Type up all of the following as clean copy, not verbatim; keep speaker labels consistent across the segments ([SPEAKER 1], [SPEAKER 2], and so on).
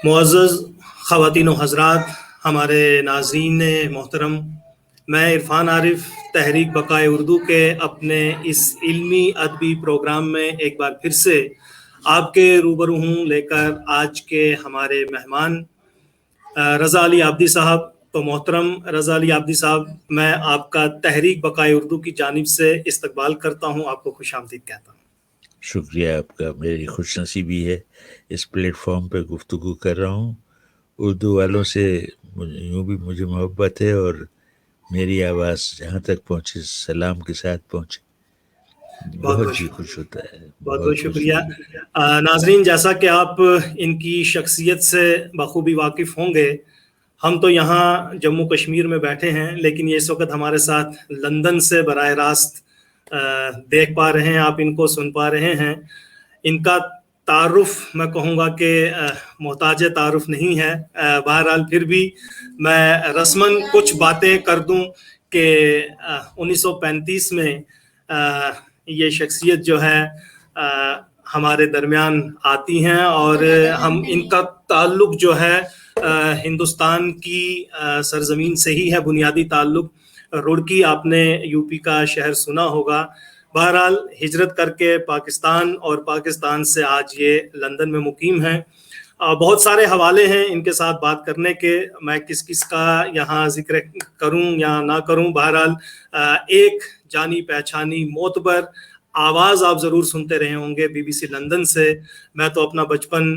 [SPEAKER 1] معزز خواتین و حضرات، ہمارے ناظرین محترم، میں عرفان عارف تحریک بقائے اردو کے اپنے اس علمی ادبی پروگرام میں ایک بار پھر سے آپ کے روبرو ہوں لے کر آج کے ہمارے مہمان رضا علی عابدی صاحب۔ تو محترم رضا علی عابدی صاحب، میں آپ کا تحریک بقائے اردو کی جانب سے استقبال کرتا ہوں، آپ کو خوش آمدید کہتا ہوں۔
[SPEAKER 2] شکریہ آپ کا، میری خوش نصیبی ہے اس پلیٹ فارم پہ گفتگو کر رہا ہوں۔ اردو والوں سے یوں بھی مجھے محبت ہے، اور میری آواز جہاں تک پہنچے سلام کے ساتھ پہنچے بہت جی خوش ہوتا ہے۔
[SPEAKER 1] بہت بہت شکریہ۔ ناظرین، جیسا کہ آپ ان کی شخصیت سے بخوبی واقف ہوں گے، ہم تو یہاں جموں کشمیر میں بیٹھے ہیں، لیکن یہ اس وقت ہمارے ساتھ لندن سے براہ راست دیکھ پا رہے ہیں، آپ ان کو سن پا رہے ہیں۔ ان کا تعارف میں کہوں گا کہ محتاج تعارف نہیں ہے، بہرحال پھر بھی میں رسماً کچھ باتیں کر دوں کہ 1935 میں یہ شخصیت جو ہے ہمارے درمیان آتی ہیں، اور ہم ان کا تعلق جو ہے ہندوستان کی سرزمین سے ہی ہے، بنیادی تعلق رڑکی، آپ نے یو پی کا شہر سنا ہوگا۔ بہرحال ہجرت کر کے پاکستان، اور پاکستان سے آج یہ لندن میں مقیم ہیں۔ بہت سارے حوالے ہیں ان کے ساتھ بات کرنے کے، میں کس کس کا یہاں ذکر کروں یا نہ کروں۔ بہرحال ایک جانی پہچانی معتبر آواز آپ ضرور سنتے رہے ہوں گے بی بی سی لندن سے۔ میں تو اپنا بچپن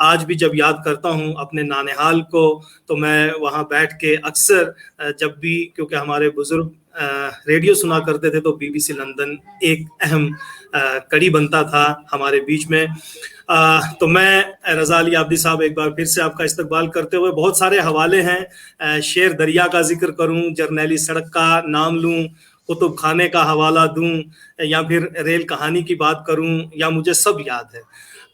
[SPEAKER 1] آج بھی جب یاد کرتا ہوں اپنے نانہال کو، تو میں وہاں بیٹھ کے اکثر جب بھی، کیونکہ ہمارے بزرگ ریڈیو سنا کرتے تھے، تو بی بی سی لندن ایک اہم کڑی بنتا تھا ہمارے بیچ میں۔ تو میں رضا علی عابدی صاحب ایک بار پھر سے آپ کا استقبال کرتے ہوئے، بہت سارے حوالے ہیں، شیر دریا کا ذکر کروں، جرنیلی سڑک کا نام لوں، کتب خانے کا حوالہ دوں، یا پھر ریل کہانی کی بات کروں، یا مجھے سب یاد ہے۔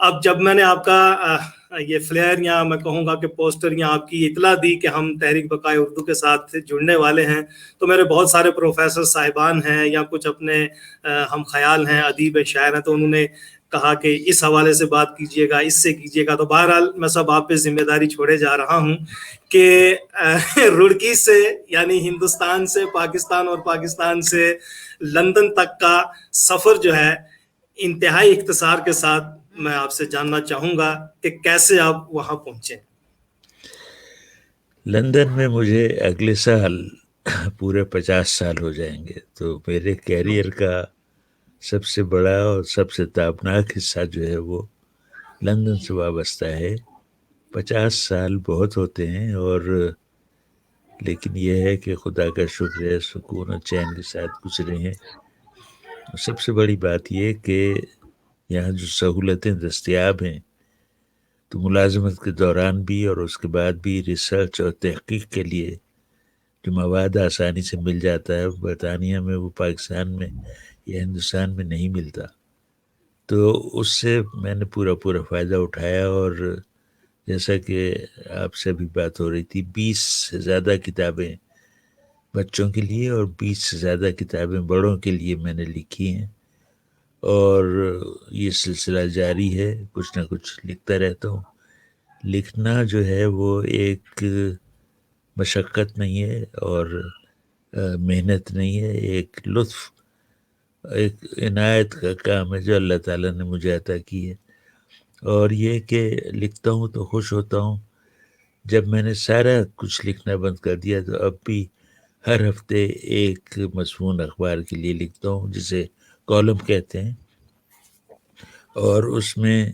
[SPEAKER 1] اب جب میں نے آپ کا یہ فلیئر، یا میں کہوں گا کہ پوسٹر، یا آپ کی اطلاع دی کہ ہم تحریک بقائے اردو کے ساتھ جڑنے والے ہیں، تو میرے بہت سارے پروفیسر صاحبان ہیں، یا کچھ اپنے ہم خیال ہیں، ادیب شاعر ہیں، تو انہوں نے کہا کہ اس حوالے سے بات کیجیے گا، اس سے کیجیے گا۔ تو بہرحال میں سب آپ پہ ذمہ داری چھوڑے جا رہا ہوں کہ رڑکی سے، یعنی ہندوستان سے پاکستان، اور پاکستان سے لندن تک کا سفر جو ہے، انتہائی اختصار کے ساتھ میں آپ سے جاننا چاہوں گا کہ کیسے آپ وہاں پہنچے۔
[SPEAKER 2] لندن میں مجھے اگلے سال پورے 50 سال ہو جائیں گے، تو میرے کیریئر کا سب سے بڑا اور سب سے تابناک حصہ جو ہے وہ لندن سے وابستہ ہے۔ 50 سال بہت ہوتے ہیں، اور لیکن یہ ہے کہ خدا کا شکر ہے، سکون اور چین کے ساتھ گزرے ہیں۔ سب سے بڑی بات یہ کہ یہاں جو سہولتیں دستیاب ہیں، تو ملازمت کے دوران بھی اور اس کے بعد بھی ریسرچ اور تحقیق کے لیے جو مواد آسانی سے مل جاتا ہے، برطانیہ میں وہ پاکستان میں یا ہندوستان میں نہیں ملتا۔ تو اس سے میں نے پورا فائدہ اٹھایا، اور جیسا کہ آپ سے بھی بات ہو رہی تھی، 20 سے زیادہ کتابیں بچوں کے لیے اور 20 سے زیادہ کتابیں بڑوں کے لیے میں نے لکھی ہیں، اور یہ سلسلہ جاری ہے، کچھ نہ کچھ لکھتا رہتا ہوں۔ لکھنا جو ہے وہ ایک مشقت نہیں ہے اور محنت نہیں ہے، ایک لطف، ایک عنایت کا کام ہے جو اللہ تعالیٰ نے مجھے عطا کی ہے۔ اور یہ کہ لکھتا ہوں تو خوش ہوتا ہوں۔ جب میں نے سارا کچھ لکھنا بند کر دیا، تو اب بھی ہر ہفتے ایک مضمون اخبار کے لیے لکھتا ہوں، جسے کالم کہتے ہیں، اور اس میں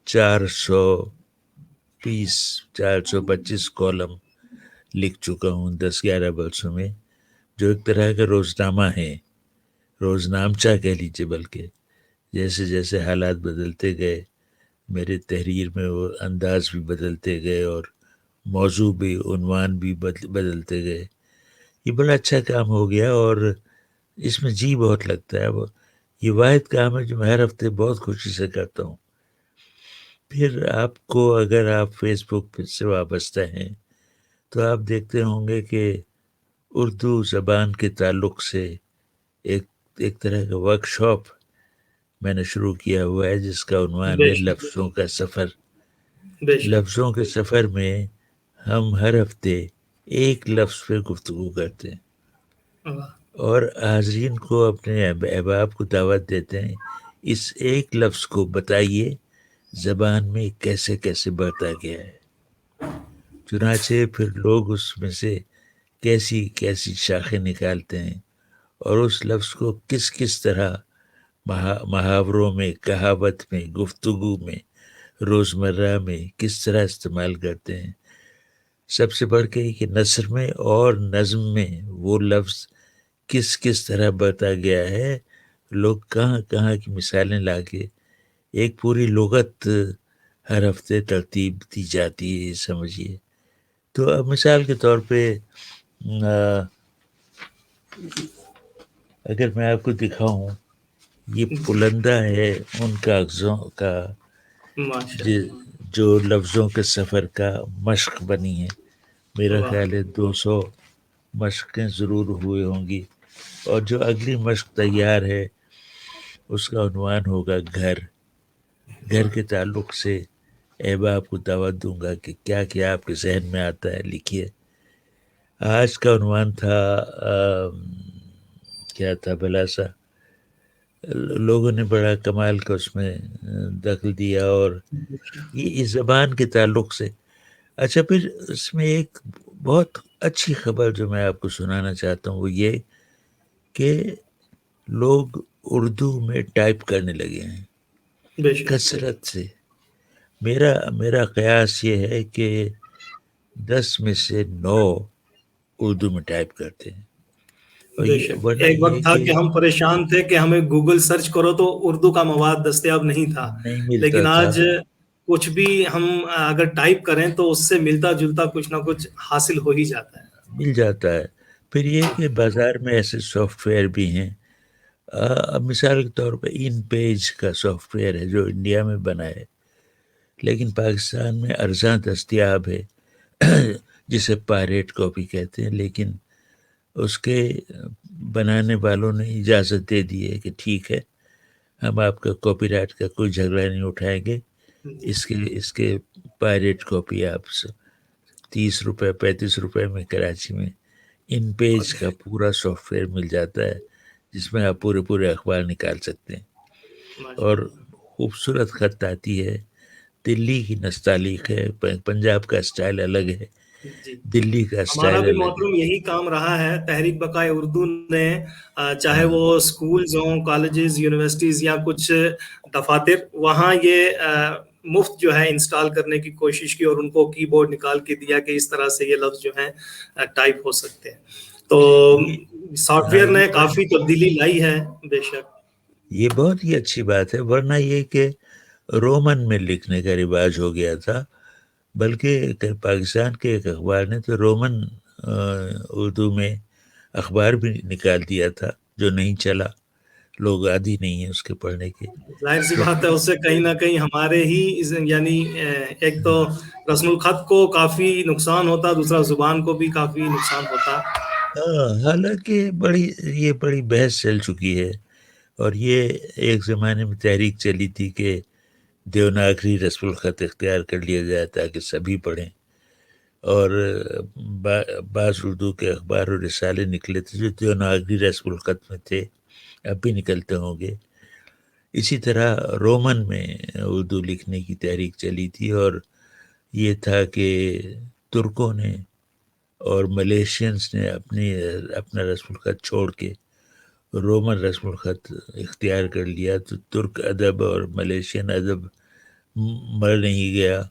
[SPEAKER 2] 425 کالم لکھ چکا ہوں 10-11 برسوں میں، جو ایک طرح کا روزنامہ ہے، روزنامچہ کہہ لیجیے۔ بلکہ جیسے جیسے حالات بدلتے گئے، میرے تحریر میں وہ انداز بھی بدلتے گئے، اور موضوع بھی، عنوان بھی بدلتے گئے۔ یہ بڑا اچھا کام ہو گیا، اور اس میں جی بہت لگتا ہے۔ وہ یہ واحد کام ہے جو میں ہر ہفتے بہت خوشی سے کرتا ہوں۔ پھر آپ کو، اگر آپ فیس بک سے وابستہ ہیں، تو آپ دیکھتے ہوں گے کہ اردو زبان کے تعلق سے ایک طرح کا ورکشاپ میں نے شروع کیا ہوا ہے، جس کا عنوان ہے لفظوں کا سفر۔
[SPEAKER 1] بے شک.
[SPEAKER 2] لفظوں کے سفر میں ہم ہر ہفتے ایک لفظ پہ گفتگو کرتے ہیں
[SPEAKER 1] واہ.
[SPEAKER 2] اور حاضرین کو اپنے احباب کو دعوت دیتے ہیں اس ایک لفظ کو بتائیے زبان میں کیسے کیسے بڑھتا گیا ہے. چنانچہ پھر لوگ اس میں سے کیسی کیسی شاخیں نکالتے ہیں اور اس لفظ کو کس کس طرح محاوروں میں، کہاوت میں، گفتگو میں، روزمرہ میں کس طرح استعمال کرتے ہیں. سب سے بڑھ کے کہ نثر میں اور نظم میں وہ لفظ کس کس طرح بڑھتا گیا ہے. لوگ کہاں کہاں کی مثالیں لا کے ایک پوری لغت ہر ہفتے ترتیب دی جاتی ہے، سمجھیے. تو اب مثال کے طور پہ اگر میں آپ کو دکھاؤں، یہ پلندہ ہے ان کاغذوں کا
[SPEAKER 1] ماشاء اللہ.
[SPEAKER 2] جو لفظوں کے سفر کا مشق بنی ہے. میرا
[SPEAKER 1] واہ.
[SPEAKER 2] خیال ہے 200 مشقیں ضرور ہوئے ہوں گی. اور جو اگلی مشق تیار ہے اس کا عنوان ہوگا گھر. گھر کے تعلق سے احباب کو دعوت دوں گا کہ کیا کیا آپ کے ذہن میں آتا ہے لکھیے. آج کا عنوان تھا کیا تھا بھلا سا، لوگوں نے بڑا کمال کا اس میں دخل دیا اور یہ اس زبان کے تعلق سے. اچھا، پھر اس میں ایک بہت اچھی خبر جو میں آپ کو سنانا چاہتا ہوں وہ یہ کہ لوگ اردو میں ٹائپ کرنے لگے ہیں
[SPEAKER 1] بے شک.
[SPEAKER 2] کثرت سے. میرا قیاس یہ ہے کہ 10 میں سے 9 اردو میں ٹائپ کرتے ہیں. اور
[SPEAKER 1] بے
[SPEAKER 2] یہ
[SPEAKER 1] شک.
[SPEAKER 2] ورنہ
[SPEAKER 1] ایک
[SPEAKER 2] یہ
[SPEAKER 1] وقت تھا
[SPEAKER 2] کہ
[SPEAKER 1] کہ ہم پریشان تھے کہ ہمیں گوگل سرچ کرو تو اردو کا مواد دستیاب نہیں تھا،
[SPEAKER 2] نہیں ملتا
[SPEAKER 1] لیکن
[SPEAKER 2] تھا.
[SPEAKER 1] آج کچھ بھی ہم اگر ٹائپ کریں تو اس سے ملتا جلتا کچھ نہ کچھ حاصل ہو ہی جاتا ہے.
[SPEAKER 2] مل جاتا ہے. پھر یہ کہ بازار میں ایسے سافٹ ویئر بھی ہیں. اب مثال کے طور پہ ان پیج کا سافٹ ویئر ہے جو انڈیا میں بنا ہے لیکن پاکستان میں ارزاں دستیاب ہے جسے پائریٹ کاپی کہتے ہیں. لیکن اس کے بنانے والوں نے اجازت دے دی ہے کہ ٹھیک ہے، ہم آپ کا کاپی رائٹ کا کوئی جھگڑا نہیں اٹھائیں گے.
[SPEAKER 1] جی.
[SPEAKER 2] اس کے پائریٹ کاپی آپ 30 روپے 35 روپے میں کراچی میں ان پیج کا پورا سافٹ ویئر مل جاتا ہے جس میں آپ پورے اخبار نکال سکتے ہیں.
[SPEAKER 1] ماشاء
[SPEAKER 2] اور
[SPEAKER 1] اللہ.
[SPEAKER 2] خوبصورت خط آتی ہے. دلی کی نستعلیق ہے. پنجاب کا اسٹائل الگ ہے،
[SPEAKER 1] جی.
[SPEAKER 2] دلی کا
[SPEAKER 1] ہمارا
[SPEAKER 2] اسٹائل
[SPEAKER 1] بھی
[SPEAKER 2] الگ ہے.
[SPEAKER 1] محترم یہی کام رہا ہے. تحریک بقائے اردو نے چاہے
[SPEAKER 2] ہاں
[SPEAKER 1] وہ سکولز ہوں، کالجز، یونیورسٹیز یا کچھ دفاتر، وہاں یہ مفت جو ہے انسٹال کرنے کی کوشش کی اور ان کو کی بورڈ نکال کے دیا کہ اس طرح سے یہ لفظ جو ہیں ٹائپ ہو سکتے ہیں. تو
[SPEAKER 2] یہ
[SPEAKER 1] سافٹ
[SPEAKER 2] ہاں
[SPEAKER 1] ویئر
[SPEAKER 2] یہ
[SPEAKER 1] نے کافی تبدیلی لائی ہے. بے شک.
[SPEAKER 2] یہ بہت ہی اچھی بات ہے. ورنہ یہ کہ رومن میں لکھنے کا رواج ہو گیا تھا، بلکہ پاکستان کے ایک اخبار نے تو رومن اردو میں اخبار بھی نکال دیا تھا جو نہیں چلا. لوگ عادی نہیں ہیں اس کے پڑھنے کے.
[SPEAKER 1] ظاہر سی
[SPEAKER 2] تو
[SPEAKER 1] بات ہے، اس سے کہیں نہ کہیں ہمارے ہی یعنی ایک تو رسم الخط کو کافی نقصان ہوتا، دوسرا زبان کو بھی کافی نقصان ہوتا.
[SPEAKER 2] حالانکہ یہ بڑی بحث چل چکی ہے. اور یہ ایک زمانے میں تحریک چلی تھی کہ دیوناگری رسم الخط اختیار کر لیا جائے تاکہ سبھی پڑھیں. اور بعض اردو کے اخبار اور رسالے نکلے تھے جو دیوناگری رسم الخط میں تھے، اب بھی نکلتے ہوں گے. اسی طرح رومن میں اردو لکھنے کی تحریک چلی تھی اور یہ تھا کہ ترکوں نے اور ملیشینس نے اپنا رسم الخط چھوڑ کے رومن رسم الخط اختیار کر لیا. تو ترک ادب اور ملیشین ادب مر نہیں گیا.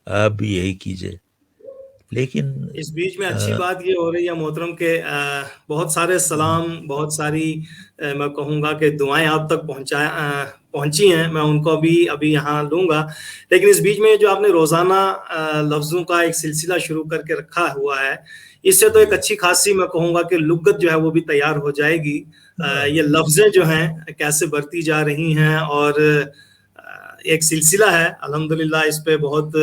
[SPEAKER 2] آپ بھی یہی کیجئے. لیکن
[SPEAKER 1] اس بیچ میں اچھی بات یہ ہو رہی ہے محترم کہ بہت سارے سلام، بہت ساری میں کہوں گا کہ دعائیں آپ تک پہنچی ہیں. میں ان کو بھی ابھی یہاں لوں گا. لیکن اس بیچ میں جو آپ نے روزانہ لفظوں کا ایک سلسلہ شروع کر کے رکھا ہوا ہے، اس سے تو ایک اچھی خاصی میں کہوں گا کہ لغت جو ہے وہ بھی تیار ہو جائے گی. یہ لفظیں جو ہیں کیسے بڑھتی جا رہی ہیں اور ایک سلسلہ ہے. الحمدللہ اس پہ بہت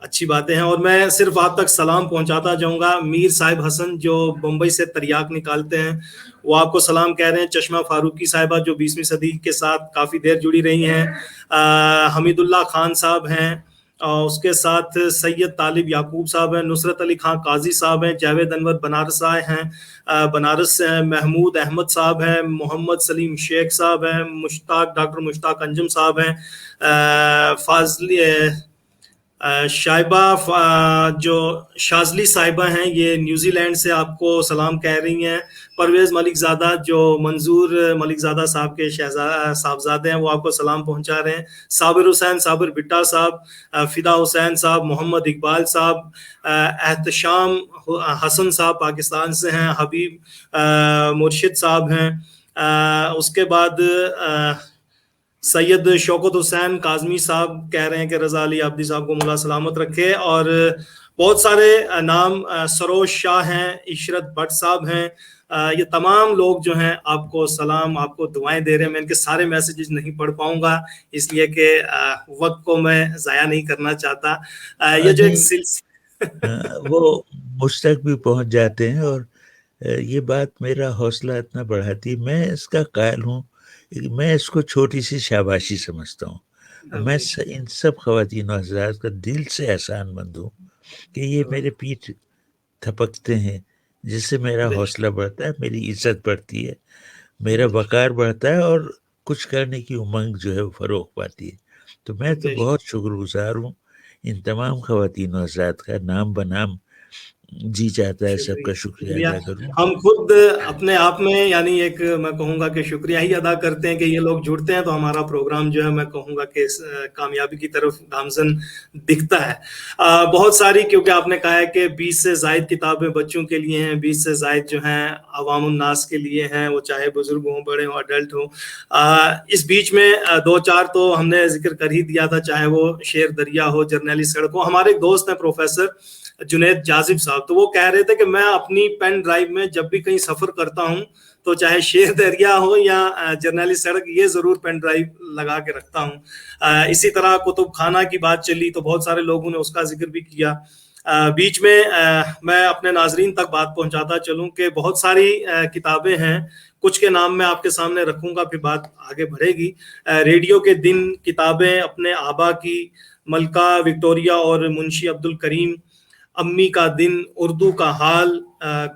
[SPEAKER 1] اچھی باتیں ہیں. اور میں صرف آپ تک سلام پہنچاتا جاؤں گا. میر صاحب حسن جو بمبئی سے تریاک نکالتے ہیں، وہ آپ کو سلام کہہ رہے ہیں. چشمہ فاروقی صاحبہ جو 20ویں صدی کے ساتھ کافی دیر جڑی رہی ہیں. حمید اللہ خان صاحب ہیں، اس کے ساتھ سید طالب یعقوب صاحب ہیں, نصرت علی خان قاضی صاحب ہیں, جاوید انور بنارس آئے ہیں, بنارس سے ہیں, محمود احمد صاحب ہیں, محمد سلیم شیخ صاحب ہیں, ڈاکٹر مشتاق انجم صاحب ہیں, فاضلی شائبہ جو شاذلی صاحبہ ہیں یہ نیوزی لینڈ سے آپ کو سلام کہہ رہی ہیں. پرویز ملک زادہ جو منظور ملک زادہ صاحب کے صاحبزادے ہیں وہ آپ کو سلام پہنچا رہے ہیں. صابر حسین صابر بٹا صاحب, فدا حسین صاحب, محمد اقبال صاحب, احتشام حسن صاحب پاکستان سے ہیں, حبیب مرشد صاحب ہیں. اس کے بعد سید شوکت حسین کاظمی صاحب کہہ رہے ہیں کہ رضا علی عابدی صاحب کو مولا سلامت رکھے. اور بہت سارے نام, سروش شاہ ہیں, عشرت بٹ صاحب ہیں, یہ تمام لوگ جو ہیں آپ کو سلام, آپ کو دعائیں دے رہے ہیں. میں ان کے سارے میسیجز نہیں پڑھ پاؤں گا اس لیے کہ وقت کو میں ضائع نہیں کرنا چاہتا. یہ جو ایک سلسلہ
[SPEAKER 2] وہ مجھ تک بھی پہنچ جاتے ہیں اور یہ بات میرا حوصلہ اتنا بڑھاتی. میں اس کا قائل ہوں, میں اس کو چھوٹی سی شاباشی سمجھتا ہوں. میں ان سب خواتین و حضرات کا دل سے احسان مند ہوں کہ یہ میرے پیٹھ تھپکتے ہیں, جس سے میرا حوصلہ بڑھتا ہے, میری عزت بڑھتی ہے, میرا وقار بڑھتا ہے اور کچھ کرنے کی امنگ جو ہے وہ فروغ پاتی ہے. تو میں تو بہت شکر گزار ہوں ان تمام خواتین و حضرات کا. نام بنام جی چاہتا ہے سب کا شکریہ ادا کروں.
[SPEAKER 1] ہم خود اپنے آپ میں یعنی ایک میں کہوں گا کہ شکریہ ہی ادا کرتے ہیں کہ یہ لوگ جڑتے ہیں تو ہمارا پروگرام جو ہے میں کہوں گا کہ کامیابی کی طرف گامزن دکھتا ہے. بہت ساری, کیونکہ آپ نے کہا ہے کہ 20 سے زائد کتابیں بچوں کے لیے ہیں, 20 سے زائد جو ہیں عوام الناس کے لیے ہیں, وہ چاہے بزرگ ہوں, بڑے ہوں, اڈلٹ ہوں. اس بیچ میں 2-4 تو ہم نے ذکر کر ہی دیا تھا, چاہے وہ شیر دریا ہو, جرنیلی سڑک ہو. ہمارے ایک دوست ہیں پروفیسر جنید جاذب صاحب, تو وہ کہہ رہے تھے کہ میں اپنی پین ڈرائیو میں جب بھی کہیں سفر کرتا ہوں تو چاہے شیر دریا ہو یا جرنیلی سڑک, یہ ضرور پین ڈرائیو لگا کے رکھتا ہوں. اسی طرح کتب خانہ کی بات چلی تو بہت سارے لوگوں نے اس کا ذکر بھی کیا. بیچ میں میں اپنے ناظرین تک بات پہنچاتا چلوں کہ بہت ساری کتابیں ہیں, کچھ کے نام میں آپ کے سامنے رکھوں گا, پھر بات آگے بڑھے گی. ریڈیو کے دن کتابیں اپنے آبا کی, ملکہ وکٹوریہ اور منشی عبد الکریم, امی کا دن, اردو کا حال,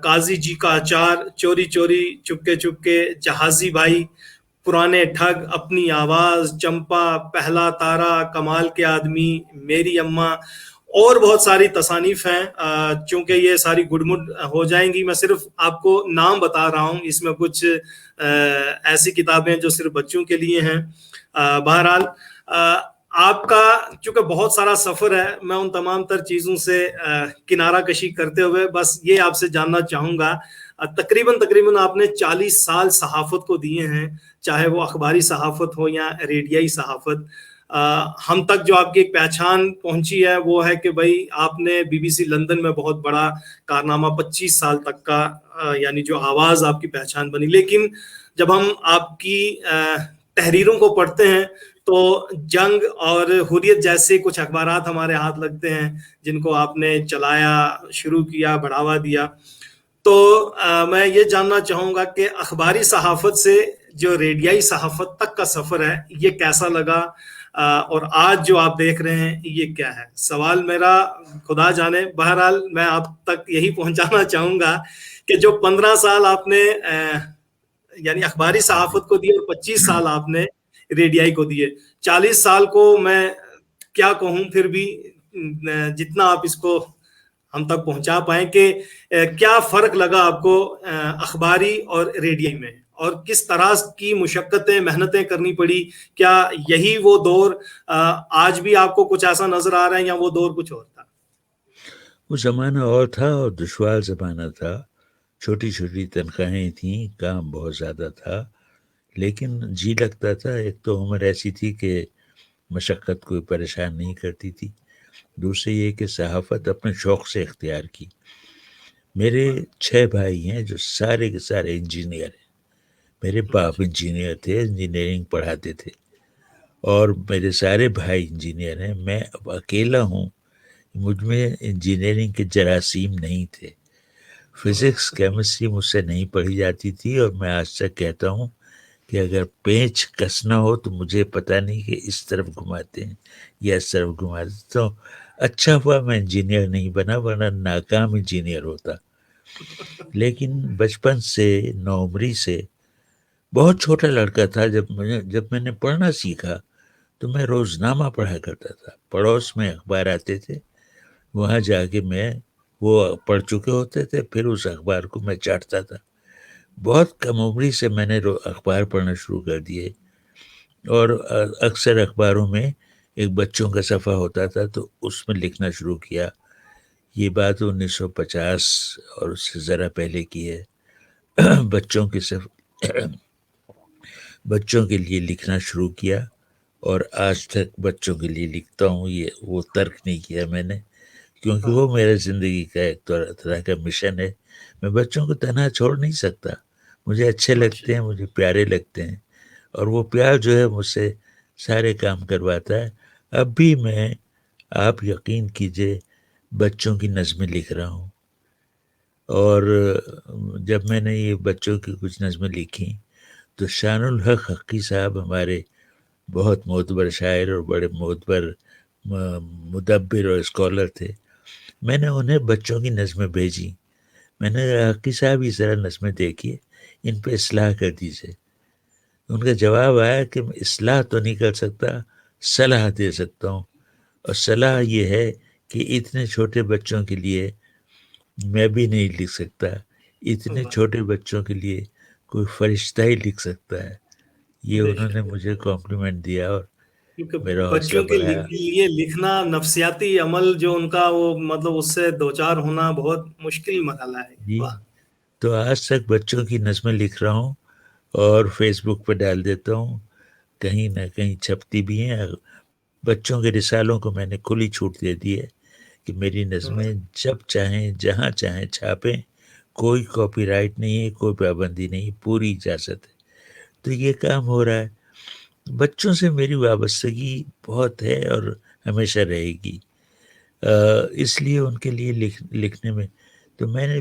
[SPEAKER 1] قاضی جی کا اچار, چوری چوری چپکے چپکے, جہازی بھائی, پرانے ٹھگ, اپنی آواز, چمپا, پہلا تارا, کمال کے آدمی, میری اماں, اور بہت ساری تصانیف ہیں. چونکہ یہ ساری گڈ مڈ ہو جائیں گی, میں صرف آپ کو نام بتا رہا ہوں. اس میں کچھ ایسی کتابیں جو صرف بچوں کے لیے ہیں. بہرحال آپ کا چونکہ بہت سارا سفر ہے, میں ان تمام تر چیزوں سے کنارہ کشی کرتے ہوئے بس یہ آپ سے جاننا چاہوں گا, تقریباً آپ نے 40 سال صحافت کو دیے ہیں, چاہے وہ اخباری صحافت ہو یا ریڈیائی صحافت. ہم تک جو آپ کی ایک پہچان پہنچی ہے وہ ہے کہ بھائی آپ نے BBC لندن میں بہت بڑا کارنامہ 25 سال تک کا, یعنی جو آواز آپ کی پہچان بنی. لیکن جب ہم آپ کی تحریروں کو پڑھتے ہیں تو جنگ اور حریت جیسے کچھ اخبارات ہمارے ہاتھ لگتے ہیں جن کو آپ نے چلایا, شروع کیا, بڑھاوا دیا. تو میں یہ جاننا چاہوں گا کہ اخباری صحافت سے جو ریڈیائی صحافت تک کا سفر ہے یہ کیسا لگا, اور آج جو آپ دیکھ رہے ہیں یہ کیا ہے. سوال میرا خدا جانے. بہرحال میں آپ تک یہی پہنچانا چاہوں گا کہ جو 15 سال آپ نے یعنی اخباری صحافت کو دیے اور 25 سال آپ نے ریڈیائی کو دیے, 40 سال کو میں کیا کہوں, پھر بھی جتنا آپ اس کو ہم تک پہنچا پائیں کہ کیا فرق لگا آپ کو اخباری اور ریڈیائی میں, اور کس طرح کی مشقتیں محنتیں کرنی پڑی. کیا یہی وہ دور آج بھی آپ کو کچھ ایسا نظر آ رہا ہے یا وہ دور کچھ اور تھا؟
[SPEAKER 2] وہ زمانہ اور تھا اور دشوار زمانہ تھا. چھوٹی چھوٹی تنخواہیں تھیں, کام بہت زیادہ تھا, لیکن جی لگتا تھا. ایک تو عمر ایسی تھی کہ مشقت کوئی پریشان نہیں کرتی تھی, دوسرے یہ کہ صحافت اپنے شوق سے اختیار کی. میرے 6 بھائی ہیں جو سارے کے سارے انجینئر ہیں. میرے باپ انجینئر تھے, انجینئرنگ پڑھاتے تھے, اور میرے سارے بھائی انجینئر ہیں. میں اب اکیلا ہوں, مجھ میں انجینئرنگ کے جراثیم نہیں تھے. فزکس کیمسٹری مجھ سے نہیں پڑھی جاتی تھی, اور میں آج تک کہتا ہوں کہ کہ اگر پیچ کسنا ہو تو مجھے پتہ نہیں کہ اس طرف گھماتے ہیں یا اس طرف گھماتے، تو اچھا ہوا میں انجینئر نہیں بنا، ورنہ ناکام انجینئر ہوتا۔ لیکن بچپن سے، نوعمری سے، بہت چھوٹا لڑکا تھا جب میں نے پڑھنا سیکھا تو میں روزنامہ پڑھا کرتا تھا۔ پڑوس میں اخبار آتے تھے، وہاں جا کے میں وہ پڑھ چکے ہوتے تھے، پھر اس اخبار کو میں چاٹتا تھا۔ بہت کم عمری سے میں نے اخبار پڑھنا شروع کر دیے، اور اکثر اخباروں میں ایک بچوں کا صفحہ ہوتا تھا تو اس میں لکھنا شروع کیا۔ یہ بات 1950 اور اس سے ذرا پہلے کی ہے۔ بچوں کے لیے لکھنا شروع کیا، اور آج تک بچوں کے لیے لکھتا ہوں۔ یہ وہ ترک نہیں کیا میں نے، کیونکہ وہ میرے زندگی کا ایک طرح کا مشن ہے۔ میں بچوں کو تنہا چھوڑ نہیں سکتا، مجھے اچھے لگتے ہیں، مجھے پیارے لگتے ہیں، اور وہ پیار جو ہے مجھ سے سارے کام کرواتا ہے۔ اب بھی میں، آپ یقین کیجئے، بچوں کی نظمیں لکھ رہا ہوں، اور جب میں نے یہ بچوں کی کچھ نظمیں لکھی تو شان الحق حقی صاحب ہمارے بہت معتبر شاعر اور بڑے معتبر مدبر اور اسکالر تھے، میں نے انہیں بچوں کی نظمیں بھیجی۔ میں نے کہا حقی صاحب اس طرح نظمیں دیکھیے، ان پہ اصلاح کر دیجیے۔ ان کا جواب آیا کہ میں اصلاح تو نہیں کر سکتا، صلاح دے سکتا ہوں، اور صلاح یہ ہے کہ اتنے چھوٹے بچوں کے لیے میں بھی نہیں لکھ سکتا، اتنے چھوٹے بچوں کے لیے کوئی فرشتہ ہی لکھ سکتا ہے۔ یہ
[SPEAKER 1] بے
[SPEAKER 2] انہوں نے
[SPEAKER 1] شک،
[SPEAKER 2] مجھے کمپلیمنٹ دیا اور
[SPEAKER 1] کیونکہ
[SPEAKER 2] میرا حوصلہ
[SPEAKER 1] بچوں کے
[SPEAKER 2] بڑھایا۔
[SPEAKER 1] لیے لکھنا، نفسیاتی عمل جو ان کا وہ مطلب اس سے دوچار ہونا بہت مشکل مرحلہ ہے۔
[SPEAKER 2] جی،
[SPEAKER 1] واہ،
[SPEAKER 2] تو آج تک بچوں کی نظمیں لکھ رہا ہوں اور فیس بک پہ ڈال دیتا ہوں، کہیں نہ کہیں چھپتی بھی ہیں۔ بچوں کے رسالوں کو میں نے کھلی چھوٹ دے دی ہے کہ میری نظمیں جب چاہیں جہاں چاہیں چھاپیں، کوئی کاپی رائٹ نہیں ہے، کوئی پابندی نہیں، پوری اجازت ہے۔ تو یہ کام ہو رہا ہے۔ بچوں سے میری وابستگی بہت ہے اور ہمیشہ رہے گی، اس لیے ان کے لیے لکھنے میں تو میں نے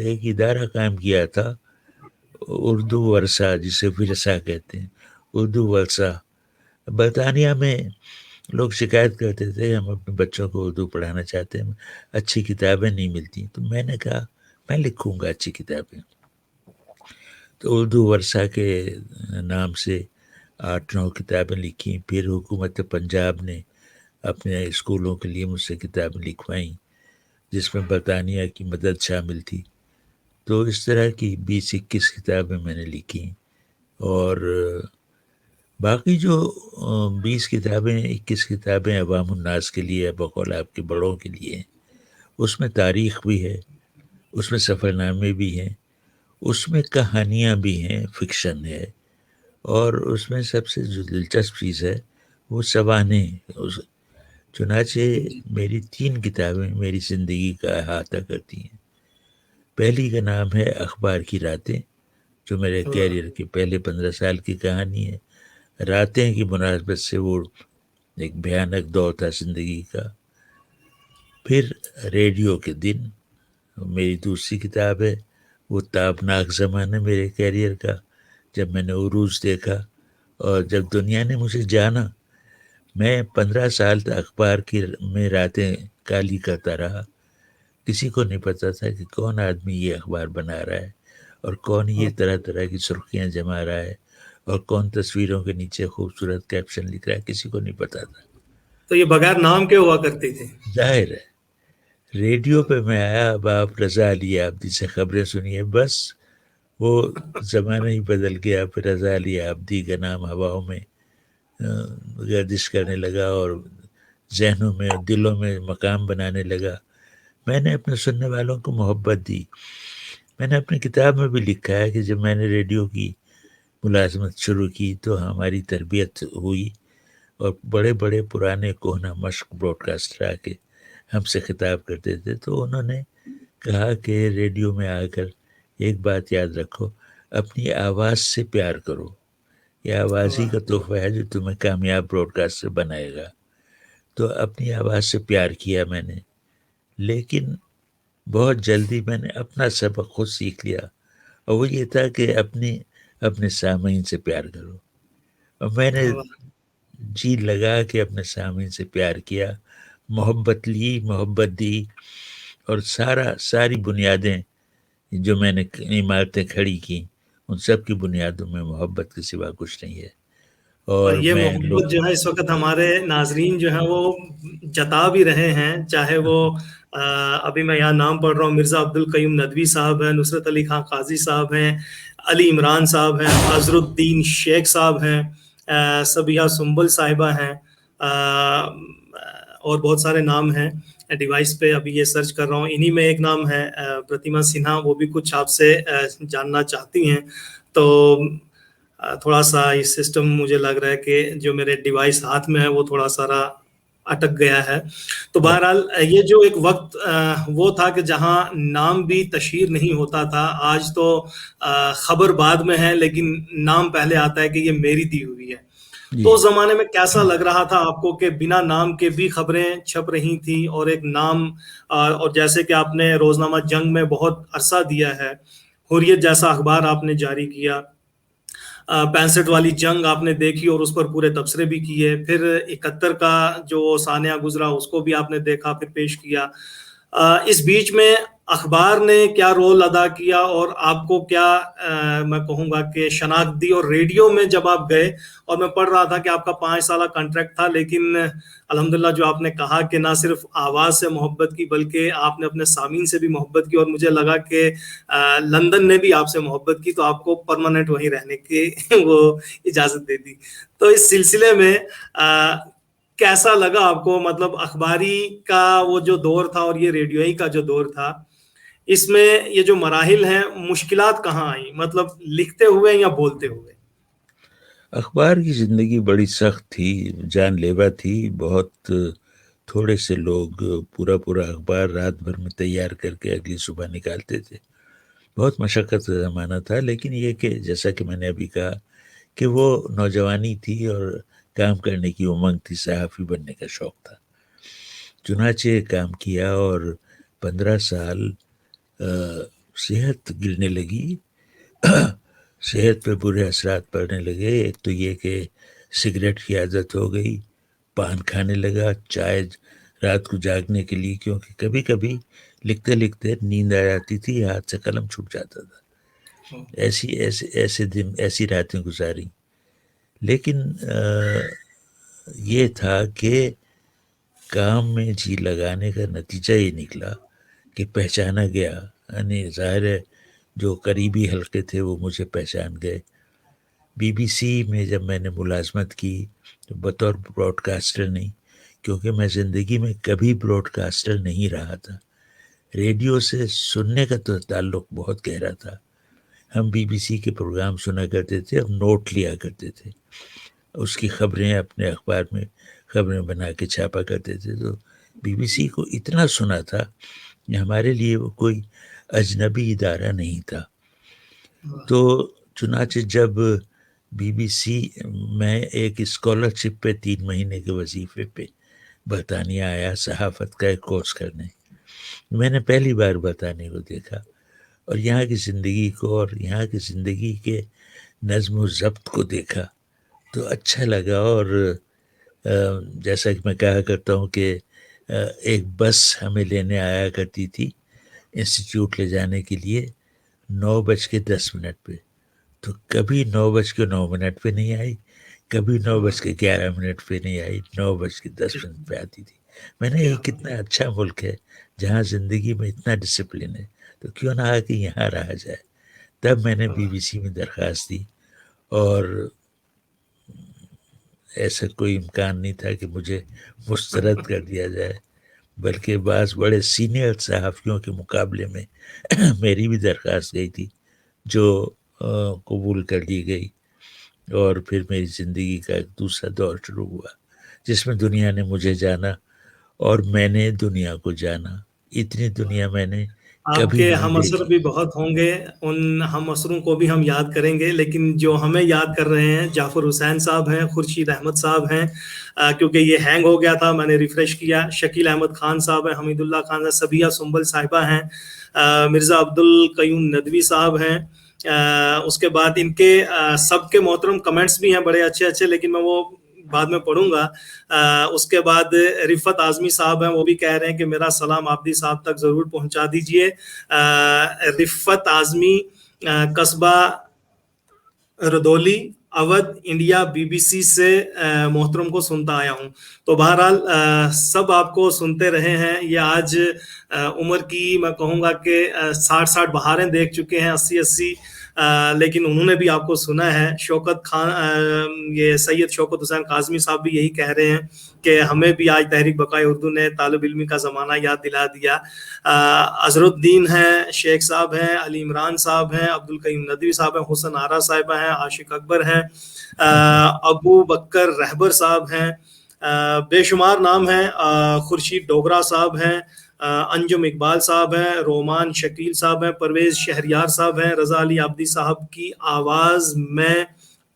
[SPEAKER 2] ایک ادارہ قائم کیا تھا، اردو ورثہ، جسے ورثہ کہتے ہیں، اردو ورثہ۔ برطانیہ میں لوگ شکایت کرتے تھے ہم اپنے بچوں کو اردو پڑھانا چاہتے ہیں، اچھی کتابیں نہیں ملتی، تو میں نے کہا میں لکھوں گا اچھی کتابیں۔ تو اردو ورثہ کے نام سے 8-9 کتابیں لکھی۔ پھر حکومت پنجاب نے اپنے اسکولوں کے لیے مجھ سے کتابیں لکھوائیں، جس میں برطانیہ کی مدد شامل تھی۔ تو اس طرح کی 20-21 کتابیں میں نے لکھی، اور باقی جو 20 کتابیں، 21 کتابیں عوام الناس کے لیے، بقول آپ کے بڑوں کے لیے ہیں۔ اس میں تاریخ بھی ہے، اس میں سفر نامے بھی ہیں، اس میں کہانیاں بھی ہیں، فکشن ہے، اور اس میں سب سے جو دلچسپ چیز ہے وہ سوانح ہیں۔ چنانچہ میری 3 کتابیں میری زندگی کا احاطہ کرتی ہیں۔ پہلی کا نام ہے اخبار کی راتیں، جو میرے کیریئر کے پہلے 15 سال کی کہانی ہے۔ راتیں کی مناسبت سے وہ ایک بھیانک دور تھا زندگی کا۔ پھر ریڈیو کے دن میری دوسری کتاب ہے، وہ تابناک زمانہ میرے کیریئر کا، جب میں نے عروج دیکھا اور جب دنیا نے مجھے جانا۔ میں 15 سال تک اخبار کی میں راتیں کالی کرتا رہا، کسی کو نہیں پتا تھا کہ کون آدمی یہ اخبار بنا رہا ہے، اور کون یہ طرح طرح کی سرخیاں جما رہا ہے، اور کون تصویروں کے نیچے خوبصورت کیپشن لکھ رہا ہے، کسی کو نہیں پتا تھا۔
[SPEAKER 1] تو یہ بغیر نام کے ہوا کرتی تھی؟
[SPEAKER 2] ظاہر ہے، ریڈیو پہ میں آیا، اب آپ رضا علی عابدی سے خبریں سنیے، بس وہ زمانہ ہی بدل گیا۔ پھر رضا علی عابدی کا نام ہواؤں میں گردش کرنے لگا اور ذہنوں میں، دلوں میں مقام بنانے لگا۔ میں نے اپنے سننے والوں کو محبت دی۔ میں نے اپنی کتاب میں بھی لکھا ہے کہ جب میں نے ریڈیو کی ملازمت شروع کی تو ہماری تربیت ہوئی، اور بڑے بڑے پرانے کوہنہ مشق براڈ کاسٹر آ کے ہم سے خطاب کرتے تھے، تو انہوں نے کہا کہ ریڈیو میں آ کر ایک بات یاد رکھو، اپنی آواز سے پیار کرو، یہ آواز ہی کا تحفہ ہے جو تمہیں کامیاب براڈ کاسٹر بنائے گا۔ تو اپنی آواز سے پیار کیا میں نے، لیکن بہت جلدی میں نے اپنا سبق خود سیکھ لیا، اور وہ یہ تھا کہ اپنی اپنے سامعین سے پیار کرو. اور میں نے جی لگا کہ اپنے سامعین سے پیار کیا، محبت لی، محبت دی، اور ساری بنیادیں جو میں نے عمارتیں کھڑی کی ان سب کی بنیادوں میں محبت کے سوا کچھ نہیں ہے.
[SPEAKER 1] اور
[SPEAKER 2] اور
[SPEAKER 1] یہ
[SPEAKER 2] میں
[SPEAKER 1] محبت جو ہے اس وقت ہمارے ناظرین جو ہیں وہ جتا بھی رہے ہیں، چاہے وہ ابھی میں یہاں نام پڑھ رہا ہوں، مرزا عبد القیوم ندوی صاحب ہیں، نصرت علی خان قاضی صاحب ہیں، علی عمران صاحب ہیں، عظر الدین شیخ صاحب ہیں، صبیحہ سنبل صاحبہ ہیں، اور بہت سارے نام ہیں ڈیوائس پہ ابھی یہ سرچ کر رہا ہوں. انہی میں ایک نام ہے پرتیما سنہا، وہ بھی کچھ آپ سے جاننا چاہتی ہیں. تو تھوڑا سا یہ سسٹم مجھے لگ رہا ہے کہ جو میرے ڈیوائس ہاتھ میں ہے وہ تھوڑا سارا اٹک گیا ہے. تو بہرحال یہ جو ایک وقت وہ تھا کہ جہاں نام بھی تشہیر نہیں ہوتا تھا. آج تو خبر بعد میں ہے لیکن نام پہلے آتا ہے کہ یہ میری دی ہوئی ہے. تو اس زمانے میں کیسا لگ رہا تھا آپ کو کہ بنا نام کے بھی خبریں چھپ رہی تھیں، اور ایک نام، اور جیسے کہ آپ نے روزنامہ جنگ میں بہت عرصہ دیا ہے، حریت جیسا اخبار آپ نے جاری کیا، 65 والی جنگ آپ نے دیکھی اور اس پر پورے تبصرے بھی کیے، پھر 71 کا جو سانحہ گزرا اس کو بھی آپ نے دیکھا پھر پیش کیا. اس بیچ میں اخبار نے کیا رول ادا کیا اور آپ کو کیا میں کہوں گا کہ شناخت دی؟ اور ریڈیو میں جب آپ گئے، اور میں پڑھ رہا تھا کہ آپ کا 5 سالہ کانٹریکٹ تھا، لیکن الحمدللہ جو آپ نے کہا کہ نہ صرف آواز سے محبت کی بلکہ آپ نے اپنے سامعین سے بھی محبت کی، اور مجھے لگا کہ لندن نے بھی آپ سے محبت کی تو آپ کو پرماننٹ وہیں رہنے کی وہ اجازت دے دی. تو اس سلسلے میں کیسا لگا آپ کو؟ مطلب اخباری کا وہ جو دور تھا اور یہ ریڈیوئی کا جو دور تھا، اس میں یہ جو مراحل ہیں مشکلات کہاں آئیں، مطلب لکھتے ہوئے یا بولتے ہوئے؟
[SPEAKER 2] اخبار کی زندگی بڑی سخت تھی، جان لیوا تھی. بہت تھوڑے سے لوگ پورا اخبار رات بھر میں تیار کر کے اگلی صبح نکالتے تھے. بہت مشقت کا زمانہ تھا، لیکن یہ کہ جیسا کہ میں نے ابھی کہا کہ وہ نوجوانی تھی اور کام کرنے کی امنگ تھی، صحافی بننے کا شوق تھا. چنانچہ کام کیا اور 15 سال صحت گرنے لگی، صحت پہ برے اثرات پڑنے لگے. ایک تو یہ کہ سگریٹ کی عادت ہو گئی، پان کھانے لگا، چائے رات کو جاگنے کے لیے، کیونکہ کبھی کبھی لکھتے لکھتے نیند آ جاتی تھی، ہاتھ سے قلم چھوٹ جاتا تھا. ایسے دن، ایسی راتیں گزاری. لیکن یہ تھا کہ کام میں جی لگانے کا نتیجہ یہ نکلا کہ پہچانا گیا. یعنی ظاہر ہے جو قریبی حلقے تھے وہ مجھے پہچان گئے. بی بی سی میں جب میں نے ملازمت کی تو بطور براڈ کاسٹر نہیں، کیونکہ میں زندگی میں کبھی براڈ کاسٹر نہیں رہا تھا. ریڈیو سے سننے کا تو تعلق بہت گہرا تھا. ہم بی بی سی کے پروگرام سنا کرتے تھے، ہم نوٹ لیا کرتے تھے، اس کی خبریں اپنے اخبار میں خبریں بنا کے چھاپا کرتے تھے. تو بی بی سی کو اتنا سنا تھا کہ ہمارے لیے وہ کوئی اجنبی ادارہ نہیں تھا. تو چنانچہ جب بی بی سی میں ایک اسکالرشپ پہ 3 مہینے کے وظیفے پہ برطانیہ آیا صحافت کا ایک کورس کرنے. میں نے پہلی بار برطانیہ کو دیکھا اور یہاں کی زندگی کو اور یہاں کی زندگی کے نظم و ضبط کو دیکھا تو اچھا لگا. اور جیسا کہ میں کہا کرتا ہوں کہ ایک بس ہمیں لینے آیا کرتی تھی انسٹیٹیوٹ لے جانے کے لیے 9:10 پہ، تو کبھی 9:09 پہ نہیں آئی، کبھی 9:11 پہ نہیں آئی، 9:10 پہ آتی تھی. میں نے یہ کتنا اچھا ملک ہے جہاں زندگی میں اتنا ڈسپلن ہے، تو کیوں نہ آ کے یہاں رہا جائے. تب میں نے بی بی سی میں درخواست دی اور ایسا کوئی امکان نہیں تھا کہ مجھے مسترد کر دیا جائے، بلکہ بعض بڑے سینئر صحافیوں کے مقابلے میں میری بھی درخواست گئی تھی جو قبول کر لی گئی. اور پھر میری زندگی کا ایک دوسرا دور شروع ہوا جس میں دنیا نے مجھے جانا اور میں نے دنیا کو جانا. اتنی دنیا میں نے
[SPEAKER 1] آپ
[SPEAKER 2] کبھی
[SPEAKER 1] کے
[SPEAKER 2] نہیں
[SPEAKER 1] ہم اثر
[SPEAKER 2] دیکھی.
[SPEAKER 1] بھی بہت ہوں گے، ان ہم اثروں کو بھی ہم یاد کریں گے، لیکن جو ہمیں یاد کر رہے ہیں جعفر حسین صاحب ہیں، خورشید احمد صاحب ہیں، کیونکہ یہ ہینگ ہو گیا تھا، میں نے ریفریش کیا. شکیل احمد خان صاحب ہیں، حمید اللہ خان صاحب، صبیحہ سنبل صاحبہ ہیں، مرزا عبد القیوم ندوی صاحب ہیں، اس کے بعد ان کے سب کے محترم کمنٹس بھی ہیں بڑے اچھے اچھے، لیکن میں وہ بعد میں پڑھوں گا۔ اس کے بعد رفت اعظمی صاحب ہیں، وہ بھی کہہ رہے ہیں کہ میرا سلام عابدی صاحب تک ضرور پہنچا دیجئے۔ رفت اعظمی قصبہ ردولی، اودھ، انڈیا، BBC سے محترم کو سنتا آیا ہوں۔ تو بہرحال سب آپ کو سنتے رہے ہیں۔ یہ آج عمر کی میں کہوں گا کہ 60 بہاریں دیکھ چکے ہیں، 80 لیکن انہوں نے بھی آپ کو سنا ہے۔ شوکت خان، یہ سید شوکت حسین قاظمی صاحب بھی یہی کہہ رہے ہیں کہ ہمیں بھی آج تحریک بقائے اردو نے طالب علمی کا زمانہ یاد دلا دیا۔ اظہر الدین ہیں، شیخ صاحب ہیں، علی عمران صاحب ہیں، عبدالقیوم ندوی صاحب ہیں، حسن آرا صاحبہ ہیں، عاشق اکبر ہیں، ابو بکر رہبر صاحب ہیں، بے شمار نام ہیں، خورشید ڈوگرا صاحب ہیں، انجم اقبال صاحب ہیں، رومان شکیل صاحب ہیں، پرویز شہریار صاحب ہیں، رضا علی عابدی صاحب کی آواز میں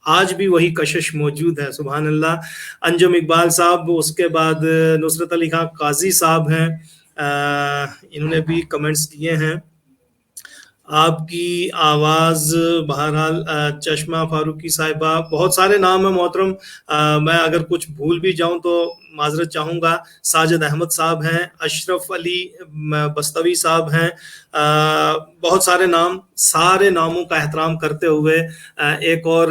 [SPEAKER 1] آج بھی وہی کشش موجود ہے، سبحان اللہ۔ انجم اقبال صاحب، اس کے بعد نصرت علی خان قاضی صاحب ہیں، انہوں نے بھی کمنٹس کیے ہیں۔ آپ کی آواز، بہرحال چشمہ فاروقی صاحبہ، بہت سارے نام ہیں محترم، میں اگر کچھ بھول بھی جاؤں تو معذرت چاہوں گا۔ ساجد احمد صاحب ہیں، اشرف علی بستوی صاحب ہیں، بہت سارے نام، سارے ناموں کا احترام کرتے ہوئے ایک اور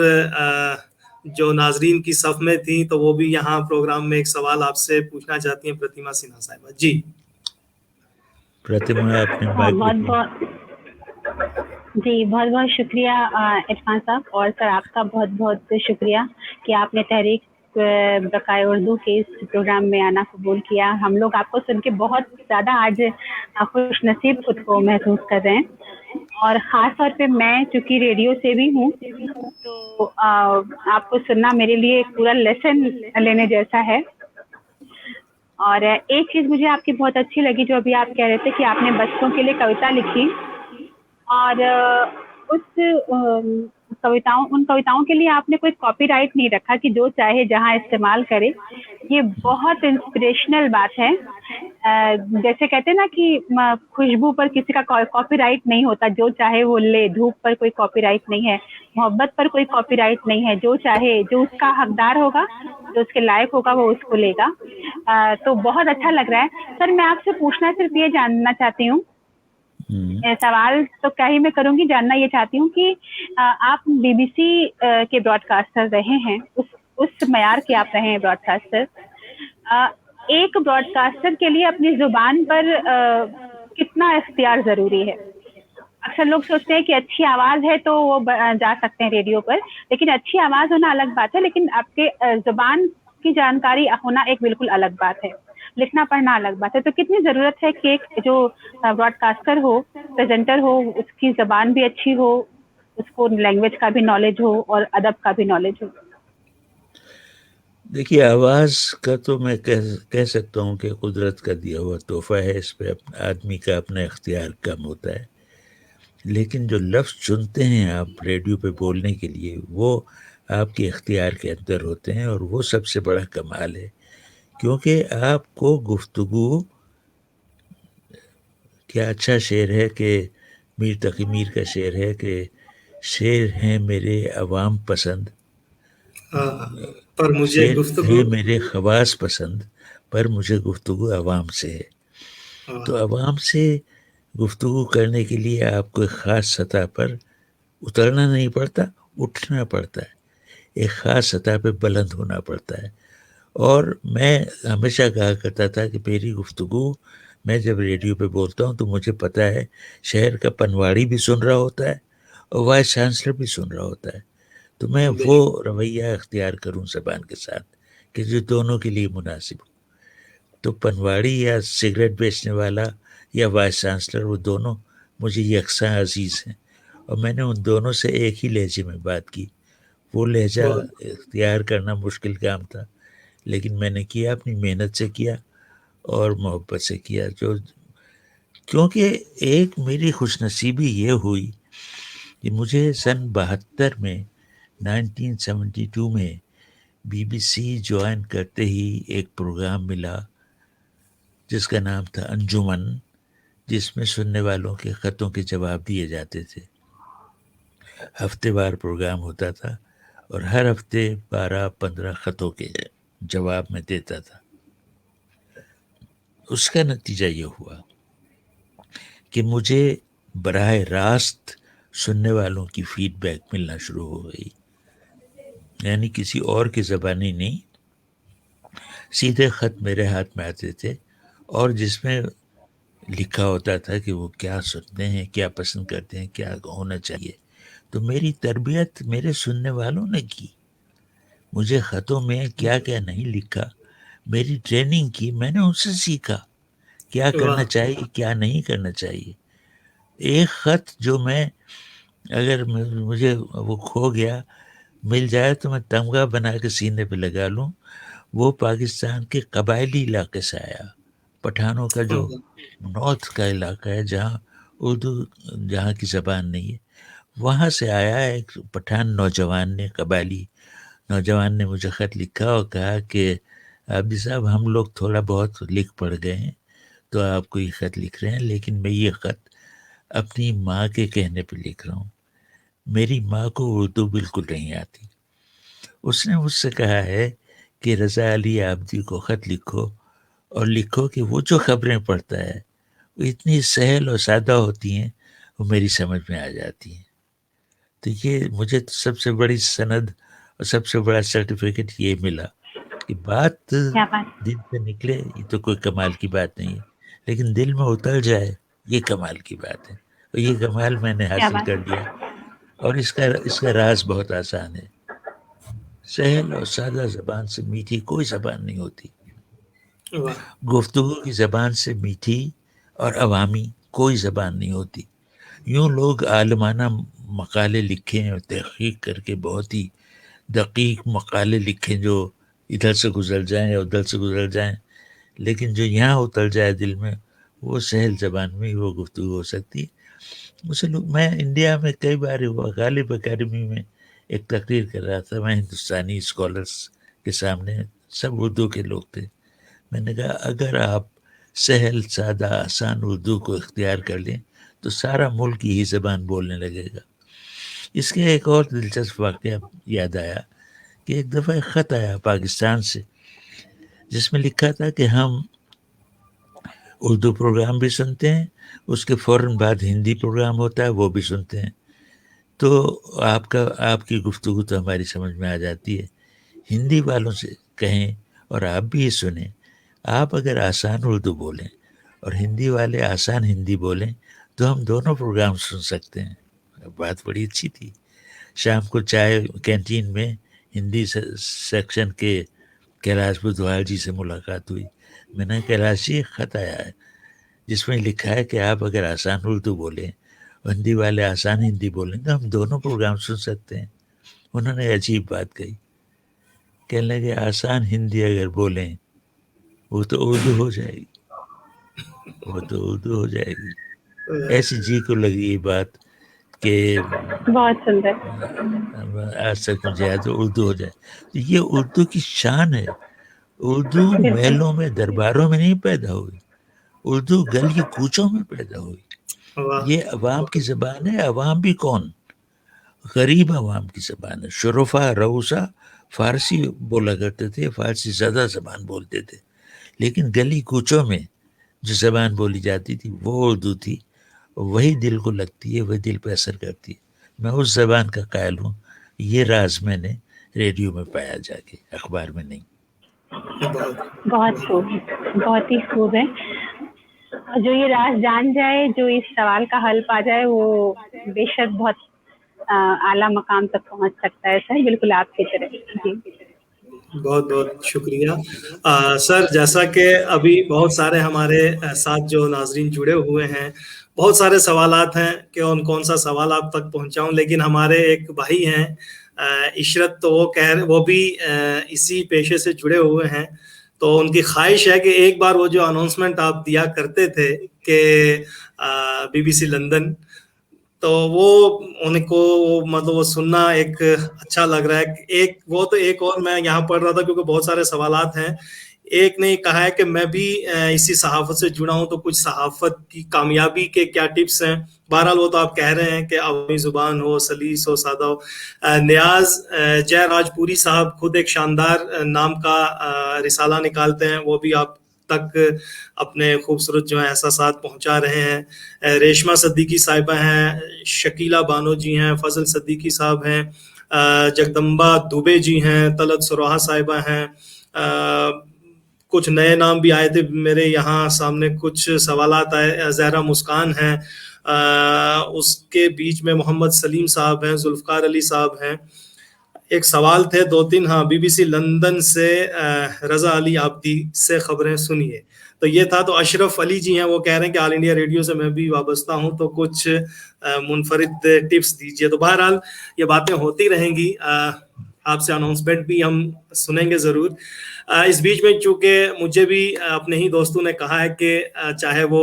[SPEAKER 1] جو ناظرین کی صف میں تھی تو وہ بھی یہاں پروگرام میں ایک سوال آپ سے پوچھنا چاہتی ہیں، پرتیما سنہا صاحبہ۔ جی
[SPEAKER 2] پرتیما، آپ نے
[SPEAKER 3] بہت بہت شکریہ عرفان صاحب، اور سر آپ کا بہت بہت شکریہ کہ آپ نے تحریک بقائے اردو کے اس پروگرام میں آنا قبول کیا۔ ہم لوگ آپ کو سن کے بہت زیادہ آج خوش نصیب خود کو محسوس کر رہے ہیں، اور خاص طور پہ میں چونکہ ریڈیو سے بھی ہوں تو آپ کو سننا میرے لیے ایک پورا لیسن لینے جیسا ہے۔ اور ایک چیز مجھے آپ کی بہت اچھی لگی جو ابھی آپ کہہ رہے تھے کہ آپ نے بچوں کے لیے کویتا لکھی، اور ان کویتاؤں کے لیے آپ نے کوئی کاپی رائٹ نہیں رکھا کہ جو چاہے جہاں استعمال کرے۔ یہ بہت انسپریشنل بات ہے۔ جیسے کہتے ہیں نا کہ خوشبو پر کسی کا کاپی رائٹ نہیں ہوتا، جو چاہے وہ لے۔ دھوپ پر کوئی کاپی رائٹ نہیں ہے، محبت پر کوئی کاپی رائٹ نہیں ہے، جو چاہے، جو اس کا حقدار ہوگا، جو اس کے لائق ہوگا وہ اس کو لے گا۔ تو بہت اچھا لگ رہا ہے۔ سر میں آپ سے پوچھنا صرف یہ جاننا چاہتی ہوں، سوال تو کیا ہی میں کروں گی، جاننا یہ چاہتی ہوں کہ آپ BBC کے براڈ کاسٹر رہے ہیں، اس معیار کے آپ رہے ہیں براڈ کاسٹر۔ ایک براڈ کاسٹر کے لیے اپنی زبان پر کتنا اختیار ضروری ہے؟ اکثر لوگ سوچتے ہیں کہ اچھی آواز ہے تو وہ جا سکتے ہیں ریڈیو پر، لیکن اچھی آواز ہونا الگ بات ہے، لیکن آپ کے زبان کی جانکاری ہونا ایک بالکل الگ بات ہے، لکھنا پڑھنا الگ بات ہے۔ تو کتنی ضرورت ہے کہ ایک جو براڈ کاسٹر ہو، پریزنٹر ہو، اس کی زبان بھی اچھی ہو، اس کو لینگویج کا بھی نالج ہو اور ادب کا بھی نالج ہو؟
[SPEAKER 2] دیکھیے، آواز کا تو میں کہہ سکتا ہوں کہ قدرت کا دیا ہوا تحفہ ہے، اس پہ آدمی کا اپنا اختیار کم ہوتا ہے، لیکن جو لفظ چنتے ہیں آپ ریڈیو پہ بولنے کے لیے وہ آپ کے اختیار کے اندر ہوتے ہیں، اور وہ سب سے بڑا کمال ہے، کیونکہ آپ کو گفتگو، کیا اچھا شعر ہے کہ میر تقی میر کا شعر ہے کہ شعر ہیں میرے عوام پسند،
[SPEAKER 1] پر مجھے
[SPEAKER 2] شعر
[SPEAKER 1] گفتگو
[SPEAKER 2] ہیں میرے خواص پسند، پر مجھے گفتگو عوام سے ہے۔ تو عوام سے گفتگو کرنے کے لیے آپ کو ایک خاص سطح پر اترنا نہیں پڑتا، اٹھنا پڑتا ہے، ایک خاص سطح پہ بلند ہونا پڑتا ہے۔ اور میں ہمیشہ کہا کرتا تھا کہ میری گفتگو، میں جب ریڈیو پہ بولتا ہوں تو مجھے پتہ ہے شہر کا پنواڑی بھی سن رہا ہوتا ہے اور وائس چانسلر بھی سن رہا ہوتا ہے، تو میں وہ رویہ اختیار کروں زبان کے ساتھ کہ جو دونوں کے لیے مناسب ہو۔ تو پنواڑی یا سگریٹ بیچنے والا یا وائس چانسلر، وہ دونوں مجھے یکساں عزیز ہیں، اور میں نے ان دونوں سے ایک ہی لہجے میں بات کی۔ وہ لہجہ اختیار کرنا مشکل کام تھا، لیکن میں نے کیا، اپنی محنت سے کیا اور محبت سے کیا، کیونکہ ایک میری خوش نصیبی یہ ہوئی کہ مجھے سن 72 میں 1972 میں BBC جوائن کرتے ہی ایک پروگرام ملا جس کا نام تھا انجمن، جس میں سننے والوں کے خطوں کے جواب دیے جاتے تھے۔ ہفتے وار پروگرام ہوتا تھا اور ہر ہفتے 12-15 خطوں کے جواب میں دیتا تھا. اس کا نتیجہ یہ ہوا کہ مجھے براہ راست سننے والوں کی فیڈ بیک ملنا شروع ہو گئی، یعنی کسی اور کی زبانی نہیں، سیدھے خط میرے ہاتھ میں آتے تھے اور جس میں لکھا ہوتا تھا کہ وہ کیا سنتے ہیں، کیا پسند کرتے ہیں، کیا ہونا چاہیے. تو میری تربیت میرے سننے والوں نے کی. مجھے خطوں میں کیا کیا نہیں لکھا، میری ٹریننگ کی، میں نے ان سے سیکھا کیا کرنا چاہیے، کیا نہیں کرنا چاہیے. ایک خط جو میں اگر مجھے وہ کھو گیا مل جائے تو میں تمغہ بنا کے سینے پہ لگا لوں. وہ پاکستان کے قبائلی علاقے سے آیا، پٹھانوں کا جو نارتھ کا علاقہ ہے جہاں اردو جہاں کی زبان نہیں ہے، وہاں سے آیا ایک پٹھان نوجوان نے، قبائلی نوجوان نے مجھے خط لکھا اور کہا کہ عابدی صاحب ہم لوگ تھوڑا بہت لکھ پڑھ گئے ہیں تو آپ کو یہ خط لکھ رہے ہیں، لیکن میں یہ خط اپنی ماں کے کہنے پہ لکھ رہا ہوں. میری ماں کو اردو بالکل نہیں آتی. اس نے مجھ سے کہا ہے کہ رضا علی عابدی کو خط لکھو اور لکھو کہ وہ جو خبریں پڑھتا ہے وہ اتنی سہل اور سادہ ہوتی ہیں، وہ میری سمجھ میں آ جاتی ہیں. تو یہ مجھے سب سے بڑی سند اور سب سے بڑا سرٹیفکیٹ یہ ملا کہ بات دل سے نکلے یہ تو کوئی کمال کی بات نہیں ہے، لیکن دل میں اتر جائے یہ کمال کی بات ہے. اور یہ کمال میں نے حاصل کر لیا. اور اس کا راز بہت آسان ہے. سہل اور سادہ زبان سے میٹھی کوئی زبان نہیں ہوتی. گفتگو کی زبان سے میٹھی اور عوامی کوئی زبان نہیں ہوتی. یوں لوگ عالمانہ مقالے لکھیں اور تحقیق کر کے بہت ہی دقیق مقالے لکھیں جو ادھر سے گزر جائیں اور ادھر سے گزر جائیں، لیکن جو یہاں اتر جائے دل میں وہ سہل زبان میں وہ گفتگو ہو سکتی. میں انڈیا میں کئی بار ہوا، غالب اکیڈمی میں ایک تقریر کر رہا تھا، میں ہندوستانی اسکالرس کے سامنے، سب اردو کے لوگ تھے. میں نے کہا اگر آپ سہل سادہ آسان اردو کو اختیار کر لیں تو سارا ملک یہی زبان بولنے لگے گا. اس کے ایک اور دلچسپ واقعہ یاد آیا کہ ایک دفعہ ایک خط آیا پاکستان سے جس میں لکھا تھا کہ ہم اردو پروگرام بھی سنتے ہیں، اس کے فوراً بعد ہندی پروگرام ہوتا ہے وہ بھی سنتے ہیں، تو آپ کی گفتگو تو ہماری سمجھ میں آ جاتی ہے. ہندی والوں سے کہیں اور آپ بھی یہ سنیں، آپ اگر آسان اردو بولیں اور ہندی والے آسان ہندی بولیں تو ہم دونوں پروگرام سن سکتے ہیں. بات بڑی اچھی تھی. شام کو چائے کینٹین میں ہندی سیکشن کے کیلاش بدھوال جی سے ملاقات ہوئی. میں نے کیلاش جی خط آیا ہے جس میں لکھا ہے کہ آپ اگر آسان اردو بولیں اور ہندی والے آسان ہندی بولیں تو ہم دونوں پروگرام سن سکتے ہیں. انہوں نے عجیب بات کہی، کہنے لگے آسان ہندی اگر بولیں وہ تو اردو ہو جائے گی، وہ تو اردو ہو جائے گی. ایسی جی کو لگی یہ بات کہ
[SPEAKER 3] بہت سندر،
[SPEAKER 2] آج تک مجھے یاد ہے اردو ہو جائے. یہ اردو کی شان ہے. اردو محلوں میں درباروں میں نہیں پیدا ہوئی، اردو گلی کوچوں میں پیدا ہوئی. یہ عوام کی زبان ہے. عوام بھی کون؟ غریب عوام کی زبان ہے. شرفا روسا فارسی بولا کرتے تھے، فارسی زیادہ زبان بولتے تھے، لیکن گلی کوچوں میں جو زبان بولی جاتی تھی وہ اردو تھی. وہی دل کو لگتی ہے، وہی دل پہ اثر کرتی ہے. میں اس زبان کا قائل ہوں. یہ راز میں نے ریڈیو میں پایا جا کے، اخبار میں نہیں.
[SPEAKER 3] بہت خوب، بہت ہی خوب ہے. جو یہ راز جان جائے، جو اس سوال کا حل پا جائے، وہ بے شک بہت اعلیٰ مقام تک پہنچ سکتا ہے. سر بالکل آپ کی طرح. جی
[SPEAKER 1] بہت بہت شکریہ سر. جیسا کہ ابھی بہت سارے ہمارے ساتھ جو ناظرین جڑے ہوئے ہیں، بہت سارے سوالات ہیں کہ ان کون سا سوال آپ تک پہنچاؤں، لیکن ہمارے ایک بھائی ہیں عشرت، تو وہ بھی اسی پیشے سے جڑے ہوئے ہیں، تو ان کی خواہش ہے کہ ایک بار وہ جو اناؤنسمنٹ آپ دیا کرتے تھے کہ BBC لندن، تو وہ ان کو مطلب وہ سننا ایک اچھا لگ رہا ہے. ایک اور میں یہاں پڑھ رہا تھا کیونکہ بہت سارے سوالات ہیں. ایک نے کہا ہے کہ میں بھی اسی صحافت سے جڑا ہوں، تو کچھ صحافت کی کامیابی کے کیا ٹپس ہیں بہرحال وہ تو آپ کہہ رہے ہیں کہ عوامی زبان ہو، سلیس ہو، سادہ ہو. نیاز جے راج پوری صاحب خود ایک شاندار نام کا رسالہ نکالتے ہیں، وہ بھی آپ تک اپنے خوبصورت جو ہیں احساسات پہنچا رہے ہیں. ریشمہ صدیقی صاحبہ ہیں، شکیلہ بانو جی ہیں، فضل صدیقی صاحب ہیں، جگدمبا دوبے جی ہیں، طلعت سروہا صاحبہ ہیں. کچھ نئے نام بھی آئے تھے میرے یہاں سامنے، کچھ سوالات آئے. زہرا مسکان ہیں، اس کے بیچ میں محمد سلیم صاحب ہیں، ذوالفقار علی صاحب ہیں. ایک سوال تھے 2-3. ہاں، بی بی سی لندن سے رضا علی آبدی سے خبریں سنیے. تو یہ تھا. تو اشرف علی جی ہیں، وہ کہہ رہے ہیں کہ آل انڈیا ریڈیو سے میں بھی وابستہ ہوں، تو کچھ منفرد ٹپس دیجیے. تو بہرحال یہ باتیں ہوتی رہیں گی، آپ سے اناؤنسمنٹ بھی ہم سنیں گے ضرور. اس بیچ میں چونکہ مجھے بھی اپنے ہی دوستوں نے کہا ہے کہ چاہے وہ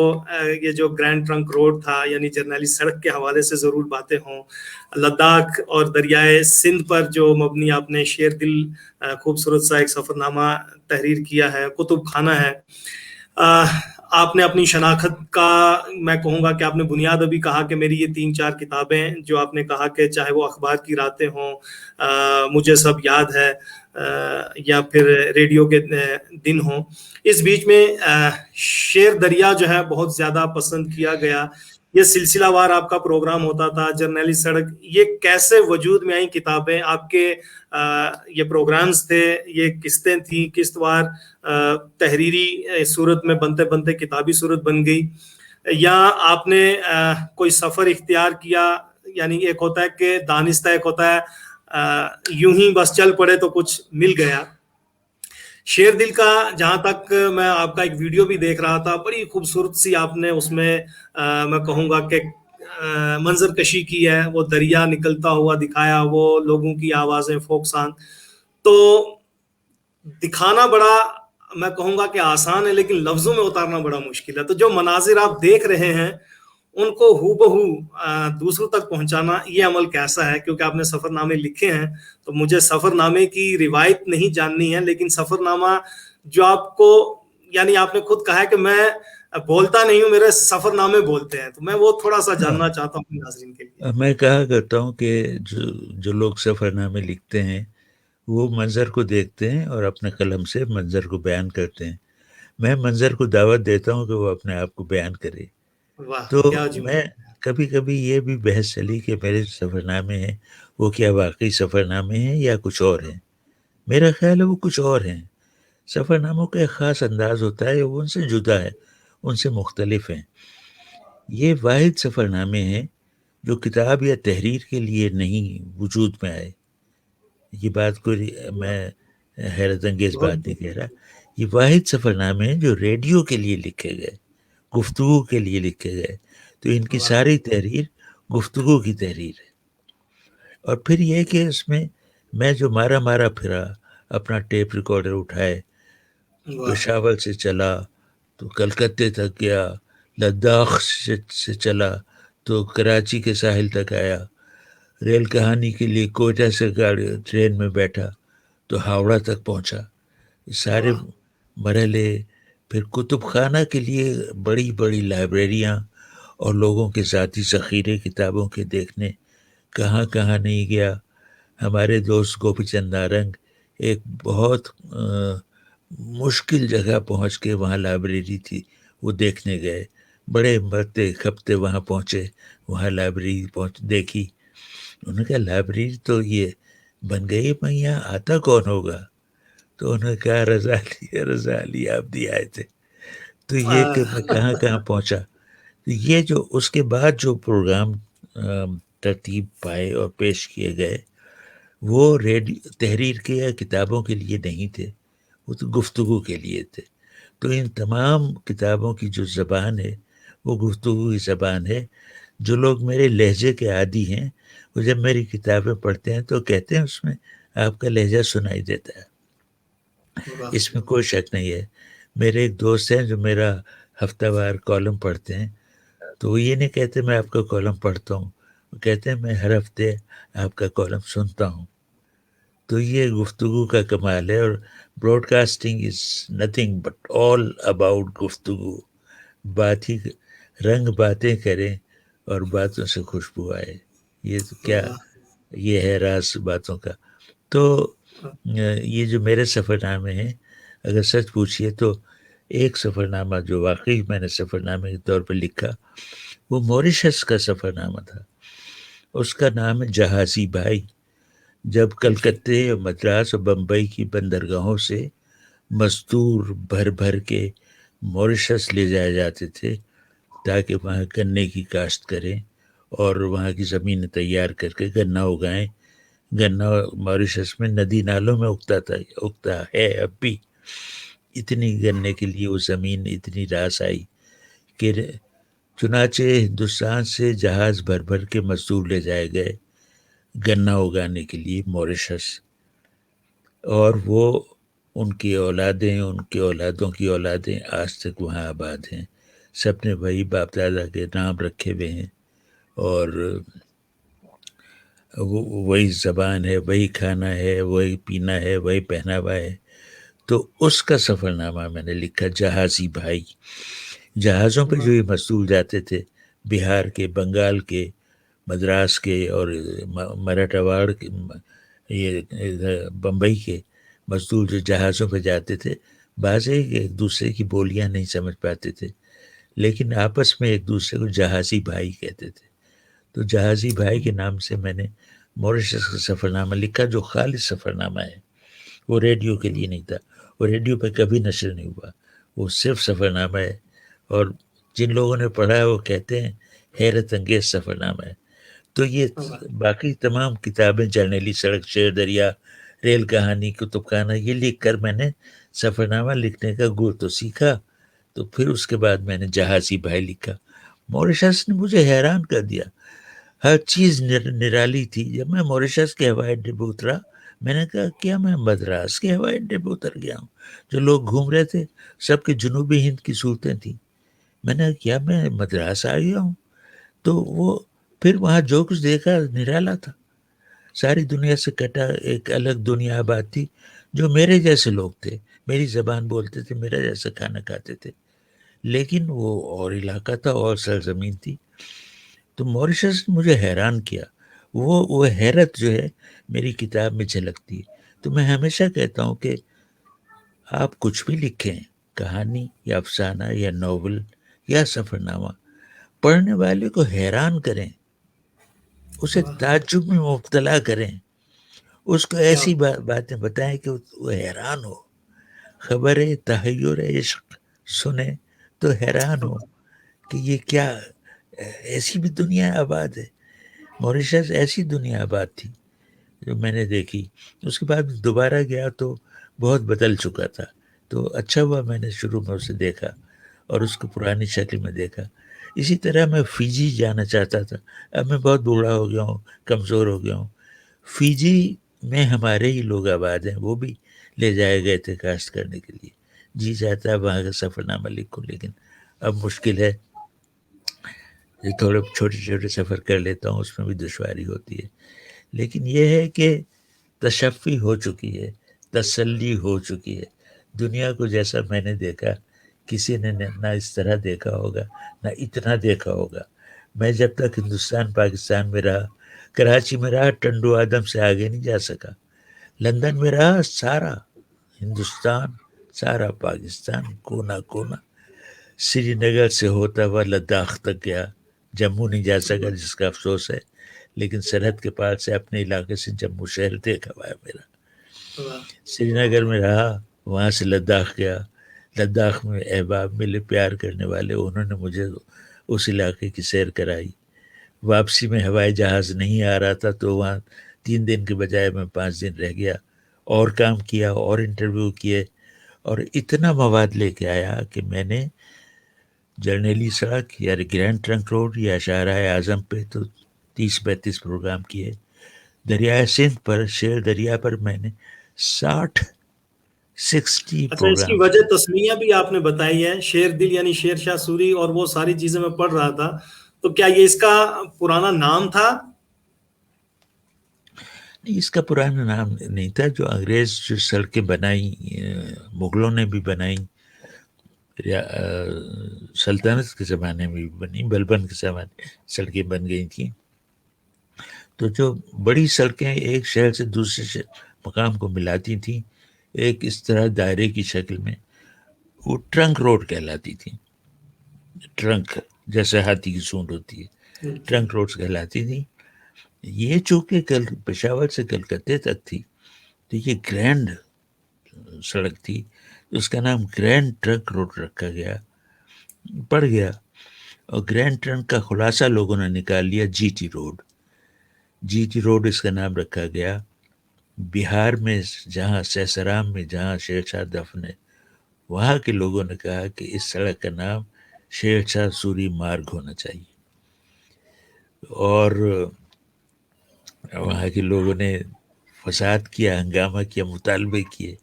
[SPEAKER 1] یہ جو گرینڈ ٹرنک روڈ تھا یعنی جرنیلی سڑک کے حوالے سے ضرور باتیں ہوں، لداخ اور دریائے سندھ پر جو مبنی آپ نے شیر دل خوبصورت سا ایک سفر نامہ تحریر کیا ہے، کتب خانہ ہے. آپ نے اپنی شناخت کا میں کہوں گا کہ آپ نے بنیاد ابھی کہا کہ میری یہ 3-4 کتابیں جو آپ نے کہا کہ چاہے وہ اخبار کی راتیں ہوں، مجھے سب یاد ہے، یا پھر ریڈیو کے دن ہوں. اس بیچ میں شیر دریا جو ہے بہت زیادہ پسند کیا گیا. یہ سلسلہ وار آپ کا پروگرام ہوتا تھا، جرنیلی سڑک، یہ کیسے وجود میں آئیں کتابیں؟ آپ کے یہ پروگرامز تھے، یہ قسطیں تھیں، قسط وار تحریری صورت میں بنتے بنتے کتابی صورت بن گئی، یا آپ نے کوئی سفر اختیار کیا؟ یعنی ایک ہوتا ہے کہ دانستہ، ایک ہوتا ہے یوں ہی بس چل پڑے تو کچھ مل گیا. شیر دل کا جہاں تک میں آپ کا ایک ویڈیو بھی دیکھ رہا تھا، بڑی خوبصورت سی آپ نے اس میں میں کہوں گا کہ منظر کشی کی ہے. وہ دریا نکلتا ہوا دکھایا، وہ لوگوں کی آوازیں، فوک سانگ. تو دکھانا بڑا میں کہوں گا کہ آسان ہے، لیکن لفظوں میں اتارنا بڑا مشکل ہے. تو جو مناظر آپ دیکھ رہے ہیں ان کو ہو بہو دوسروں تک پہنچانا، یہ عمل کیسا ہے؟ کیونکہ آپ نے سفر نامے لکھے ہیں، تو مجھے سفر نامے کی روایت نہیں جاننی ہے، لیکن سفر نامہ جو آپ کو، یعنی آپ نے خود کہا ہے کہ میں بولتا نہیں ہوں، میرے سفر نامے بولتے ہیں، تو میں وہ تھوڑا سا جاننا چاہتا ہوں ناظرین کے لیے.
[SPEAKER 2] میں کہا کرتا ہوں کہ جو لوگ سفر نامے لکھتے ہیں وہ منظر کو دیکھتے ہیں اور اپنے قلم سے منظر کو بیان کرتے ہیں. میں منظر کو دعوت دیتا ہوں کہ وہ اپنے آپ کو بیان کرے. تو میں کبھی کبھی یہ بھی بحث چلی کہ میرے سفر نامے ہیں وہ کیا واقعی سفر نامے ہیں یا کچھ اور ہیں. میرا خیال ہے وہ کچھ اور ہیں. سفر ناموں کا ایک خاص انداز ہوتا ہے، وہ ان سے جدا ہے، ان سے مختلف ہیں. یہ واحد سفر نامے ہیں جو کتاب یا تحریر کے لیے نہیں وجود میں آئے. یہ بات کوئی میں حیرت انگیز بات نہیں کہہ رہا. یہ واحد سفر نامے ہیں جو ریڈیو کے لیے لکھے گئے، گفتگو کے لیے لکھے گئے. تو ان کی ساری تحریر گفتگو کی تحریر ہے. اور پھر یہ کہ اس میں جو مارا پھرا، اپنا ٹیپ ریکارڈر اٹھائے، پشاور سے چلا تو کلکتے تک گیا، لداخ سے چلا تو کراچی کے ساحل تک آیا، ریل کہانی کے لیے کوئٹہ سے گاڑی ٹرین میں بیٹھا تو ہاوڑہ تک پہنچا. سارے مرحلے. پھر کتب خانہ کے لیے بڑی بڑی لائبریریاں اور لوگوں کے ذاتی ذخیرے کتابوں کے دیکھنے کہاں کہاں نہیں گیا. ہمارے دوست گوپی چند نارنگ ایک بہت مشکل جگہ پہنچ کے، وہاں لائبریری تھی، وہ دیکھنے گئے. بڑے مرتے ایک ہفتے وہاں پہنچے، وہاں لائبریری دیکھی. انہوں نے کہا لائبریری تو یہ بن گئی، میں یہاں آتا کون ہوگا؟ تو انہوں نے کہا رضا علی آبدی آئے تھے. تو یہ کہ میں کہاں کہاں پہنچا. تو یہ جو اس کے بعد جو پروگرام ترتیب پائے اور پیش کیے گئے وہ تحریر کے یا کتابوں کے لیے نہیں تھے، وہ تو گفتگو کے لیے تھے. تو ان تمام کتابوں کی جو زبان ہے وہ گفتگو کی زبان ہے. جو لوگ میرے لہجے کے عادی ہیں وہ جب میری کتابیں پڑھتے ہیں تو کہتے ہیں اس میں آپ کا لہجہ سنائی دیتا ہے. اس میں کوئی شک نہیں ہے. میرے ایک دوست ہیں جو میرا ہفتہ وار کالم پڑھتے ہیں، تو وہ یہ نہیں کہتے میں آپ کا کالم پڑھتا ہوں، وہ کہتے ہیں میں ہر ہفتے آپ کا کالم سنتا ہوں. تو یہ گفتگو کا کمال ہے. اور broadcasting is nothing but all about گفتگو. بات ہی رنگ باتیں کریں اور باتوں سے خوشبو آئے. یہ تو کیا یہ ہے راز باتوں کا. تو یہ جو میرے سفر نامے ہیں اگر سچ پوچھیے تو ایک سفر نامہ جو واقعی میں نے سفر نامے کے طور پر لکھا وہ موریشس کا سفر نامہ تھا. اس کا نام ہے جہازی بھائی. جب کلکتے اور مدراس اور بمبئی کی بندرگاہوں سے مزدور بھر بھر کے موریشس لے جائے جاتے تھے تاکہ وہاں گنے کی کاشت کریں اور وہاں کی زمین تیار کر کے گنا اگائیں. گنا موریشس میں ندی نالوں میں اگتا ہے اب بھی. اتنی گنے کے لیے وہ زمین اتنی راس آئی کہ چنانچہ ہندوستان سے جہاز بھر بھر کے مزدور لے جائے گئے گنا اگانے کے لیے موریشس. اور وہ ان کی اولادیں ان کے اولادوں کی اولادیں آج تک وہاں آباد ہیں. سب نے وہی باپ دادا کے نام رکھے ہوئے ہیں اور وہی زبان ہے, وہی کھانا ہے, وہی پینا ہے, وہی پہناوا ہے. تو اس کا سفر نامہ میں نے لکھا جہازی بھائی. جہازوں پہ جو یہ مزدور جاتے تھے بہار کے, بنگال کے, مدراس کے اور مراٹھواڑ کے, یہ بمبئی کے مزدور جو جہازوں پہ جاتے تھے بعض ایک دوسرے کی بولیاں نہیں سمجھ پاتے تھے لیکن آپس میں ایک دوسرے کو جہازی بھائی کہتے تھے. تو جہازی بھائی کے نام سے میں نے موریشس کا سفر نامہ لکھا جو خالص سفر نامہ ہے. وہ ریڈیو کے لیے نہیں تھا, وہ ریڈیو پہ کبھی نشر نہیں ہوا, وہ صرف سفر نامہ ہے. اور جن لوگوں نے پڑھا ہے وہ کہتے ہیں حیرت انگیز سفر نامہ ہے. تو یہ باقی تمام کتابیں جرنیلی سڑک, شیر دریا, ریل کہانی, کتب خانہ, یہ لکھ کر میں نے سفر نامہ لکھنے کا گر تو سیکھا. تو پھر اس کے بعد میں نے جہازی بھائی لکھا. موریشس نے مجھے حیران کر دیا, ہر چیز نرالی تھی. جب میں موریشس کے ہوائی اڈے پہ اترا میں نے کہا کیا میں مدراس کے ہوائی اڈے پہ اتر گیا ہوں؟ جو لوگ گھوم رہے تھے سب کے جنوبی ہند کی صورتیں تھیں. میں نے کیا میں مدراس آ گیا ہوں؟ تو وہ پھر وہاں جو کچھ دیکھا نرالا تھا. ساری دنیا سے کٹا ایک الگ دنیا آباد تھی جو میرے جیسے لوگ تھے, میری زبان بولتے تھے, میرا جیسا کھانا کھاتے تھے, لیکن وہ اور علاقہ تھا اور سرزمین تھی. تو موریشس نے مجھے حیران کیا. وہ حیرت جو ہے میری کتاب میں جھلکتی ہے. تو میں ہمیشہ کہتا ہوں کہ آپ کچھ بھی لکھیں, کہانی یا افسانہ یا ناول یا سفر نامہ, پڑھنے والے کو حیران کریں, اسے تعجب میں مبتلا کریں, اس کو ایسی باتیں بتائیں کہ وہ حیران ہو. خبر تحیر عشق سنے تو حیران ہو کہ یہ کیا ایسی بھی دنیا آباد ہے. موریشس ایسی دنیا آباد تھی جو میں نے دیکھی. اس کے بعد دوبارہ گیا تو بہت بدل چکا تھا. تو اچھا ہوا میں نے شروع میں اسے دیکھا اور اس کو پرانی شکل میں دیکھا. اسی طرح میں فیجی جانا چاہتا تھا. اب میں بہت بوڑھا ہو گیا ہوں, کمزور ہو گیا ہوں. فیجی میں ہمارے ہی لوگ آباد ہیں, وہ بھی لے جائے گئے تھے کاشت کرنے کے لیے. جی چاہتا ہے وہاں کا سفر نامہ لکھوں, لیکن اب مشکل ہے. یہ تھوڑے چھوٹے چھوٹے سفر کر لیتا ہوں, اس میں بھی دشواری ہوتی ہے. لیکن یہ ہے کہ تشفی ہو چکی ہے, تسلی ہو چکی ہے. دنیا کو جیسا میں نے دیکھا کسی نے نہ اس طرح دیکھا ہوگا نہ اتنا دیکھا ہوگا. میں جب تک ہندوستان پاکستان میں رہا, کراچی میں رہا, ٹنڈو آدم سے آگے نہیں جا سکا. لندن میں رہا, سارا ہندوستان, سارا پاکستان, کونا کونا. سری نگر سے ہوتا ہوا لداخ تک گیا, جموں نہیں جا سکا جس کا افسوس ہے, لیکن سرحد کے پاس سے اپنے علاقے سے جموں شہر دیکھا ہوا ہے میرا. سری نگر میں رہا, وہاں سے لداخ گیا. لداخ میں احباب ملے, پیار کرنے والے, انہوں نے مجھے اس علاقے کی سیر کرائی. واپسی میں ہوائی جہاز نہیں آ رہا تھا تو وہاں 3 دن کے بجائے میں 5 دن رہ گیا, اور کام کیا, اور انٹرویو کیے, اور اتنا مواد لے کے آیا کہ میں نے جرنیلی سڑک یا گرینڈ ٹرنک روڈ یا شاہراہ اعظم پہ تو 30-35 پروگرام کیے. دریائے سندھ پر, شیر دریا پر میں نے 60
[SPEAKER 1] اچھا, اس کی
[SPEAKER 2] پروگرام.
[SPEAKER 1] وجہ تسمیہ بھی آپ نے بتائی ہے, شیر دل یعنی شیر شاہ سوری, اور وہ ساری چیزیں میں پڑھ رہا تھا. تو کیا یہ اس کا پرانا نام تھا؟
[SPEAKER 2] نہیں, اس کا پرانا نام نہیں تھا. جو انگریز جو سڑکیں بنائی, مغلوں نے بھی بنائی, سلطنت کے زمانے میں بھی بنی، بلبن کے زمانے سڑکیں بن گئی تھیں. تو جو بڑی سڑکیں ایک شہر سے دوسرے مقام کو ملاتی تھیں ایک اس طرح دائرے کی شکل میں، وہ ٹرنک روڈ کہلاتی تھی. ٹرنک جیسے ہاتھی کی سونڈ ہوتی ہے، ٹرنک روڈز کہلاتی تھی. یہ چونکہ پشاور سے کلکتے تک تھی تو یہ گرینڈ سڑک تھی، اس کا نام گرینڈ ٹرنک روڈ رکھا گیا، پڑ گیا. اور گرینڈ ٹرنک کا خلاصہ لوگوں نے نکال لیا G T road. G T road اس کا نام رکھا گیا. بہار میں جہاں سیسرام میں جہاں شیر شاہ دفن ہے، وہاں کے لوگوں نے کہا کہ اس سڑک کا نام شیر شاہ سوری مارگ ہونا چاہیے. اور وہاں کے لوگوں نے فساد کیا، ہنگامہ کیا، مطالبے کیے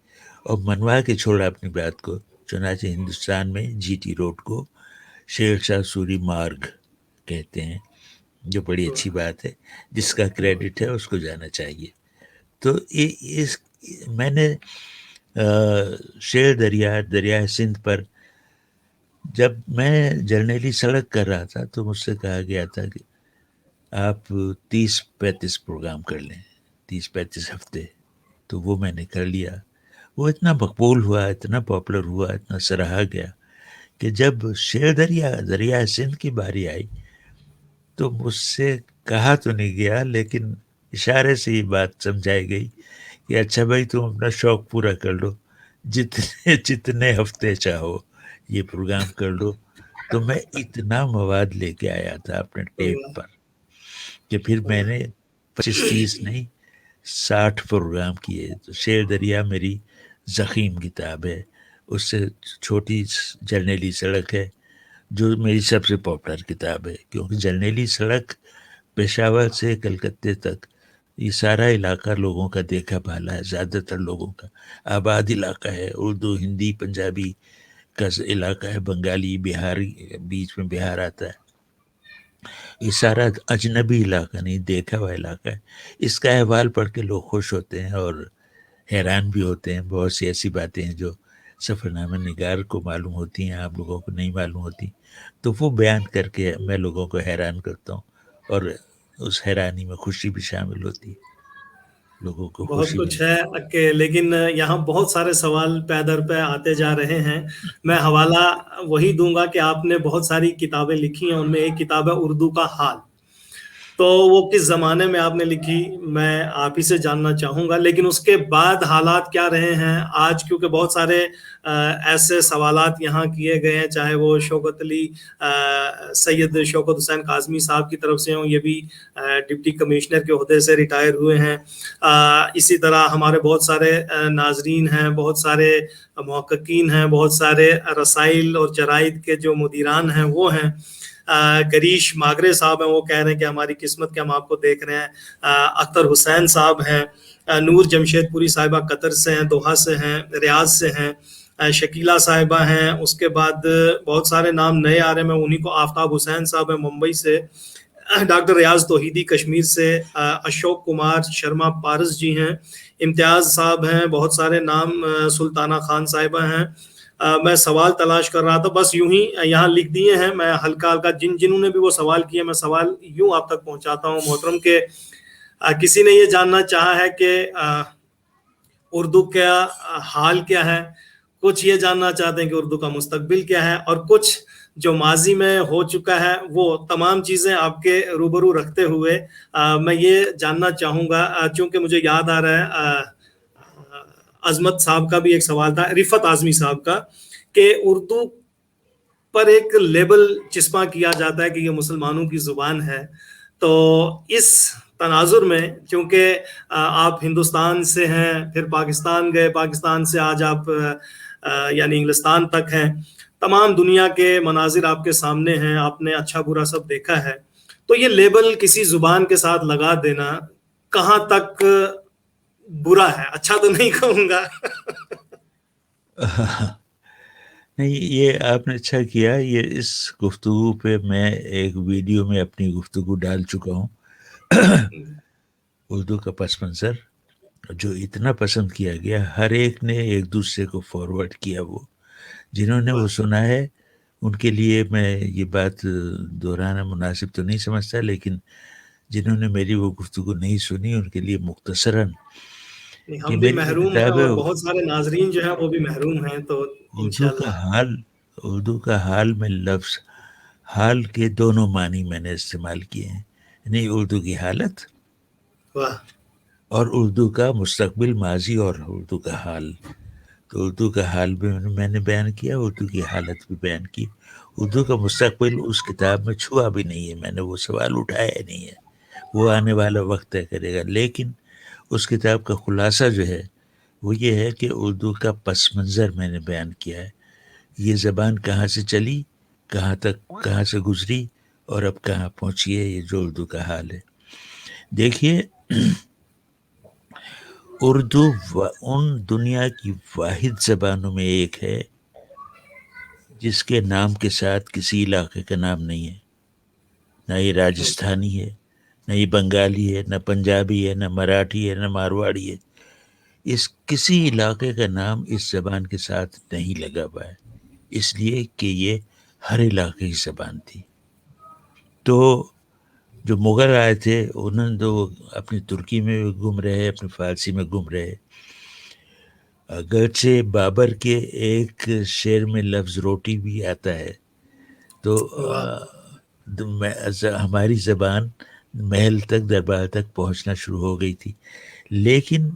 [SPEAKER 2] اور منوا کے چھوڑا اپنی بات کو. چنانچہ ہندوستان میں جی ٹی روڈ کو شیر شاہ سوری مارگ کہتے ہیں، جو بڑی اچھی بات ہے. جس کا کریڈٹ ہے اس کو جانا چاہیے. تو میں نے شیر دریائے سندھ پر جب میں جرنیلی سڑک کر رہا تھا تو مجھ سے کہا گیا تھا کہ آپ 30-35 پروگرام کر لیں، 30-35 ہفتے. تو وہ میں نے کر لیا. وہ اتنا مقبول ہوا، اتنا پاپولر ہوا، اتنا سراہا گیا کہ جب شیر دریائے سندھ کی باری آئی تو مجھ سے کہا تو نہیں گیا لیکن اشارے سے یہ بات سمجھائی گئی کہ اچھا بھائی تم اپنا شوق پورا کر لو، جتنے ہفتے چاہو یہ پروگرام کر لو. تو میں اتنا مواد لے کے آیا تھا اپنے ٹیپ پر کہ پھر میں نے 25-30 نہیں 60 پروگرام کیے. تو شیر دریا میری ضخیم کتاب ہے، اس سے چھوٹی جرنیلی سڑک ہے جو میری سب سے پاپولر کتاب ہے، کیونکہ جرنیلی سڑک پشاور سے کلکتے تک یہ سارا علاقہ لوگوں کا دیکھا بھالا ہے، زیادہ تر لوگوں کا آباد علاقہ ہے. اردو، ہندی، پنجابی کا علاقہ ہے، بنگالی، بہاری، بیچ میں بہار آتا ہے. یہ سارا اجنبی علاقہ نہیں، دیکھا ہوا علاقہ ہے. اس کا احوال پڑھ کے لوگ خوش ہوتے ہیں اور حیران بھی ہوتے ہیں. بہت سی ایسی باتیں ہیں جو سفر نامہ نگار کو معلوم ہوتی ہیں، آپ لوگوں کو نہیں معلوم ہوتی. تو وہ بیان کر کے میں لوگوں کو حیران کرتا ہوں اور اس حیرانی میں خوشی بھی شامل ہوتی ہے، لوگوں کو
[SPEAKER 1] بہت
[SPEAKER 2] خوشی
[SPEAKER 1] کچھ
[SPEAKER 2] ملتی ہے.
[SPEAKER 1] ہے کہ لیکن یہاں بہت سارے سوال پہ در پہ آتے جا رہے ہیں. میں حوالہ وہی دوں گا کہ آپ نے بہت ساری کتابیں لکھی ہیں، ان میں ایک کتاب ہے اردو کا حال. تو وہ کس زمانے میں آپ نے لکھی میں آپ ہی سے جاننا چاہوں گا. لیکن اس کے بعد حالات کیا رہے ہیں آج، کیونکہ بہت سارے ایسے سوالات یہاں کیے گئے ہیں، چاہے وہ سید شوکت حسین کاظمی صاحب کی طرف سے ہوں، یہ بھی ڈپٹی کمشنر کے عہدے سے ریٹائر ہوئے ہیں. اسی طرح ہمارے بہت سارے ناظرین ہیں، بہت سارے محققین ہیں، بہت سارے رسائل اور جرائد کے جو مدیران ہیں وہ ہیں. گریش ماگرے صاحب ہیں، وہ کہہ رہے ہیں کہ ہماری قسمت کہ ہم آپ کو دیکھ رہے ہیں. اختر حسین صاحب ہیں. نور جمشید پوری صاحبہ قطر سے ہیں، دوحہ سے ہیں، ریاض سے ہیں. شکیلہ صاحبہ ہیں. اس کے بعد بہت سارے نام نئے آ رہے ہیں، میں انہی کو آفتاب حسین صاحب ہیں ممبئی سے. ڈاکٹر ریاض توحیدی کشمیر سے. اشوک کمار شرما پارس جی ہیں. امتیاز صاحب ہیں. بہت سارے نام. سلطانہ خان صاحبہ ہیں. میں سوال تلاش کر رہا تھا، بس یوں ہی یہاں لکھ دیے ہیں. میں ہلکا ہلکا جنہوں نے بھی وہ سوال کیے میں سوال یوں آپ تک پہنچاتا ہوں محترم کہ کسی نے یہ جاننا چاہا ہے کہ اردو کا حال کیا ہے. کچھ یہ جاننا چاہتے ہیں کہ اردو کا مستقبل کیا ہے، اور کچھ جو ماضی میں ہو چکا ہے وہ تمام چیزیں آپ کے روبرو رکھتے ہوئے میں یہ جاننا چاہوں گا. چونکہ مجھے یاد آ رہا ہے عظمت صاحب کا بھی ایک سوال تھا، رفت اعظمی صاحب کا، کہ اردو پر ایک لیبل چسپاں کیا جاتا ہے کہ یہ مسلمانوں کی زبان ہے. تو اس تناظر میں چونکہ آپ ہندوستان سے ہیں، پھر پاکستان گئے، پاکستان سے آج آپ یعنی انگلستان تک ہیں، تمام دنیا کے مناظر آپ کے سامنے ہیں، آپ نے اچھا برا سب دیکھا ہے. تو یہ لیبل کسی زبان کے ساتھ لگا دینا کہاں تک برا ہے؟ اچھا تو نہیں کہوں گا.
[SPEAKER 2] نہیں، یہ آپ نے اچھا کیا. یہ اس گفتگو پہ میں ایک ویڈیو میں اپنی گفتگو ڈال چکا ہوں. اردو کا پس منظر جو اتنا پسند کیا گیا، ہر ایک نے ایک دوسرے کو فارورڈ کیا. وہ جنہوں نے وہ سنا ہے ان کے لیے میں یہ بات دہرانا مناسب تو نہیں سمجھتا، لیکن جنہوں نے میری وہ گفتگو نہیں سنی ان کے لیے مختصراً کہ
[SPEAKER 1] ہم بھی
[SPEAKER 2] میری جو
[SPEAKER 1] محروم ہیں
[SPEAKER 2] کتاب ہے
[SPEAKER 1] اور بہت سارے ناظرین جو ہیں وہ بھی محروم ہیں، تو انشاءاللہ
[SPEAKER 2] اردو کا حال میں لفظ حال کے دونوں معنی میں نے استعمال کیے ہیں، یعنی اردو کی حالت
[SPEAKER 1] واہ
[SPEAKER 2] اور اردو کا مستقبل، ماضی اور اردو کا حال. تو اردو کا حال بھی میں نے بیان کیا، اردو کی حالت بھی بیان کی. اردو کا مستقبل اس کتاب میں چھوا بھی نہیں ہے، میں نے وہ سوال اٹھایا نہیں ہے، وہ آنے والا وقت طے کرے گا. لیکن اس کتاب کا خلاصہ جو ہے وہ یہ ہے کہ اردو کا پس منظر میں نے بیان کیا ہے. یہ زبان کہاں سے چلی، کہاں سے گزری اور اب کہاں پہنچی ہے، یہ جو اردو کا حال ہے. دیکھیے، اردو ان دنیا کی واحد زبانوں میں ایک ہے جس کے نام کے ساتھ کسی علاقے کا نام نہیں ہے. نہ یہ راجستھانی ہے، نہ یہ بنگالی ہے، نہ پنجابی ہے، نہ مراٹھی ہے، نہ مارواڑی ہے. کسی علاقے کا نام اس زبان کے ساتھ نہیں لگا ہوا ہے، اس لیے کہ یہ ہر علاقے کی زبان تھی. تو جو مغل آئے تھے انہوں نے تو اپنی ترکی میں گم رہے، اپنی فارسی میں گم رہے. اگرچہ بابر کے ایک شعر میں لفظ روٹی بھی آتا ہے. تو ہماری زبان محل تک، دربار تک پہنچنا شروع ہو گئی تھی. لیکن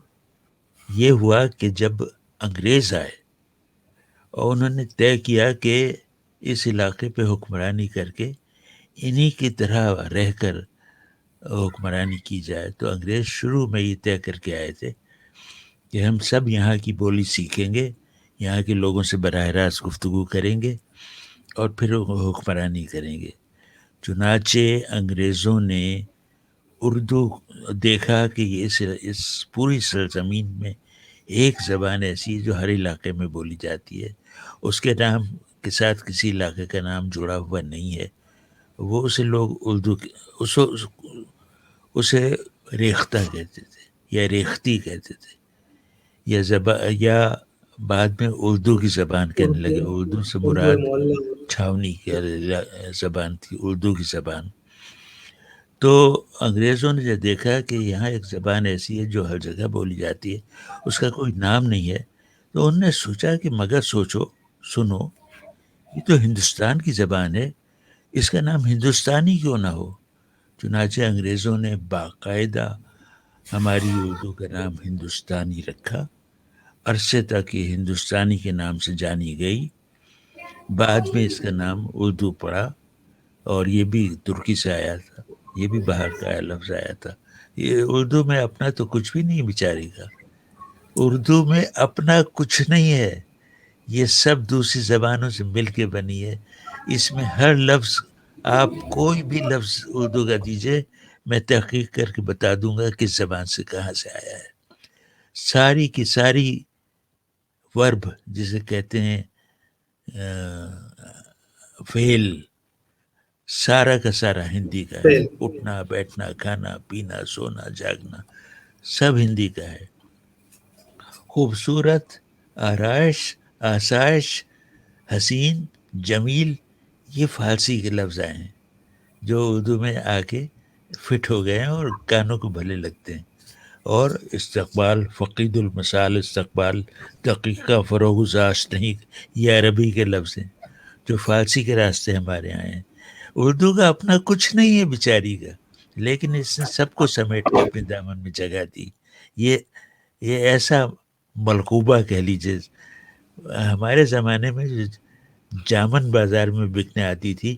[SPEAKER 2] یہ ہوا کہ جب انگریز آئے اور انہوں نے طے کیا کہ اس علاقے پہ حکمرانی کر کے انہی کی طرح رہ کر حکمرانی کی جائے، تو انگریز شروع میں یہ طے کر کے آئے تھے کہ ہم سب یہاں کی بولی سیکھیں گے، یہاں کے لوگوں سے براہ راست گفتگو کریں گے اور پھر حکمرانی کریں گے. چنانچہ انگریزوں نے اردو دیکھا کہ اس پوری سرزمین میں ایک زبان ایسی ہے جو ہر علاقے میں بولی جاتی ہے، اس کے نام کے ساتھ کسی علاقے کا نام جڑا ہوا نہیں ہے. وہ اسے لوگ اردو اسے ریختہ کہتے تھے یا ریختی کہتے تھے، یا بعد میں اردو کی زبان کہنے لگے. اردو سے مراد چھاونی کی زبان تھی، اردو کی زبان. تو انگریزوں نے جب دیکھا کہ یہاں ایک زبان ایسی ہے جو ہر جگہ بولی جاتی ہے، اس کا کوئی نام نہیں ہے، تو انہوں نے سوچا کہ مگر سنو، یہ تو ہندوستان کی زبان ہے، اس کا نام ہندوستانی کیوں نہ ہو. چنانچہ انگریزوں نے باقاعدہ ہماری اردو کا نام ہندوستانی رکھا. عرصے تک یہ ہندوستانی کے نام سے جانی گئی. بعد میں اس کا نام اردو پڑا، اور یہ بھی ترکی سے آیا تھا، یہ بھی باہر کا لفظ آیا تھا. یہ اردو میں اپنا تو کچھ بھی نہیں بیچاری کا، اردو میں اپنا کچھ نہیں ہے، یہ سب دوسری زبانوں سے مل کے بنی ہے. اس میں ہر لفظ، آپ کوئی بھی لفظ اردو کا دیجئے، میں تحقیق کر کے بتا دوں گا کس زبان سے کہاں سے آیا ہے. ساری کی ساری ورب جسے کہتے ہیں فعل، سارا کا سارا ہندی کا ہے. اٹھنا، بیٹھنا، کھانا، پینا، سونا، جاگنا، سب ہندی کا ہے. خوبصورت، آرائش، آسائش، حسین، جمیل، یہ فارسی کے لفظ آئے ہیں جو اردو میں آ کے فٹ ہو گئے ہیں اور کانوں کو بھلے لگتے ہیں. اور استقبال، فقید المثال استقبال، دقیقہ فروغ زاشت نہیں، یہ عربی کے لفظ ہیں جو فارسی کے راستے ہمارے آئے ہیں. اردو کا اپنا کچھ نہیں ہے بیچاری کا، لیکن اس نے سب کو سمیٹ کے اپنے دامن میں جگہ دی. یہ ایسا ملکوبہ کہہ لیجیے. ہمارے زمانے میں جو جامن بازار میں بکنے آتی تھی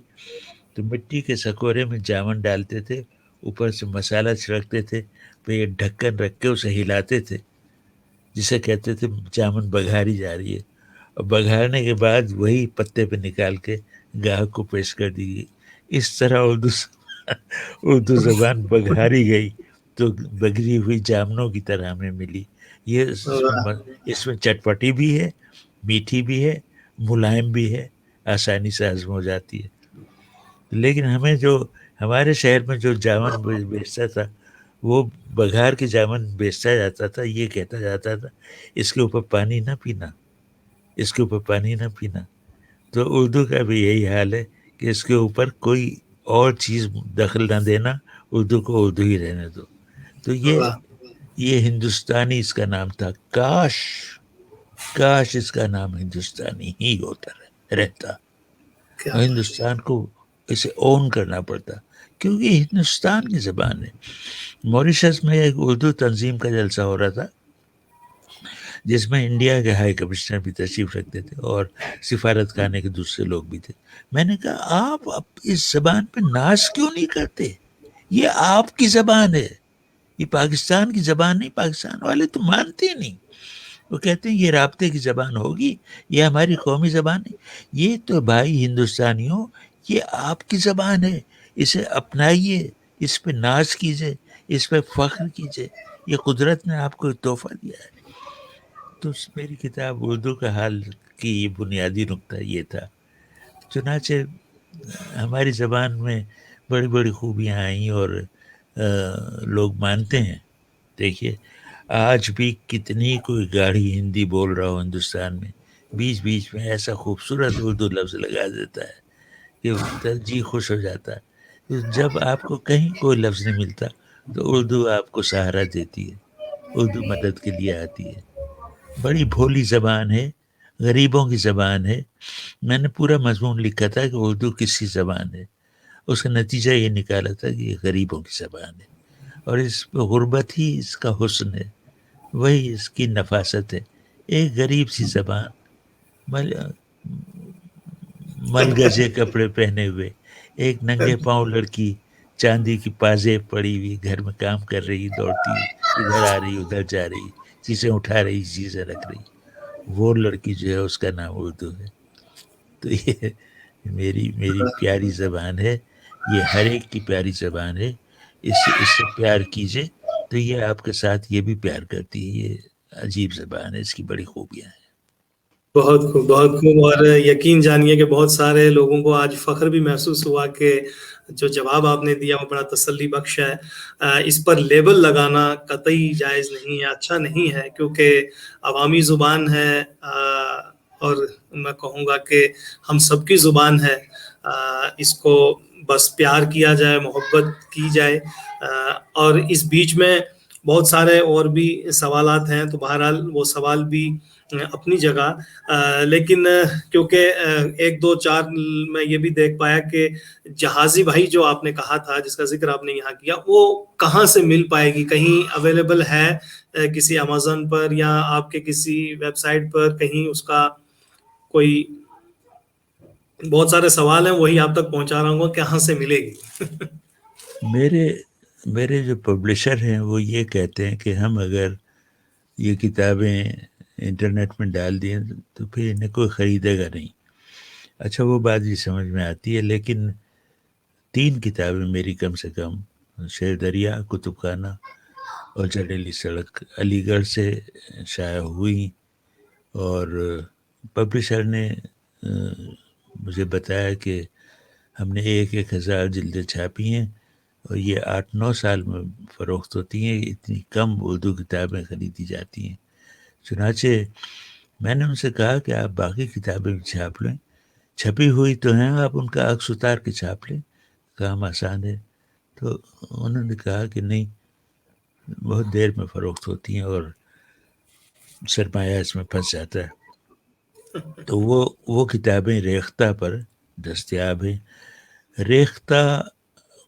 [SPEAKER 2] تو مٹی کے سکورے میں جامن ڈالتے تھے، اوپر سے مسالہ چھڑکتے تھے، پھر یہ ڈھکن رکھ کے اسے ہلاتے تھے، جسے کہتے تھے جامن بگھاری جا رہی ہے. اور بگھارنے کے بعد وہی پتے پہ نکال کے گاہک کو پیش کر دی گئی. اس طرح اردو زبان بگھاری گئی تو بگری ہوئی جامنوں کی طرح ہمیں ملی. یہ اس میں چٹپٹی بھی ہے، میٹھی بھی ہے، ملائم بھی ہے، آسانی سے ہضم ہو جاتی ہے. لیکن ہمارے شہر میں جو جامن بیچتا تھا وہ بگھار کے جامن بیچتا جاتا تھا، یہ کہتا جاتا تھا اس کے اوپر پانی نہ پینا، اس کے اوپر پانی نہ پینا. تو اردو کا بھی یہی حال ہے کہ اس کے اوپر کوئی اور چیز دخل نہ دینا, اردو کو اردو ہی رہنے دو. تو یہ ہندوستانی اس کا نام تھا. کاش اس کا نام ہندوستانی ہی ہوتا رہتا. ہندوستان کو اسے اون کرنا پڑتا, کیونکہ ہندوستان کی زبان ہے. موریشس میں ایک اردو تنظیم کا جلسہ ہو رہا تھا جس میں انڈیا کے ہائی کمشنر بھی تشریف رکھتے تھے اور سفارت خانے کے دوسرے لوگ بھی تھے. میں نے کہا آپ اس زبان پہ ناز کیوں نہیں کرتے؟ یہ آپ کی زبان ہے, یہ پاکستان کی زبان نہیں. پاکستان والے تو مانتے ہی نہیں, وہ کہتے ہیں یہ رابطے کی زبان ہوگی, یہ ہماری قومی زبان ہے. یہ تو بھائی ہندوستانیوں, یہ آپ کی زبان ہے, اسے اپنائیے, اس پہ ناز کیجیے, اس پہ فخر کیجیے. یہ قدرت نے آپ کو تحفہ دیا ہے. تو میری کتاب اردو کا حال کی بنیادی نقطہ یہ تھا. چنانچہ ہماری زبان میں بڑی بڑی خوبیاں آئیں اور لوگ مانتے ہیں. دیکھیے آج بھی کتنی کوئی گاڑی ہندی بول رہا ہو ہندوستان میں, بیچ بیچ میں ایسا خوبصورت اردو لفظ لگا دیتا ہے کہ جی خوش ہو جاتا ہے. جب آپ کو کہیں کوئی لفظ نہیں ملتا تو اردو آپ کو سہارا دیتی ہے, اردو مدد کے لیے آتی ہے. بڑی بھولی زبان ہے, غریبوں کی زبان ہے. میں نے پورا مضمون لکھا تھا کہ اردو کس کی زبان ہے. اس کا نتیجہ یہ نکالا تھا کہ یہ غریبوں کی زبان ہے, اور اس پہ غربت ہی اس کا حسن ہے, وہی اس کی نفاست ہے. ایک غریب سی زبان, ملگجے کپڑے پہنے ہوئے ایک ننگے پاؤں لڑکی, چاندی کی پازیب پڑی ہوئی, گھر میں کام کر رہی, دوڑتی, ادھر آ رہی ادھر جا رہی, چیزیں اٹھا رہی, چیزیں رکھ رہی, وہ لڑکی جو ہے اس کا نام اردو ہے. تو یہ میری پیاری زبان ہے, یہ ہر ایک کی پیاری زبان ہے. اس سے پیار کیجئے تو یہ آپ کے ساتھ یہ بھی پیار کرتی ہے. یہ عجیب زبان ہے, اس کی بڑی خوبیاں ہیں.
[SPEAKER 1] بہت خوب, بہت خوب. اور یقین جانیے کہ بہت سارے لوگوں کو آج فخر بھی محسوس ہوا کہ جو جواب آپ نے دیا وہ بڑا تسلی بخش ہے. اس پر لیبل لگانا قطعی جائز نہیں ہے, اچھا نہیں ہے, کیونکہ عوامی زبان ہے, اور میں کہوں گا کہ ہم سب کی زبان ہے. اس کو بس پیار کیا جائے, محبت کی جائے. اور اس بیچ میں بہت سارے اور بھی سوالات ہیں, تو بہرحال وہ سوال بھی اپنی جگہ, لیکن کیونکہ ایک دو چار میں یہ بھی دیکھ پایا کہ جہازی بھائی جو آپ نے کہا تھا, جس کا ذکر آپ نے یہاں کیا, وہ کہاں سے مل پائے گی؟ کہیں اویلیبل ہے کسی امیزون پر یا آپ کے کسی ویب سائٹ پر کہیں اس کا کوئی؟ بہت سارے سوال ہیں, وہی آپ تک پہنچا رہا ہوں, کہاں سے ملے گی؟
[SPEAKER 2] میرے جو پبلشر ہیں وہ یہ کہتے ہیں کہ ہم اگر یہ کتابیں انٹرنیٹ میں ڈال دیں تو پھر انہیں کوئی خریدے گا نہیں. اچھا وہ بات بھی سمجھ میں آتی ہے, لیکن 3 کتابیں میری کم سے کم, شیر دریا, کتب خانہ اور جڑیلی سڑک, علی گڑھ سے شائع ہوئی, اور پبلشر نے مجھے بتایا کہ ہم نے 1,000 جلدیں چھاپی ہیں اور یہ 8-9 سال میں فروخت ہوتی ہیں. اتنی کم اردو کتابیں خریدی جاتی ہیں. چنانچہ میں نے ان سے کہا کہ آپ باقی کتابیں بھی چھاپ لیں, چھپی ہوئی تو ہیں, آپ ان کا عکس اتار کے چھاپ لیں, کام آسان ہے. تو انہوں نے کہا کہ نہیں, بہت دیر میں فروخت ہوتی ہیں اور سرمایہ اس میں پھنس جاتا ہے. تو وہ کتابیں ریختہ پر دستیاب ہیں. ریختہ,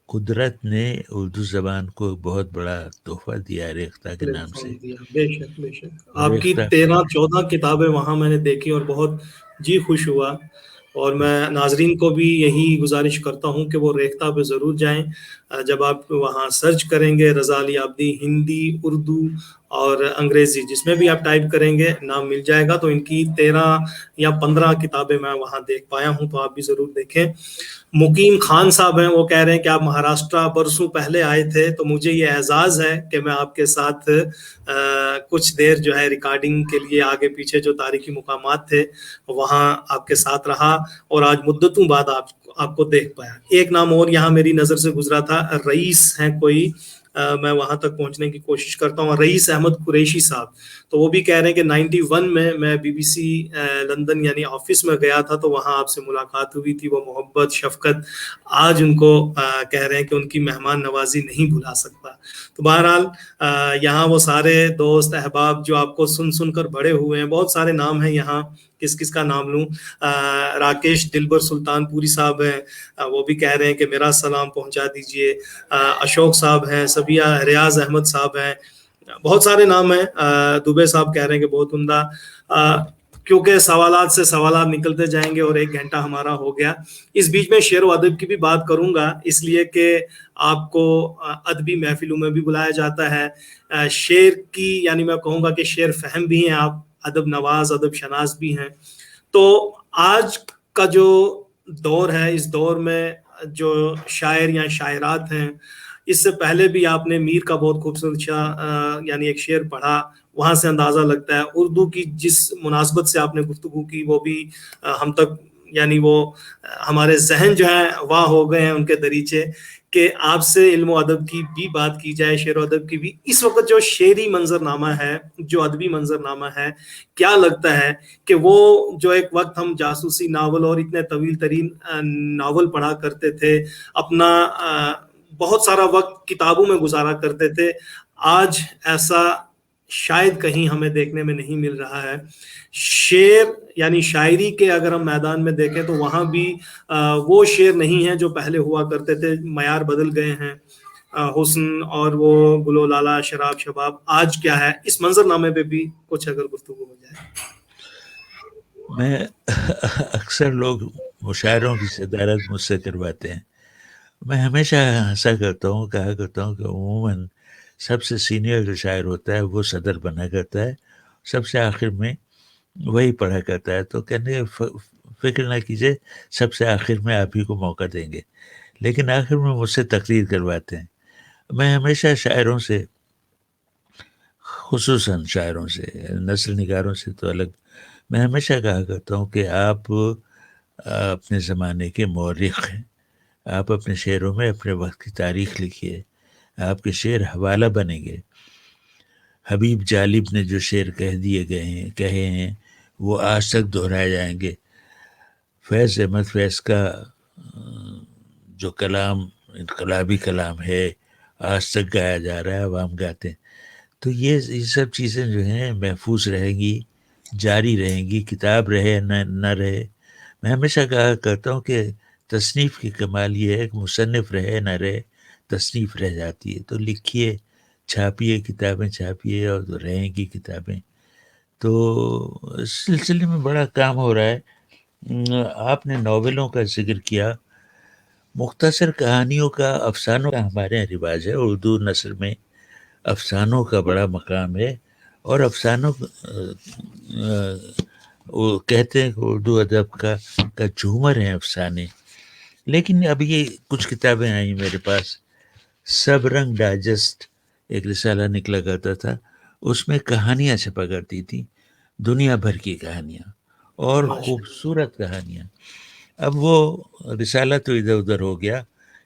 [SPEAKER 2] قدرت نے اردو زبان کو بہت بڑا تحفہ دیا ہے ریختہ کے نام سے.
[SPEAKER 1] بے شک, بے شک. آپ کی 13-14 کتابیں وہاں میں نے دیکھی اور بہت جی خوش ہوا. اور میں ناظرین کو بھی یہی گزارش کرتا ہوں کہ وہ ریختہ پہ ضرور جائیں. جب آپ وہاں سرچ کریں گے رضا علی عابدی, ہندی, اردو اور انگریزی, جس میں بھی آپ ٹائپ کریں گے نام مل جائے گا. تو ان کی 13 یا 15 کتابیں میں وہاں دیکھ پایا ہوں, تو آپ بھی ضرور دیکھیں. مقیم خان صاحب ہیں, وہ کہہ رہے ہیں کہ آپ مہاراشٹرا برسوں پہلے آئے تھے, تو مجھے یہ اعزاز ہے کہ میں آپ کے ساتھ کچھ دیر جو ہے ریکارڈنگ کے لیے آگے پیچھے جو تاریخی مقامات تھے وہاں آپ کے ساتھ رہا, اور آج مدتوں بعد آپ کو دیکھ پایا. ایک نام اور یہاں میری نظر سے گزرا تھا, رئیس ہیں کوئی, میں وہاں تک پہنچنے کی کوشش کرتا ہوں. اور رئیس احمد قریشی صاحب تو وہ بھی کہہ رہے ہیں کہ 91 میں BBC لندن یعنی آفس میں گیا تھا تو وہاں آپ سے ملاقات ہوئی تھی. وہ محبت شفقت آج ان کو کہہ رہے ہیں کہ ان کی مہمان نوازی نہیں بھلا سکتا. تو بہرحال یہاں وہ سارے دوست احباب جو آپ کو سن کر بڑے ہوئے ہیں, بہت سارے نام ہیں یہاں, کس کا نام لوں. راکیش دلبر سلطان پوری صاحب ہیں, وہ بھی کہہ رہے ہیں کہ میرا سلام پہنچا دیجئے. اشوک صاحب ہیں, سبیہ ریاض احمد صاحب ہیں, بہت سارے نام ہیں. دوبے صاحب کہہ رہے ہیں کہ بہت عمدہ. کیونکہ سوالات سے سوالات نکلتے جائیں گے اور 1 گھنٹہ ہمارا ہو گیا. اس بیچ میں شعر و ادب کی بھی بات کروں گا, اس لیے کہ آپ کو ادبی محفلوں میں بھی بلایا جاتا ہے. شعر کی یعنی میں کہوں گا کہ شعر فہم بھی ہیں آپ, ادب نواز ادب شناس بھی ہیں. تو آج کا جو دور ہے, اس دور میں جو شاعر یا شاعرات ہیں, اس سے پہلے بھی آپ نے میر کا بہت خوبصورت یعنی ایک شعر پڑھا, وہاں سے اندازہ لگتا ہے. اردو کی جس مناسبت سے آپ نے گفتگو کی وہ بھی ہم تک یعنی وہ ہمارے ذہن جو ہیں واہ ہو گئے ہیں ان کے دریچے, کہ آپ سے علم و ادب کی بھی بات کی جائے, شعر و ادب کی بھی. اس وقت جو شعری منظرنامہ ہے, جو ادبی منظرنامہ ہے, کیا لگتا ہے کہ وہ جو ایک وقت ہم جاسوسی ناول اور اتنے طویل ترین ناول پڑھا کرتے تھے, اپنا بہت سارا وقت کتابوں میں گزارا کرتے تھے, آج ایسا شاید کہیں ہمیں دیکھنے میں نہیں مل رہا ہے. شعر یعنی شاعری کے اگر ہم میدان میں دیکھیں تو وہاں بھی وہ شعر نہیں ہیں جو پہلے ہوا کرتے تھے, معیار بدل گئے ہیں. حسن اور وہ گلو لالا شراب شباب آج کیا ہے, اس منظر نامے پہ بھی کچھ اگر گفتگو ہو جائے.
[SPEAKER 2] میں اکثر لوگ مشاعروں کی صدارت مجھ سے کرواتے ہیں. میں ہمیشہ ہنسا کرتا ہوں, کہا کرتا ہوں کہ عموماً سب سے سینئر جو شاعر ہوتا ہے وہ صدر بنا کرتا ہے, سب سے آخر میں وہی پڑھا کرتا ہے. تو کہنے فکر نہ کیجیے, سب سے آخر میں آپ ہی کو موقع دیں گے, لیکن آخر میں مجھ سے تقریر کرواتے ہیں. میں ہمیشہ شاعروں سے, خصوصاً شاعروں سے, نثر نگاروں سے تو الگ, میں ہمیشہ کہا کرتا ہوں کہ آپ اپنے زمانے کے مورخ ہیں. آپ اپنے شعروں میں اپنے وقت کی تاریخ لکھیے, آپ کے شعر حوالہ بنیں گے. حبیب جالب نے جو شعر کہے ہیں وہ آج تک دہرائے جائیں گے. فیض احمد فیض کا جو کلام انقلابی کلام ہے, آج تک گایا جا رہا ہے, عوام گاتے ہیں. تو یہ سب چیزیں جو ہیں محفوظ رہیں گی, جاری رہیں گی, کتاب رہے نہ رہے. میں ہمیشہ کہا کرتا ہوں کہ تصنیف کی کمال یہ ہے کہ مصنف رہے نہ رہے, تصنیف رہ جاتی ہے. تو لکھیے, چھاپیے, کتابیں چھاپیے, اور رہیں گی کتابیں. تو اس سلسلے میں بڑا کام ہو رہا ہے. آپ نے ناولوں کا ذکر کیا, مختصر کہانیوں کا, افسانوں کا ہمارے یہاں رواج ہے. اردو نثر میں افسانوں کا بڑا مقام ہے, اور افسانوں وہ کہتے ہیں کہ اردو ادب کا جھومر ہیں افسانے. لیکن اب یہ کچھ کتابیں آئیں میرے پاس. سب رنگ ڈائجسٹ ایک رسالہ نکلا کرتا تھا, اس میں کہانیاں چھپا کرتی تھیں, دنیا بھر کی کہانیاں اور خوبصورت کہانیاں. اب وہ رسالہ تو ادھر ادھر ہو گیا,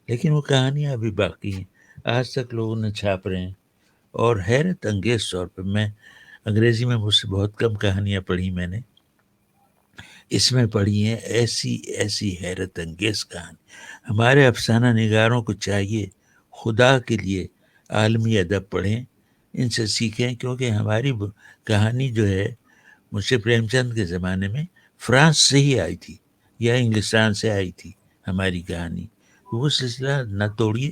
[SPEAKER 2] لیکن وہ کہانیاں ابھی باقی ہیں, آج تک لوگوں نے چھاپ رہے ہیں. اور حیرت انگیز طور پہ, میں انگریزی میں مجھ سے بہت کم کہانیاں پڑھی میں نے, اس میں پڑھی ہیں ایسی حیرت انگیز کہانی. ہمارے افسانہ نگاروں کو چاہیے خدا کے لیے عالمی ادب پڑھیں, ان سے سیکھیں, کیونکہ ہماری کہانی جو ہے منشی پریم چند کے زمانے میں فرانس سے ہی آئی تھی یا انگلستان سے آئی تھی ہماری کہانی. وہ سلسلہ نہ توڑیے,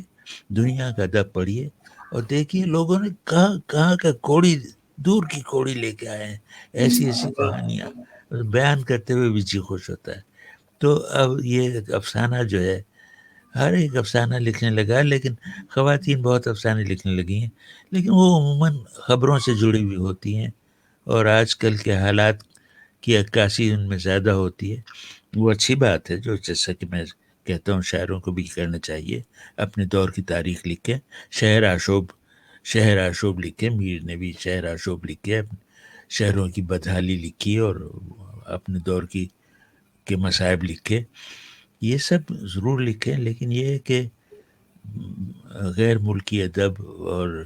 [SPEAKER 2] دنیا کا ادب پڑھیے, اور دیکھیے لوگوں نے کہاں کا کوڑی, دور کی کوڑی لے کے آئے ہیں, ایسی کہانیاں بیان کرتے ہوئے بھی جی خوش ہوتا ہے. تو اب یہ افسانہ جو ہے, ہر ایک افسانہ لکھنے لگا, لیکن خواتین بہت افسانے لکھنے لگی ہیں, لیکن وہ عموماً خبروں سے جڑی ہوئی ہوتی ہیں, اور آج کل کے حالات کی عکاسی ان میں زیادہ ہوتی ہے. وہ اچھی بات ہے, جو جیسا کہ میں کہتا ہوں شاعروں کو بھی کرنا چاہیے, اپنے دور کی تاریخ لکھیں. شہر آشوب لکھیں, میر نے بھی شہر آشوب لکھے, شہروں کی بدحالی لکھی, اور اپنے دور کے مصائب لکھے. یہ سب ضرور لکھیں, لیکن یہ ہے کہ غیر ملکی ادب اور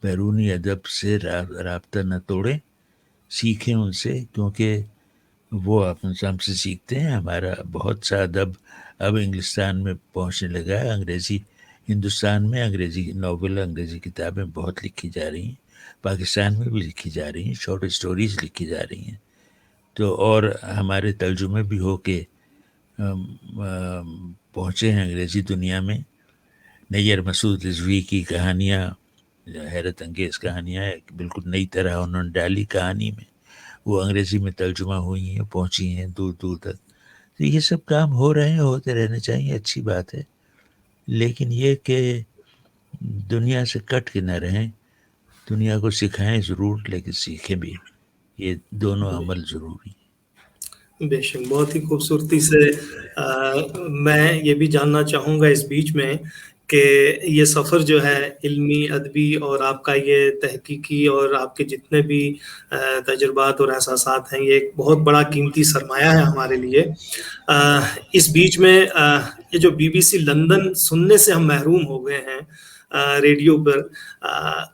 [SPEAKER 2] بیرونی ادب سے رابطہ نہ توڑیں، سیکھیں ان سے، کیونکہ وہ ہم سے سیکھتے ہیں. ہمارا بہت سا ادب اب انگلستان میں پہنچنے لگا ہے. انگریزی ہندوستان میں انگریزی ناول، انگریزی کتابیں بہت لکھی جا رہی ہیں، پاکستان میں بھی لکھی جا رہی ہیں، شارٹ اسٹوریز لکھی جا رہی ہیں. تو اور ہمارے ترجمے بھی ہو کے پہنچے ہیں انگریزی دنیا میں. نیر مسعود رضوی کی کہانیاں حیرت انگیز کہانیاں ہیں، بالکل نئی طرح انہوں نے ڈالی کہانی میں، وہ انگریزی میں ترجمہ ہوئی ہیں، پہنچی ہیں دور دور تک. تو یہ سب کام ہو رہے ہیں، ہوتے رہنے چاہیے، اچھی بات ہے. لیکن یہ کہ دنیا سے کٹ کے نہ رہیں، دنیا کو سکھائیں ضرور لیکن سیکھیں بھی. یہ دونوں عمل ضروری.
[SPEAKER 1] بے شک، بہت ہی خوبصورتی سے میں یہ بھی جاننا چاہوں گا اس بیچ میں کہ یہ سفر جو ہے علمی، ادبی اور آپ کا یہ تحقیقی اور آپ کے جتنے بھی تجربات اور احساسات ہیں، یہ ایک بہت بڑا قیمتی سرمایہ ہے ہمارے لیے. اس بیچ میں یہ جو بی بی سی لندن سننے سے ہم محروم ہو گئے ہیں ریڈیو پر،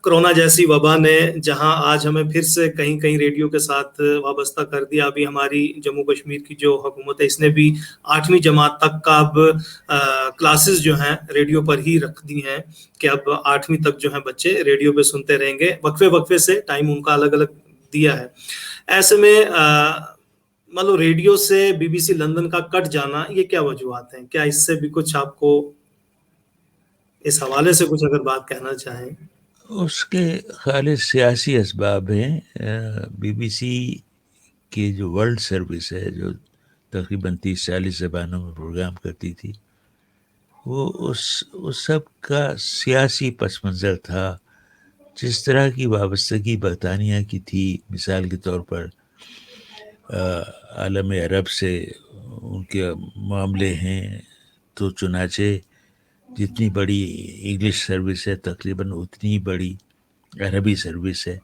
[SPEAKER 1] کرونا جیسی وبا نے جہاں آج ہمیں پھر سے کہیں کہیں ریڈیو کے ساتھ وابستہ کر دیا. ابھی ہماری جموں کشمیر کی جو حکومت ہے اس نے بھی 8ویں جماعت تک کا اب کلاسز جو ہیں ریڈیو پر ہی رکھ دی ہیں کہ اب 8ویں تک جو ہیں بچے ریڈیو پہ سنتے رہیں گے، وقفے وقفے سے ٹائم ان کا الگ الگ دیا ہے. ایسے میں مطلب ریڈیو سے بی بی سی لندن کا کٹ جانا، یہ کیا وجوہات ہیں؟ کیا اس سے بھی کچھ آپ کو اس حوالے سے کچھ اگر بات کہنا چاہیں؟
[SPEAKER 2] اس کے خالص سیاسی اسباب ہیں. بی بی سی کی جو ورلڈ سروس ہے، جو تقریباً 30-40 زبانوں میں پروگرام کرتی تھی، وہ اس سب کا سیاسی پس منظر تھا. جس طرح کی وابستگی برطانیہ کی تھی، مثال کے طور پر عالم عرب سے ان کے معاملے ہیں، تو چنانچہ جتنی بڑی انگلش سروس ہے تقریباً اتنی بڑی عربی سروس ہے.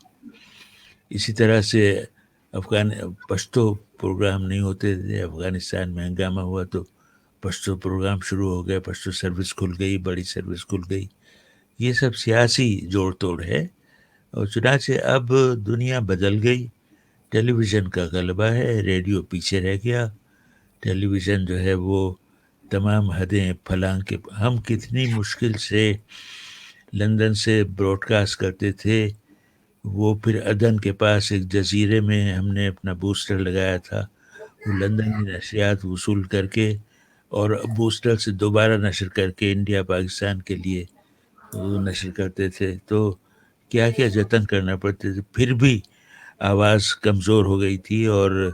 [SPEAKER 2] اسی طرح سے پشتو پروگرام نہیں ہوتے تھے. افغانستان میں ہنگامہ ہوا تو پشتو پروگرام شروع ہو گیا، پشتو سروس کھل گئی، بڑی سروس کھل گئی. یہ سب سیاسی جوڑ توڑ ہے. اور چنانچہ اب دنیا بدل گئی، ٹیلی ویژن کا غلبہ ہے، ریڈیو پیچھے رہ گیا. ٹیلی ویژن جو ہے وہ تمام حدیں پھلانگ کے، ہم کتنی مشکل سے لندن سے براڈ کاسٹ کرتے تھے. وہ پھر عدن کے پاس ایک جزیرے میں ہم نے اپنا بوسٹر لگایا تھا، وہ لندن کی نشریات وصول کر کے اور بوسٹر سے دوبارہ نشر کر کے انڈیا پاکستان کے لیے وہ نشر کرتے تھے. تو کیا کیا جتن کرنا پڑتے تھے، پھر بھی آواز کمزور ہو گئی تھی. اور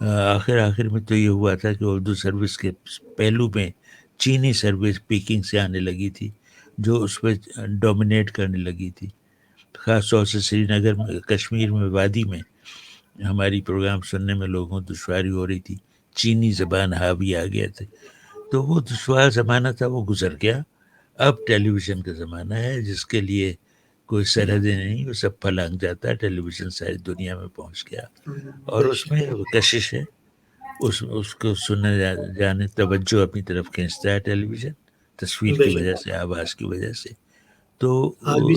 [SPEAKER 2] آخر میں تو یہ ہوا تھا کہ اردو سروس کے پہلو میں چینی سروس پیکنگ سے آنے لگی تھی، جو اس پہ ڈومینیٹ کرنے لگی تھی. خاص طور سے سری نگر میں، کشمیر میں، وادی میں ہماری پروگرام سننے میں لوگوں کو دشواری ہو رہی تھی، چینی زبان حاوی آ گئے تھے. تو وہ دشوار زمانہ تھا، وہ گزر گیا. اب ٹیلی ویژن کا زمانہ ہے جس کے لیے کوئی سرحدیں نہیں، وہ سب پھلانگ جاتا ہے. ٹیلی ویژن ساری دنیا میں پہنچ گیا اور اس میں کشش ہے، اس کو سننے جانے توجہ اپنی طرف کھینچتا ہے ٹیلی ویژن، تصویر کی وجہ سے، آواز کی وجہ سے. تو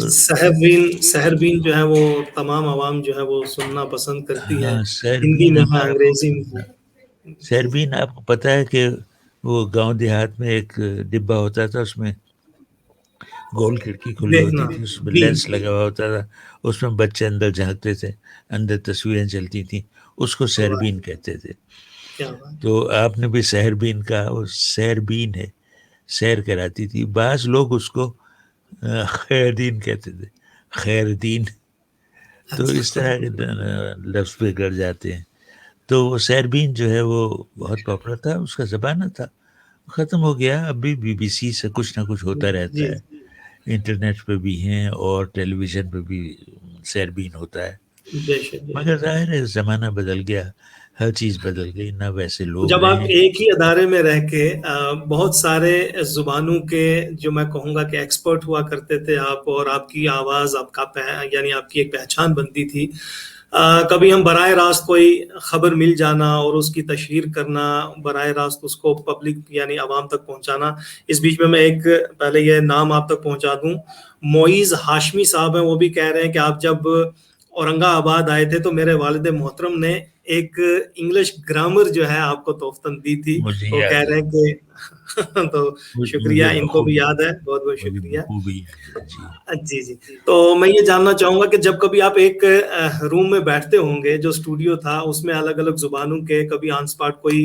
[SPEAKER 1] سحر بین جو ہے وہ تمام عوام جو ہے وہ سننا پسند کرتی ہے،
[SPEAKER 2] ہاں،
[SPEAKER 1] ہندی میں ہے، انگریزی میں ہے.
[SPEAKER 2] سیربین آپ کو پتہ ہے کہ وہ گاؤں دیہات میں ایک ڈبہ ہوتا تھا، اس میں گول کھڑکی کھلی ہوتی تھی، اس میں لینس لگا ہوا ہوتا تھا، اس میں بچے اندر جھانکتے تھے، اندر تصویریں چلتی تھیں، اس کو سیربین کہتے تھے. تو آپ نے بھی سحربین کہا، وہ سیربین ہے، سیر کراتی تھی. بعض لوگ اس کو خیر دین کہتے تھے، خیر دین. تو اس طرح کے لفظ بگڑ جاتے ہیں. تو وہ سیربین جو ہے وہ بہت پاپولر تھا، اس کا زمانہ تھا، ختم ہو گیا. ابھی بی بی سی سے کچھ نہ کچھ ہوتا رہتا ہے، انٹرنیٹ پہ بھی ہیں اور ٹیلی ویژن پہ بھی سیربین ہوتا ہے. مگر ظاہر ہے زمانہ بدل گیا، ہر چیز بدل گئی، نہ ویسے لوگ
[SPEAKER 1] جب آپ ایک ہی ادارے میں رہ کے بہت سارے زبانوں کے، جو میں کہوں گا کہ ایکسپرٹ ہوا کرتے تھے آپ، اور آپ کی آواز، آپ کا یعنی آپ کی ایک پہچان بنتی تھی. کبھی ہم براہ راست کوئی خبر مل جانا اور اس کی تشہیر کرنا، براہ راست اس کو پبلک یعنی عوام تک پہنچانا. اس بیچ میں ایک پہلے یہ نام آپ تک پہنچا دوں، معیز ہاشمی صاحب ہیں، وہ بھی کہہ رہے ہیں کہ آپ جب اورنگ آباد آئے تھے تو میرے والد محترم نے ایک انگلش گرامر جو ہے آپ کو تحفتاً دی تھی. وہ کہہ رہے ہیں کہ تو شکریہ، ان کو بھی یاد ہے، بہت بہت شکریہ. جی جی. تو میں یہ جاننا چاہوں گا کہ جب کبھی آپ ایک روم میں بیٹھتے ہوں گے، جو اسٹوڈیو تھا اس میں الگ الگ زبانوں کے کبھی آن سپاٹ کوئی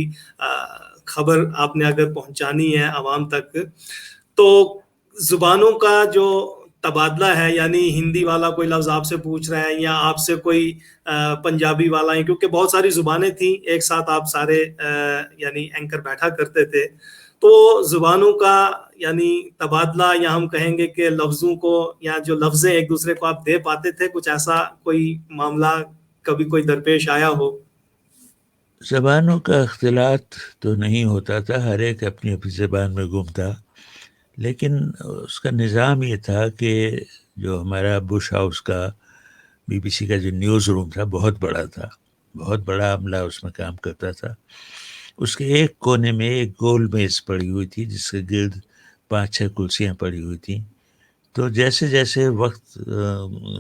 [SPEAKER 1] خبر آپ نے اگر پہنچانی ہے عوام تک، تو زبانوں کا جو تبادلہ ہے، یعنی ہندی والا کوئی لفظ آپ سے پوچھ رہا ہے یا آپ سے کوئی پنجابی والا ہے، کیونکہ بہت ساری زبانیں تھیں ایک ساتھ آپ سارے یعنی اینکر بیٹھا کرتے تھے، تو زبانوں کا یعنی تبادلہ، یا ہم کہیں گے کہ لفظوں کو یا جو لفظیں ایک دوسرے کو آپ دے پاتے تھے، کچھ ایسا کوئی معاملہ کبھی کوئی درپیش آیا ہو؟
[SPEAKER 2] زبانوں کا اختلاط تو نہیں ہوتا تھا، ہر ایک اپنی اپنی زبان میں گم تھا، لیکن اس کا نظام یہ تھا کہ جو ہمارا بش ہاؤس کا بی بی سی کا جو نیوز روم تھا بہت بڑا تھا، بہت بڑا عملہ اس میں کام کرتا تھا. اس کے ایک کونے میں ایک گول میز پڑی ہوئی تھی جس کے گرد 5-6 کرسیاں پڑی ہوئی تھیں. تو جیسے جیسے وقت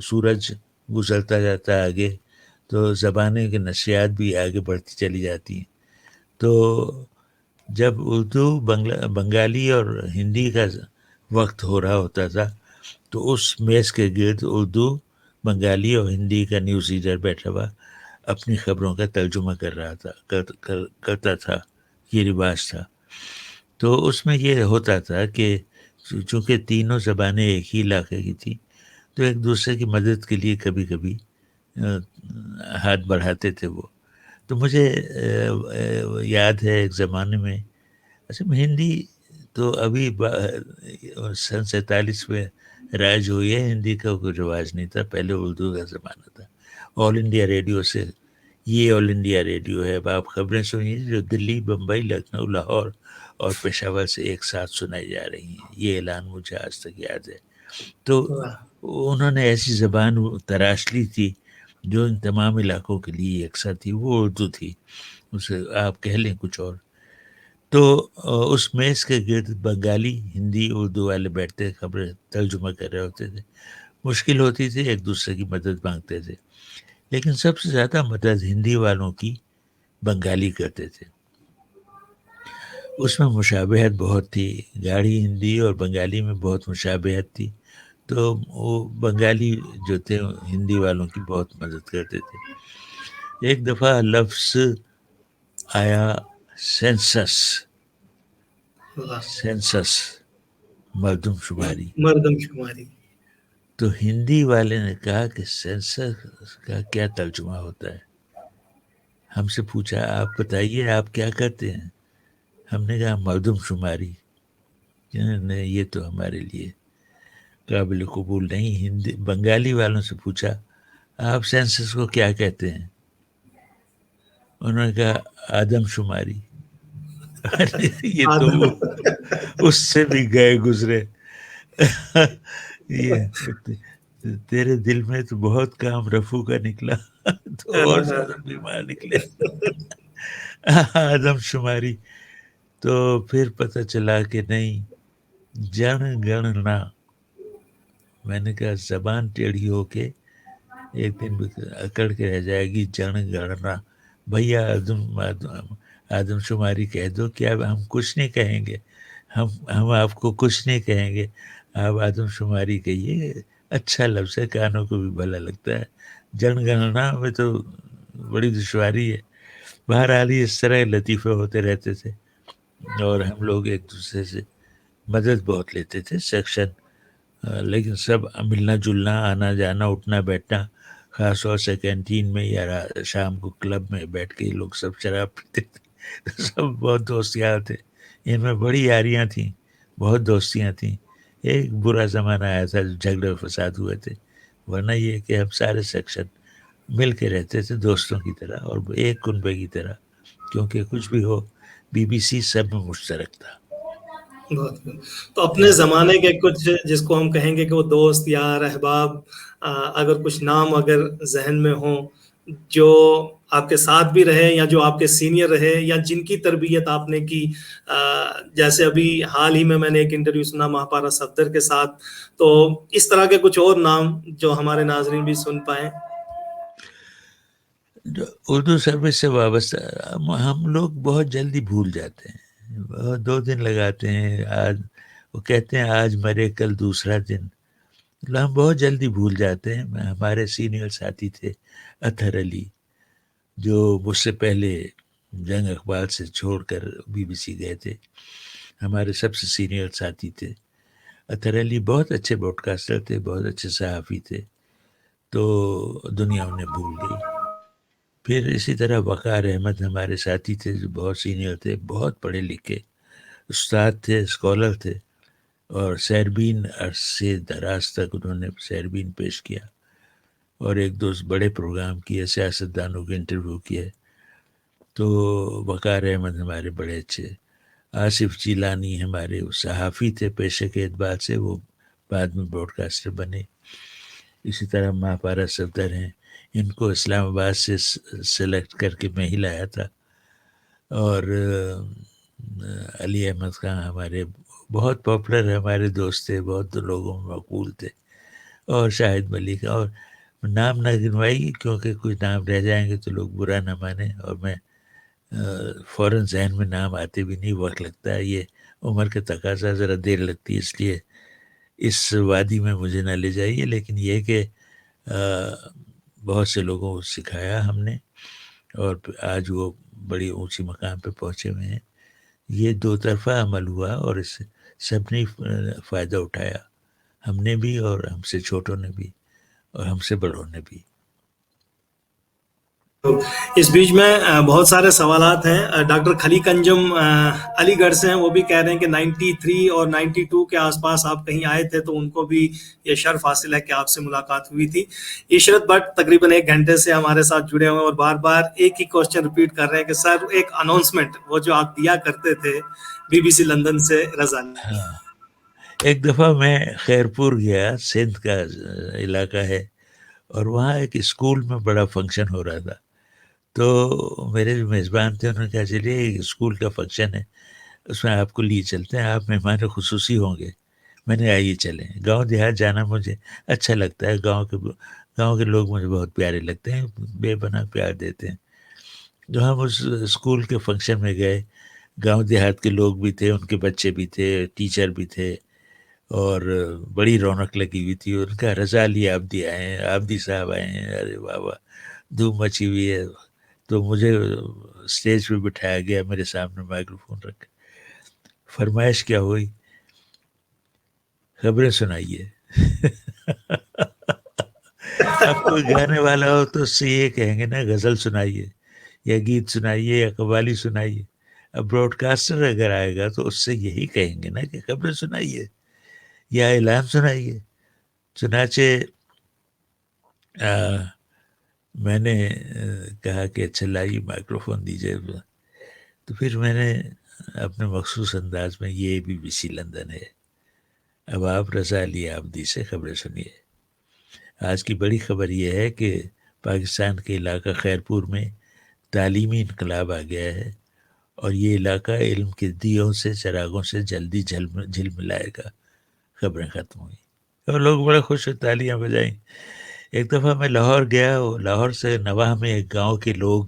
[SPEAKER 2] سورج گزرتا جاتا آگے تو زبانیں کے نشریات بھی آگے بڑھتی چلی جاتی ہیں. تو جب اردو بنگالی اور ہندی کا وقت ہو رہا ہوتا تھا تو اس میز کے گرد اردو، بنگالی اور ہندی کا نیوز ریڈر بیٹھا ہوا اپنی خبروں کا ترجمہ کر رہا تھا، کرتا تھا. یہ رواج تھا. تو اس میں یہ ہوتا تھا کہ چونکہ تینوں زبانیں ایک ہی علاقے کی تھیں تو ایک دوسرے کی مدد کے لیے کبھی کبھی ہاتھ بڑھاتے تھے وہ. تو مجھے یاد ہے ایک زمانے میں، اچھا ہندی تو ابھی 47 میں رائج ہوئی ہے، ہندی کا کوئی رواج نہیں تھا، پہلے اردو کا زمانہ تھا. آل انڈیا ریڈیو سے، یہ آل انڈیا ریڈیو ہے، اب آپ خبریں سنیے جو دلی، بمبئی، لکھنؤ، لاہور اور پشاور سے ایک ساتھ سنائی جا رہی ہیں. یہ اعلان مجھے آج تک یاد ہے. تو انہوں نے ایسی زبان تراش لی تھی جو ان تمام علاقوں کے لیے یکساں تھی، وہ اردو تھی، اسے آپ کہہ لیں کچھ اور. تو اس میز کے گرد بنگالی، ہندی، اردو والے بیٹھتے، خبریں ترجمہ کر رہے ہوتے تھے. مشکل ہوتی تھی، ایک دوسرے کی مدد مانگتے تھے، لیکن سب سے زیادہ مدد ہندی والوں کی بنگالی کرتے تھے. اس میں مشابہت بہت تھی، گاڑی ہندی اور بنگالی میں بہت مشابہت تھی. تو وہ بنگالی جو تھے ہندی والوں کی بہت مدد کرتے تھے. ایک دفعہ لفظ آیا سینسس، مردم شماری. تو ہندی والے نے کہا کہ سینسس کا کیا ترجمہ ہوتا ہے. ہم سے پوچھا آپ بتائیے آپ کیا کرتے ہیں. ہم نے کہا مردم شماری. یہ تو ہمارے لیے قابل قبول نہیں. ہندی بنگالی والوں سے پوچھا آپ سینسس کو کیا کہتے ہیں. انہوں نے کہا آدم شماری. یہ تو اس سے بھی گئے گزرے. یہ تیرے دل میں تو بہت کام رفو کا نکلا تو اور زیادہ بیمار نکلے. آدم شماری. تو پھر پتہ چلا کہ نہیں، جن گننا. میں نے کہا زبان ٹیڑھی ہو کے ایک دن اکڑ کے رہ جائے گی. جن گننا بھیا آدم شماری کہہ دو. کیا ہم کچھ نہیں کہیں گے، ہم آپ کو کچھ نہیں کہیں گے، آپ آدم شماری کہیے. اچھا لفظ ہے، کانوں کو بھی بھلا لگتا ہے. جن گننا میں تو بڑی دشواری ہے. بہرحال اس طرح لطیفے ہوتے رہتے تھے اور ہم لوگ ایک دوسرے سے مدد بہت لیتے تھے. سیکشن، لیکن سب ملنا جلنا، آنا جانا، اٹھنا بیٹھنا، خاص طور سے کینٹین میں یا شام کو کلب میں بیٹھ کے لوگ سب شراب پیتے تھے. سب بہت دوستیاں تھے، ان میں بڑی یاریاں تھیں، بہت دوستیاں تھیں. ایک برا زمانہ آیا تھا جو جھگڑے فساد ہوئے تھے، ورنہ یہ کہ ہم سارے سیکشن مل کے رہتے تھے دوستوں کی طرح اور ایک کنبے کی طرح، کیونکہ کچھ بھی ہو بی بی سی سب میں مشترک تھا.
[SPEAKER 1] تو اپنے زمانے کے کچھ جس کو ہم کہیں گے کہ وہ دوست، یار، احباب، اگر کچھ نام اگر ذہن میں ہوں جو آپ کے ساتھ بھی رہے یا جو آپ کے سینئر رہے یا جن کی تربیت آپ نے کی. جیسے ابھی حال ہی میں نے ایک انٹرویو سنا مہاپارا صفدر کے ساتھ, تو اس طرح کے کچھ اور نام جو ہمارے ناظرین بھی سن پائیں.
[SPEAKER 2] جو اردو سروس سے وابستہ ہم لوگ بہت جلدی بھول جاتے ہیں, 2 دن لگاتے ہیں. آج وہ کہتے ہیں آج مرے کل دوسرا دن, ہم بہت جلدی بھول جاتے ہیں. ہمارے سینئر ساتھی تھے اطہر علی, جو مجھ سے پہلے جنگ اقبال سے چھوڑ کر BBC گئے تھے, ہمارے سب سے سینئر ساتھی تھے. اطہر علی بہت اچھے براڈ کاسٹر تھے, بہت اچھے صحافی تھے, تو دنیا انہیں بھول گئی. پھر اسی طرح وقار احمد ہمارے ساتھی تھے, جو بہت سینئر تھے, بہت پڑھے لکھے استاد تھے, اسکالر تھے, اور سیربین عرصے دراز تک انہوں نے سیربین پیش کیا, اور 1-2 بڑے پروگرام کیے, سیاستدانوں کے انٹرویو کیے. تو وقار احمد ہمارے بڑے اچھے. آصف جیلانی ہمارے صحافی تھے پیشے کے اعتبار سے, وہ بعد میں براڈ کاسٹر بنے. اسی طرح مہاپارا صفدر ہیں, ان کو اسلام آباد سے سلیکٹ کر کے میں ہی لایا تھا. اور علی احمد خان ہمارے بہت پاپولر ہمارے دوست تھے, بہت لوگوں میں مقبول تھے. اور شاہد ملک, اور نام نہ گنوائیے کیونکہ کچھ نام رہ جائیں گے تو لوگ برا نہ مانیں, اور میں فوراً ذہن میں نام آتے بھی نہیں, وقت لگتا ہے, یہ عمر کے تقاضا, ذرا دیر لگتی ہے, اس لیے اس وادی میں مجھے نہ لے جائیے. لیکن یہ کہ بہت سے لوگوں کو سکھایا ہم نے, اور آج وہ بڑی اونچی مقام پہ پہنچے ہوئے ہیں. یہ 2 طرفہ عمل ہوا, اور اس سے سب نے فائدہ اٹھایا, ہم نے بھی اور ہم سے چھوٹوں نے بھی اور ہم سے بڑوں نے بھی.
[SPEAKER 1] اس بیچ میں بہت سارے سوالات ہیں. ڈاکٹر خلیق انجم علی گڑھ سے ہیں, وہ بھی کہہ رہے ہیں کہ 93 اور 92 کے آس پاس آپ کہیں آئے تھے, تو ان کو بھی یہ شرف حاصل ہے کہ آپ سے ملاقات ہوئی تھی. عشرت بٹ تقریباً 1 گھنٹے سے ہمارے ساتھ جڑے ہوئے ہیں, اور بار بار ایک ہی کوشچن ریپیٹ کر رہے ہیں کہ سر ایک اناؤنسمنٹ وہ جو آپ دیا کرتے تھے BBC لندن سے رضا.
[SPEAKER 2] ہاں, ایک دفعہ میں خیرپور گیا, سندھ کا علاقہ ہے, اور وہاں ایک اسکول میں بڑا فنکشن ہو رہا تھا. تو میرے جو میزبان تھے انہوں نے کہا چلیے ایک اسکول کا فنکشن ہے, اس میں آپ کو لیے چلتے ہیں, آپ مہمان خصوصی ہوں گے. میں نے آئیے چلیں. گاؤں دیہات جانا مجھے اچھا لگتا ہے, گاؤں کے لوگ مجھے بہت پیارے لگتے ہیں, بے پناہ پیار دیتے ہیں. جو ہم اس اسکول کے فنکشن میں گئے, گاؤں دیہات کے لوگ بھی تھے, ان کے بچے بھی تھے, ٹیچر بھی تھے, اور بڑی رونق لگی ہوئی تھی. ان کا رضا علی آبدی آئے ہیں, آبدی صاحب آئے ہیں, ارے بابا دھوم مچی ہوئی ہے. تو مجھے اسٹیج پہ بٹھایا گیا, میرے سامنے مائکروفون رکھ, فرمائش کیا ہوئی, خبریں سنائیے. اب کوئی گانے والا ہو تو اس سے یہ کہیں گے نا غزل سنائیے, یا گیت سنائیے, یا قوالی سنائیے. اب براڈ کاسٹر اگر آئے گا تو اس سے یہی کہیں گے نا کہ خبریں سنائیے یا اعلان سنائیے. چنانچہ میں نے کہا کہ اچھا لائیے مائکروفون دیجیے. تو پھر میں نے اپنے مخصوص انداز میں, یہ BBC لندن ہے, اب آپ رضا علی آبدی سے خبریں سنیے. آج کی بڑی خبر یہ ہے کہ پاکستان کے علاقہ خیرپور میں تعلیمی انقلاب آ گیا ہے, اور یہ علاقہ علم کے دیوں سے, چراغوں سے جلدی جھلملائے گا. خبریں ختم ہوئی اور لوگ بڑے خوش ہوئے, تالیاں بجائیں. ایک دفعہ میں لاہور گیا, لاہور سے نواح میں ایک گاؤں کے لوگ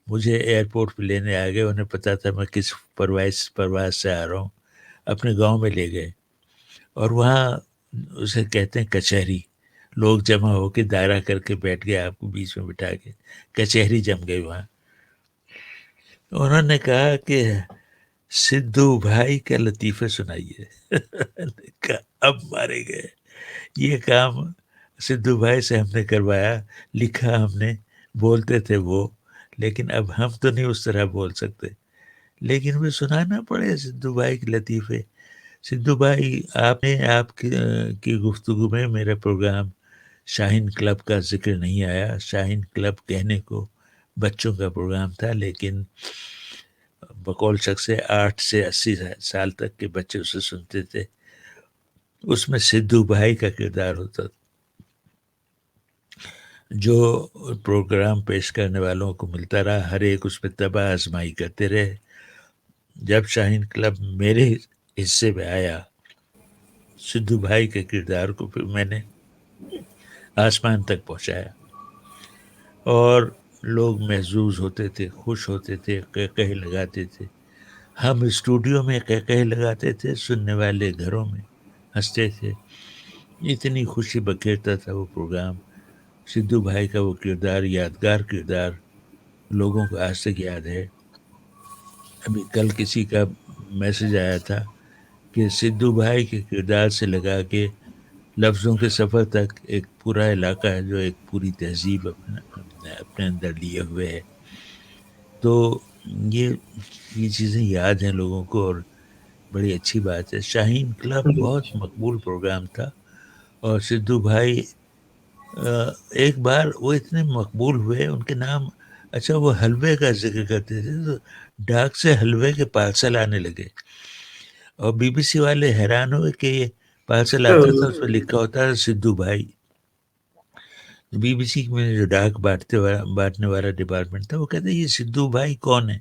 [SPEAKER 2] مجھے ایئرپورٹ پہ لینے آ گئے. انہیں پتہ تھا میں کس پرواز سے آ رہا ہوں. اپنے گاؤں میں لے گئے, اور وہاں اسے کہتے ہیں کچہری. لوگ جمع ہو کے دائرہ کر کے بیٹھ گئے, آپ کو بیچ میں بٹھا کے کچہری جم گئی وہاں. انہوں نے کہا کہ سدھو بھائی کا لطیفے سنائیے. اب مارے گئے. یہ کام سدھو بھائی سے ہم نے کروایا, لکھا ہم نے, بولتے تھے وہ, لیکن اب ہم تو نہیں اس طرح بول سکتے, لیکن وہ سنانا پڑے سدھو بھائی کے لطیفے. سدھو بھائی, آپ نے آپ کی گفتگو میں میرا پروگرام شاہین کلب کا ذکر نہیں آیا. شاہین کلب کہنے کو بچوں کا پروگرام تھا, لیکن بقول شخص سے 8 سے 80 سال تک کے بچے اسے سنتے تھے. اس میں سدھو بھائی کا کردار ہوتا تھا. جو پروگرام پیش کرنے والوں کو ملتا رہا ہر ایک اس پہ تباہ آزمائی کرتے رہے. جب شاہین کلب میرے حصے میں آیا سدھو بھائی کے کردار کو پھر میں نے آسمان تک پہنچایا اور لوگ محظوظ ہوتے تھے, خوش ہوتے تھے, قہقہے لگاتے تھے. ہم اسٹوڈیو میں قہقہے لگاتے تھے, سننے والے گھروں میں ہنستے تھے. اتنی خوشی بکھیرتا تھا وہ پروگرام. سدھو بھائی کا وہ کردار, یادگار کردار, لوگوں کو آج تک یاد ہے. ابھی کل کسی کا میسج آیا تھا کہ سدھو بھائی کے کردار سے لگا کے لفظوں کے سفر تک ایک پورا علاقہ ہے جو ایک پوری تہذیب اپنے اندر لیے ہوئے ہے. تو یہ چیزیں یاد ہیں لوگوں کو اور بڑی اچھی بات ہے. شاہین کلب بہت مقبول پروگرام تھا اور سدھو بھائی ایک بار وہ اتنے مقبول ہوئے, ان کے نام, اچھا وہ حلوے کا ذکر کرتے تھے تو ڈاک سے حلوے کے پارسل آنے لگے اور بی بی سی والے حیران ہوئے کہ یہ پارسل آتا تھا اس پہ لکھا ہوتا تھا سدھو بھائی. بی بی سی میں جو ڈاک بانٹنے والا ڈپارٹمنٹ تھا وہ کہتے یہ سدھو بھائی کون ہے,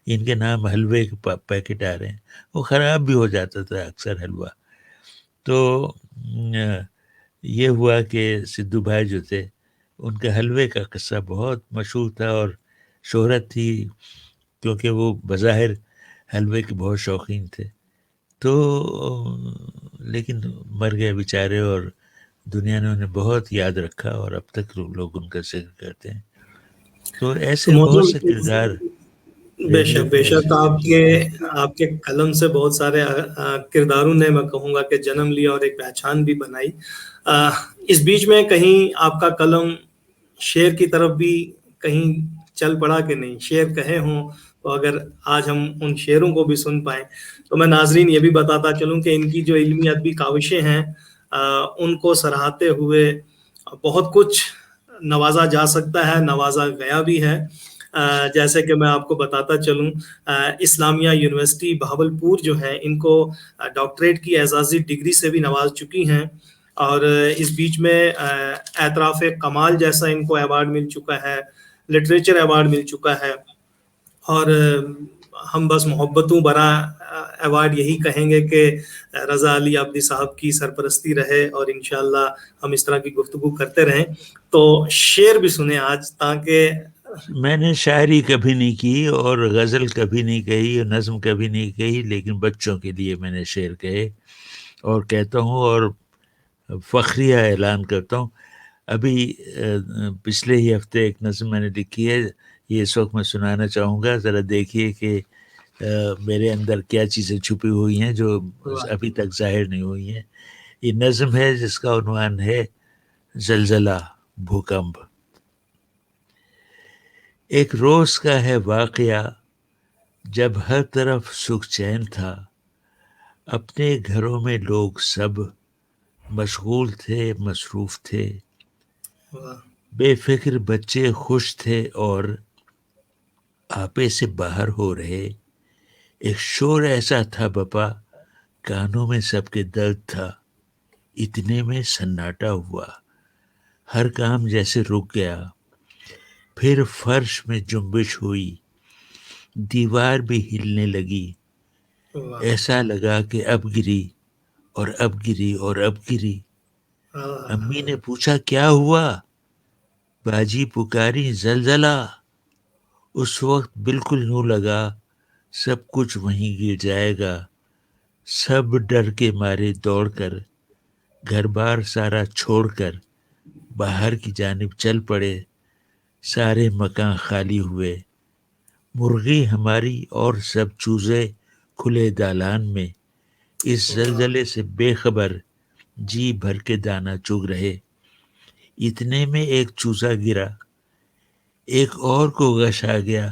[SPEAKER 2] ان کے نام حلوے کے پیکٹ آ رہے ہیں. وہ خراب بھی ہو جاتا تھا اکثر حلوہ. تو یہ ہوا کہ سدھو بھائی جو تھے ان کے حلوے کا قصہ بہت مشہور تھا اور شہرت تھی کیونکہ وہ بظاہر حلوے کے بہت شوقین تھے. تو لیکن مر گئے بیچارے اور دنیا نے انہیں بہت یاد رکھا اور اب تک لوگ ان کا ذکر کرتے ہیں. تو ایسے بہت سے کردار
[SPEAKER 1] بے
[SPEAKER 2] ریڈیو
[SPEAKER 1] شک
[SPEAKER 2] پہ
[SPEAKER 1] بے شک
[SPEAKER 2] ایسے
[SPEAKER 1] آپ کے قلم سے بہت سارے کرداروں نے میں کہوں گا کہ جنم لیا اور ایک پہچان بھی بنائی. اس بیچ میں کہیں آپ کا قلم شعر کی طرف بھی کہیں چل پڑا کہ نہیں, شعر کہے ہوں تو اگر آج ہم ان شعروں کو بھی سن پائیں تو میں ناظرین یہ بھی بتاتا چلوں کہ ان کی جو علمی ادبی کاوشیں ہیں ان کو سراہتے ہوئے بہت کچھ نوازا جا سکتا ہے, نوازا گیا بھی ہے. جیسے کہ میں آپ کو بتاتا چلوں اسلامیہ یونیورسٹی بہاولپور جو ہے ان کو ڈاکٹریٹ کی اعزازی ڈگری سے بھی نواز چکی ہیں اور اس بیچ میں اعتراف کمال جیسا ان کو ایوارڈ مل چکا ہے, لٹریچر ایوارڈ مل چکا ہے اور ہم بس محبتوں برا ایوارڈ یہی کہیں گے کہ رضا علی عابدی صاحب کی سرپرستی رہے اور انشاءاللہ ہم اس طرح کی گفتگو کرتے رہیں. تو شعر بھی سنیں آج تاکہ
[SPEAKER 2] میں نے شاعری کبھی نہیں کی اور غزل کبھی نہیں کہی اور نظم کبھی نہیں کہی, لیکن بچوں کے لیے میں نے شعر کہے اور کہتا ہوں اور فخریہ اعلان کرتا ہوں. ابھی پچھلے ہی ہفتے ایک نظم میں نے لکھی ہے, یہ اس وقت میں سنانا چاہوں گا, ذرا دیکھیے کہ میرے اندر کیا چیزیں چھپی ہوئی ہیں جو ابھی تک ظاہر نہیں ہوئی ہیں. یہ نظم ہے جس کا عنوان ہے زلزلہ بھوکمپ. ایک روز کا ہے واقعہ جب ہر طرف سکھ چین تھا, اپنے گھروں میں لوگ سب مشغول تھے, مصروف تھے, بے فکر بچے خوش تھے اور آپے سے باہر ہو رہے. ایک شور ایسا تھا بپا کانوں میں سب کے درد تھا, اتنے میں سناٹا ہوا, ہر کام جیسے رک گیا. پھر فرش میں جنبش ہوئی, دیوار بھی ہلنے لگی, ایسا لگا کہ اب گری اور اب گری اور اب گری. امی نے پوچھا کیا ہوا, باجی پکاری زلزلہ. اس وقت بالکل یوں لگا سب کچھ وہیں گر جائے گا. سب ڈر کے مارے دوڑ کر گھر بار سارا چھوڑ کر باہر کی جانب چل پڑے. سارے مکان خالی ہوئے, مرغی ہماری اور سب چوزے کھلے دالان میں اس زلزلے سے بے خبر جی بھر کے دانہ چگ رہے. اتنے میں ایک چوزا گرا, ایک اور کو غش آ گیا,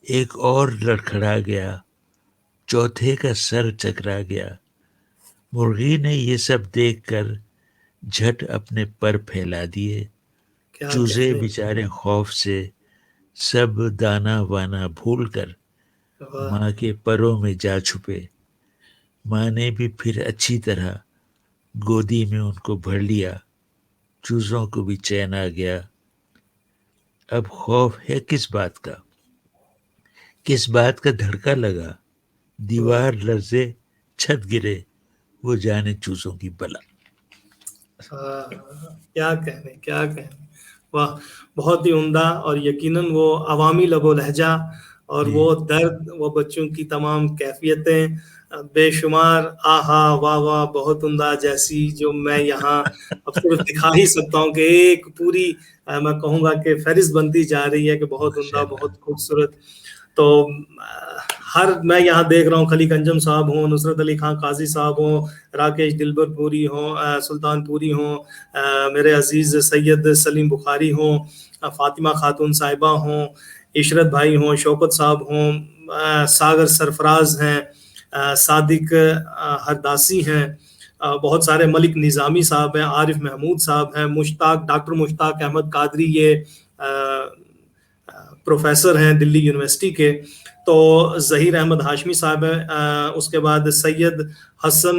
[SPEAKER 2] ایک اور لڑکھڑا گیا, چوتھے کا سر چکرا گیا. مرغی نے یہ سب دیکھ کر جھٹ اپنے پر پھیلا دیے. چوزے بیچارے خوف سے سب دانا وانا بھول کر ماں کے پروں میں جا چھپے. ماں نے بھی پھر اچھی طرح گودی میں ان کو بھر لیا. چوزوں کو بھی چین آ گیا. اب خوف ہے کس بات کا, کس بات کا دھڑکا لگا, دیوار لرزے, چھت گرے, وہ جانے چوزوں کی بلا.
[SPEAKER 1] کیا کہنے, کیا کہنے. واہ, بہت ہی عمدہ. اور یقیناً وہ عوامی لب و لہجہ اور
[SPEAKER 2] جی.
[SPEAKER 1] وہ درد, وہ بچوں کی تمام کیفیتیں بے شمار, آہا واہ واہ, بہت عمدہ, جیسی جو میں یہاں اب صرف دکھا ہی سکتا ہوں کہ ایک پوری میں کہوں گا کہ فہرست بنتی جا رہی ہے کہ بہت عمدہ,
[SPEAKER 2] ماشاءاللہ.
[SPEAKER 1] بہت خوبصورت. تو ہر میں یہاں دیکھ رہا ہوں, خلیق انجم صاحب ہوں, نصرت علی خان قاضی صاحب ہوں, راکیش دلبر پوری ہوں, سلطان پوری ہوں, میرے عزیز سید سلیم بخاری ہوں, فاطمہ خاتون صاحبہ ہوں, عشرت بھائی ہوں, شوکت صاحب ہوں, ساگر سرفراز ہیں, صادق ہرداسی ہیں, بہت سارے, ملک نظامی صاحب ہیں, عارف محمود صاحب ہیں, مشتاق, ڈاکٹر مشتاق احمد قادری, یہ پروفیسر ہیں دلی یونیورسٹی کے. تو ظہیر احمد ہاشمی صاحب ہیں, اس کے بعد سید حسن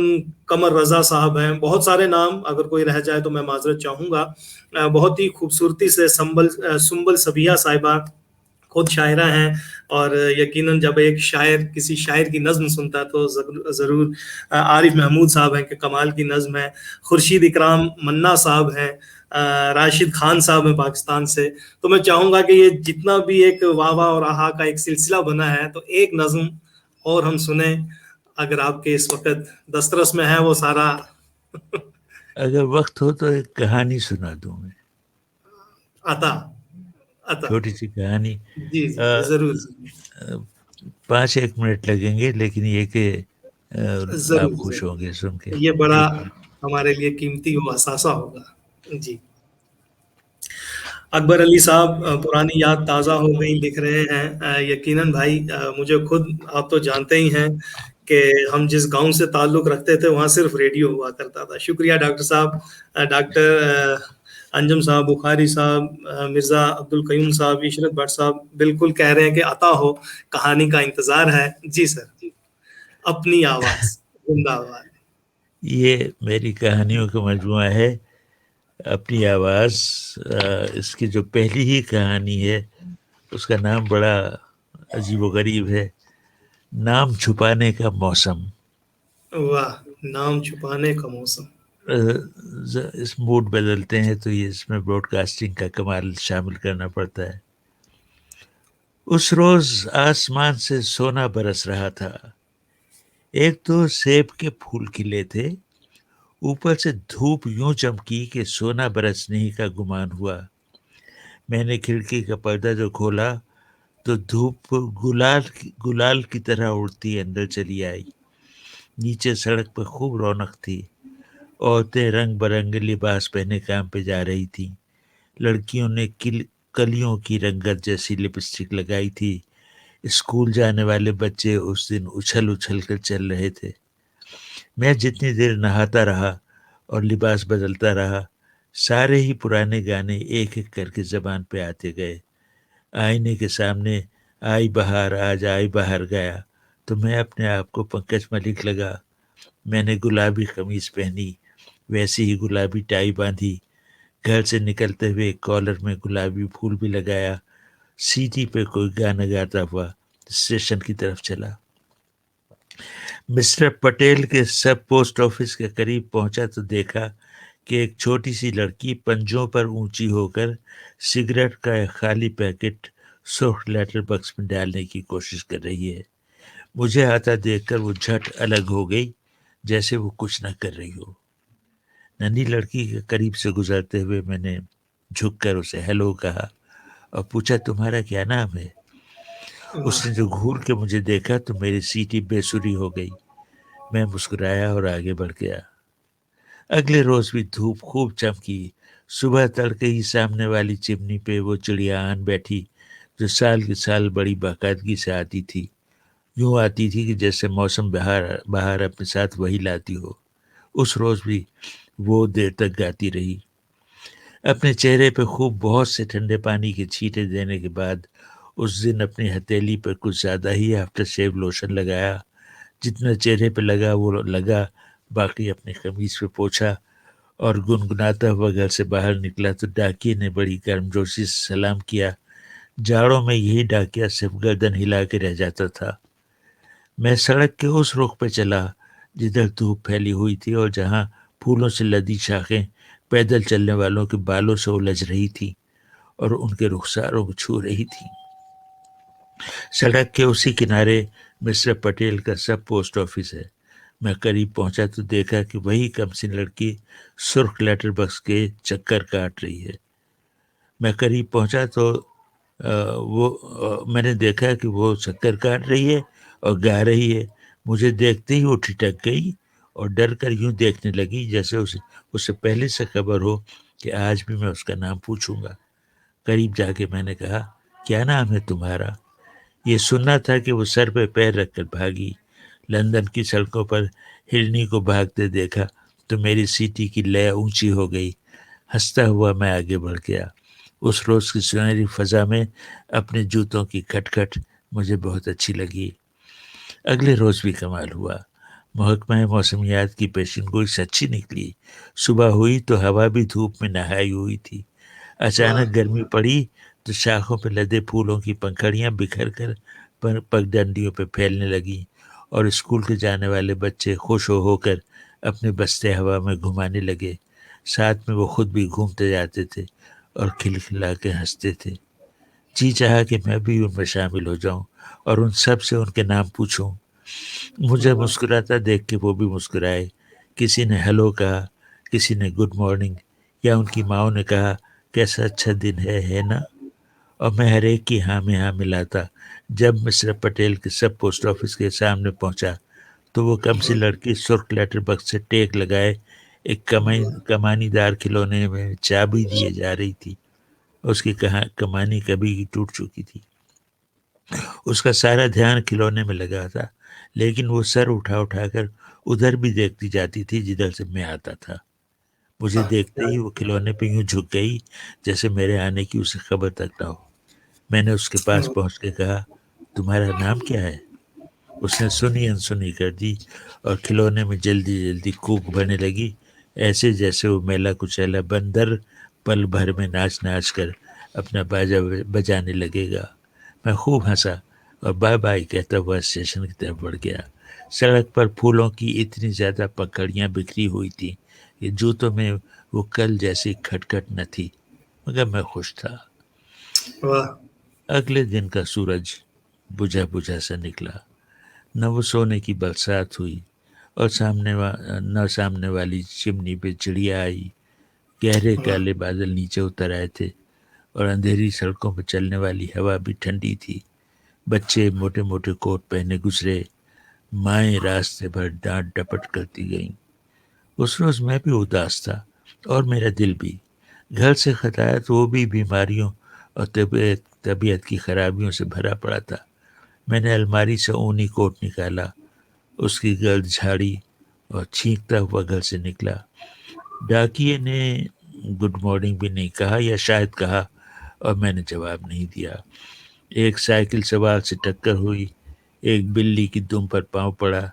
[SPEAKER 1] قمر رضا صاحب ہیں. بہت سارے نام, اگر کوئی رہ جائے تو میں معذرت چاہوں گا. بہت ہی خوبصورتی سے سنبل صبیحہ صاحبہ خود شاعرہ ہیں, اور یقیناً جب ایک شاعر کسی شاعر کی نظم سنتا تو ضرور عارف محمود صاحب ہیں کہ کمال کی نظم ہے. خورشید اکرام منا صاحب ہیں, راشد خان صاحب ہیں پاکستان سے. تو میں چاہوں گا کہ یہ جتنا بھی ایک واہ واہ اور آہا کا ایک سلسلہ بنا ہے, تو ایک نظم اور ہم سنیں, اگر آپ کے اس وقت دسترس میں ہے وہ سارا.
[SPEAKER 2] اگر وقت ہو تو ایک کہانی سنا دوں میں,
[SPEAKER 1] عطا,
[SPEAKER 2] چھوٹی سی کہانی.
[SPEAKER 1] جی جی ضرور
[SPEAKER 2] 5-1 منٹ لگیں گے, لیکن یہ کہ آپ
[SPEAKER 1] ضرور
[SPEAKER 2] خوش ہوں گے سن کے.
[SPEAKER 1] یہ بڑا ہمارے لیے قیمتی و حساسہ ہوگا. جی. اکبر علی صاحب, پرانی یاد تازہ ہو گئی لکھ رہے ہیں. یقیناً بھائی, مجھے خود, آپ تو جانتے ہی ہیں کہ ہم جس گاؤں سے تعلق رکھتے تھے وہاں صرف ریڈیو ہوا کرتا تھا. شکریہ ڈاکٹر صاحب, ڈاکٹر انجم صاحب, بخاری صاحب, مرزا عبد القیوم صاحب, عشرت بٹ صاحب بالکل کہہ رہے ہیں کہ عطا ہو, کہانی کا انتظار ہے. جی سر, اپنی آواز زندہ آواز.
[SPEAKER 2] یہ میری کہانیوں کا مجموعہ ہے, اپنی آواز. اس کی جو پہلی ہی کہانی ہے اس کا نام بڑا عجیب و غریب ہے, نام چھپانے کا موسم.
[SPEAKER 1] واہ, نام چھپانے کا موسم.
[SPEAKER 2] اس موڈ بدلتے ہیں تو یہ اس میں براڈ کاسٹنگ کا کمال شامل کرنا پڑتا ہے. اس روز آسمان سے سونا برس رہا تھا. ایک تو سیب کے پھول کھلے تھے, اوپر سے دھوپ یوں چمکی کہ سونا برسنے ہی کا گمان ہوا. میں نے کھڑکی کا پردہ جو کھولا تو دھوپ گلال کی طرح اڑتی اندر چلی آئی. نیچے سڑک پہ خوب رونق تھی. عورتیں رنگ برنگے لباس پہنے کام پہ جا رہی تھیں. لڑکیوں نے کلیوں کی رنگت جیسی لپسٹک لگائی تھی. اسکول جانے والے بچے اس دن اچھل اچھل کر چل رہے تھے. میں جتنی دیر نہاتا رہا اور لباس بدلتا رہا, سارے ہی پرانے گانے ایک ایک کر کے زبان پہ آتے گئے. آئینے کے سامنے آئی بہار آج آئی بہار گایا تو میں اپنے آپ کو پنکج ملک لگا. میں نے گلابی قمیض پہنی, ویسی ہی گلابی ٹائی باندھی. گھر سے نکلتے ہوئے کالر میں گلابی پھول بھی لگایا. سیٹی پہ کوئی گانا گاتا ہوا اسٹیشن کی طرف چلا. مسٹر پٹیل کے سب پوسٹ آفس کے قریب پہنچا تو دیکھا کہ ایک چھوٹی سی لڑکی پنجوں پر اونچی ہو کر سگریٹ کا ایک خالی پیکٹ سرخ لیٹر باکس میں ڈالنے کی کوشش کر رہی ہے. مجھے آتا دیکھ کر وہ جھٹ الگ ہو گئی جیسے وہ کچھ نہ کر رہی ہو. ننھی لڑکی کے قریب سے گزرتے ہوئے میں نے جھک کر اسے ہیلو کہا اور پوچھا تمہارا کیا نام ہے. اس نے جو گھور کے مجھے دیکھا تو میری سیٹی بے سری ہو گئی. میں مسکرایا اور آگے بڑھ گیا. اگلے روز بھی دھوپ خوب چمکی. صبح تڑکے ہی سامنے والی چمنی پہ وہ چڑیا آن بیٹھی جو سال کے سال بڑی باقاعدگی سے آتی تھی. یوں آتی تھی کہ جیسے موسم بہار اپنے ساتھ وہی لاتی ہو. اس روز بھی وہ دیر تک گاتی رہی. اپنے چہرے پہ خوب بہت سے ٹھنڈے پانی کے چھینٹے دینے کے بعد اس دن اپنی ہتھیلی پر کچھ زیادہ ہی آفٹر شیو لوشن لگایا. جتنا چہرے پہ لگا وہ لگا, باقی اپنی قمیض پہ پوچھا اور گنگناتا ہوا گھر سے باہر نکلا تو ڈاکیے نے بڑی گرمجوشی سے سلام کیا. جاڑوں میں یہی ڈاکیا صرف گردن ہلا کے رہ جاتا تھا. میں سڑک کے اس رخ پہ چلا جدھر دھوپ پھیلی ہوئی تھی اور جہاں پھولوں سے لدی شاخیں پیدل چلنے والوں کے بالوں سے الجھ رہی تھی اور ان کے رخساروں کو چھو رہی تھی. سڑک کے اسی کنارے مسٹر پٹیل کا سب پوسٹ آفس ہے. میں قریب پہنچا تو دیکھا کہ وہی کمسن لڑکی سرخ لیٹر باکس کے چکر کاٹ رہی ہے. میں قریب پہنچا تو میں نے دیکھا کہ وہ چکر کاٹ رہی ہے اور گا رہی ہے. مجھے دیکھتے ہی وہ ٹھٹک گئی اور ڈر کر یوں دیکھنے لگی جیسے اسے پہلے سے خبر ہو کہ آج بھی میں اس کا نام پوچھوں گا. قریب جا کے میں نے کہا, کیا نام ہے تمہارا؟ یہ سننا تھا کہ وہ سر پہ پیر رکھ کر بھاگی. لندن کی سڑکوں پر ہرنی کو بھاگتے دیکھا تو میری سیٹی کی لے اونچی ہو گئی. ہنستا ہوا میں آگے بڑھ گیا. اس روز کی سنہری فضا میں اپنے جوتوں کی کھٹ کھٹ مجھے بہت اچھی لگی. اگلے روز بھی کمال ہوا. محکمہ موسمیات کی پیشن گوئی سچی نکلی. صبح ہوئی تو ہوا بھی دھوپ میں نہائی ہوئی تھی. اچانک گرمی پڑی تو شاخوں پہ لدے پھولوں کی پنکھڑیاں بکھر کر پگڈنڈیوں پہ پھیلنے لگیں اور اسکول کے جانے والے بچے خوش ہو کر اپنے بستے ہوا میں گھمانے لگے. ساتھ میں وہ خود بھی گھومتے جاتے تھے اور کھلکھلا کے ہنستے تھے. جی چاہا کہ میں بھی ان میں شامل ہو جاؤں اور ان سب سے ان کے نام پوچھوں. مجھے مسکراتا دیکھ کے وہ بھی مسکرائے. کسی نے ہیلو کہا, کسی نے گڈ مارننگ, یا ان کی ماؤں نے کہا کیسا اچھا دن ہے نا. اور میں ہر ایک کی ہاں میں ہاں ملاتا. جب مسٹر پٹیل کے سب پوسٹ آفس کے سامنے پہنچا تو وہ کم سی لڑکی سرخ لیٹر باکس سے ٹیک لگائے ایک کمانی دار کھلونے میں چابی دیے جا رہی تھی. اس کی کمانی کبھی کی ٹوٹ چکی تھی. اس کا سارا دھیان کھلونے میں لگا تھا, لیکن وہ سر اٹھا کر ادھر بھی دیکھتی جاتی تھی جدھر سے میں آتا تھا. مجھے دیکھتے ہی وہ کھلونے پہ یوں جھک گئی جیسے میرے آنے کی اسے خبر تک نہ ہو. میں نے اس کے پاس پہنچ کے کہا, تمہارا نام کیا ہے؟ اس نے سنی انسنی کر دی اور کھلونے میں جلدی کوک بھرنے لگی, ایسے جیسے وہ میلا کچیلا بندر پل بھر میں ناچ کر اپنا باجا بجانے لگے گا. میں خوب ہنسا اور بائے بائے کہتا ہوا اسٹیشن کی طرف بڑھ گیا. سڑک پر پھولوں کی اتنی زیادہ پکڑیاں بکھری ہوئی تھیں کہ جوتوں میں وہ کل جیسی کھٹکھٹ نہ تھی, مگر میں خوش تھا. اگلے دن کا سورج بجھا سا نکلا. نہ وہ سونے کی برسات ہوئی اور سامنے والی چمنی پہ چڑیا آئی. گہرے کالے بادل نیچے اتر آئے تھے اور اندھیری سڑکوں پہ چلنے والی ہوا بھی ٹھنڈی تھی. بچے موٹے موٹے کوٹ پہنے گزرے. مائیں راستے بھر ڈانٹ ڈپٹ کرتی گئیں. اس روز میں بھی اداس تھا اور میرا دل بھی. گھر سے خط آیا تو وہ بھی بیماریوں اور طبیعت کی خرابیوں سے بھرا پڑا تھا. میں نے الماری سے اونی کوٹ نکالا, اس کی گرد جھاڑی اور چھینکتا ہوا گھر سے نکلا. ڈاکیے نے گڈ مارننگ بھی نہیں کہا, یا شاید کہا اور میں نے جواب نہیں دیا. ایک سائیکل سوار سے ٹکر ہوئی. ایک بلی کی دم پر پاؤں پڑا.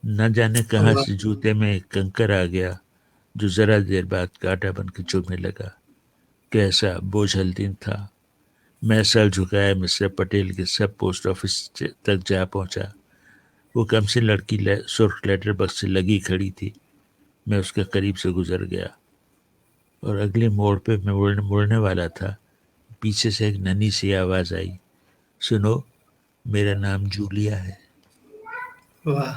[SPEAKER 2] نہ جانے کہاں سے جوتے میں ایک کنکر آ گیا جو ذرا دیر بعد کانٹا بن کے چبھنے لگا. کیسا بوجھل دن تھا. میں سر جھکائے مسٹر پٹیل کے سب پوسٹ آفس تک جا پہنچا. وہ کم سی لڑکی سرخ لیٹر باکس سے لگی کھڑی تھی. میں اس کے قریب سے گزر گیا اور اگلے موڑ پہ میں مڑنے والا تھا. پیچھے سے ایک ننھی سی آواز آئی, سنو, میرا نام جولیا ہے.
[SPEAKER 1] واہ,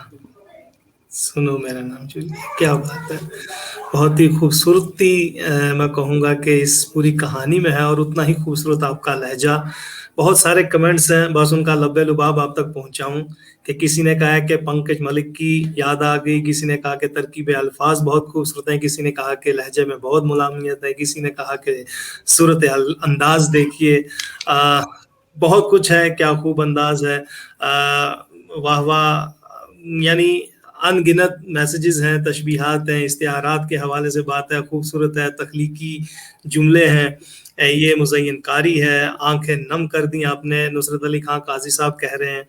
[SPEAKER 1] سنو میرا نام جولیا, کیا بات ہے. بہت ہی خوبصورتی میں کہوں گا کہ اس پوری کہانی میں ہے, اور اتنا ہی خوبصورت آپ کا لہجہ. بہت سارے کمنٹس ہیں, بس ان کا لب لباب آپ تک پہنچاؤں. کہ کسی نے کہا کہ پنکج ملک کی یاد آ گئی, کسی نے کہا کہ ترکیب الفاظ بہت خوبصورت ہیں, کسی نے کہا کہ لہجے میں بہت ملامت ہے, کسی نے کہا کہ صورت انداز دیکھیے. بہت کچھ ہے, کیا خوب انداز ہے. واہ واہ, یعنی ان گنت میسیجز ہیں, تشبیہات ہیں, استعارات کے حوالے سے بات ہے, خوبصورت ہے, تخلیقی جملے ہیں, یہ مزین کاری ہے, آنکھیں نم کر دی آپ نے. نصرت علی خان قاضی صاحب کہہ رہے ہیں.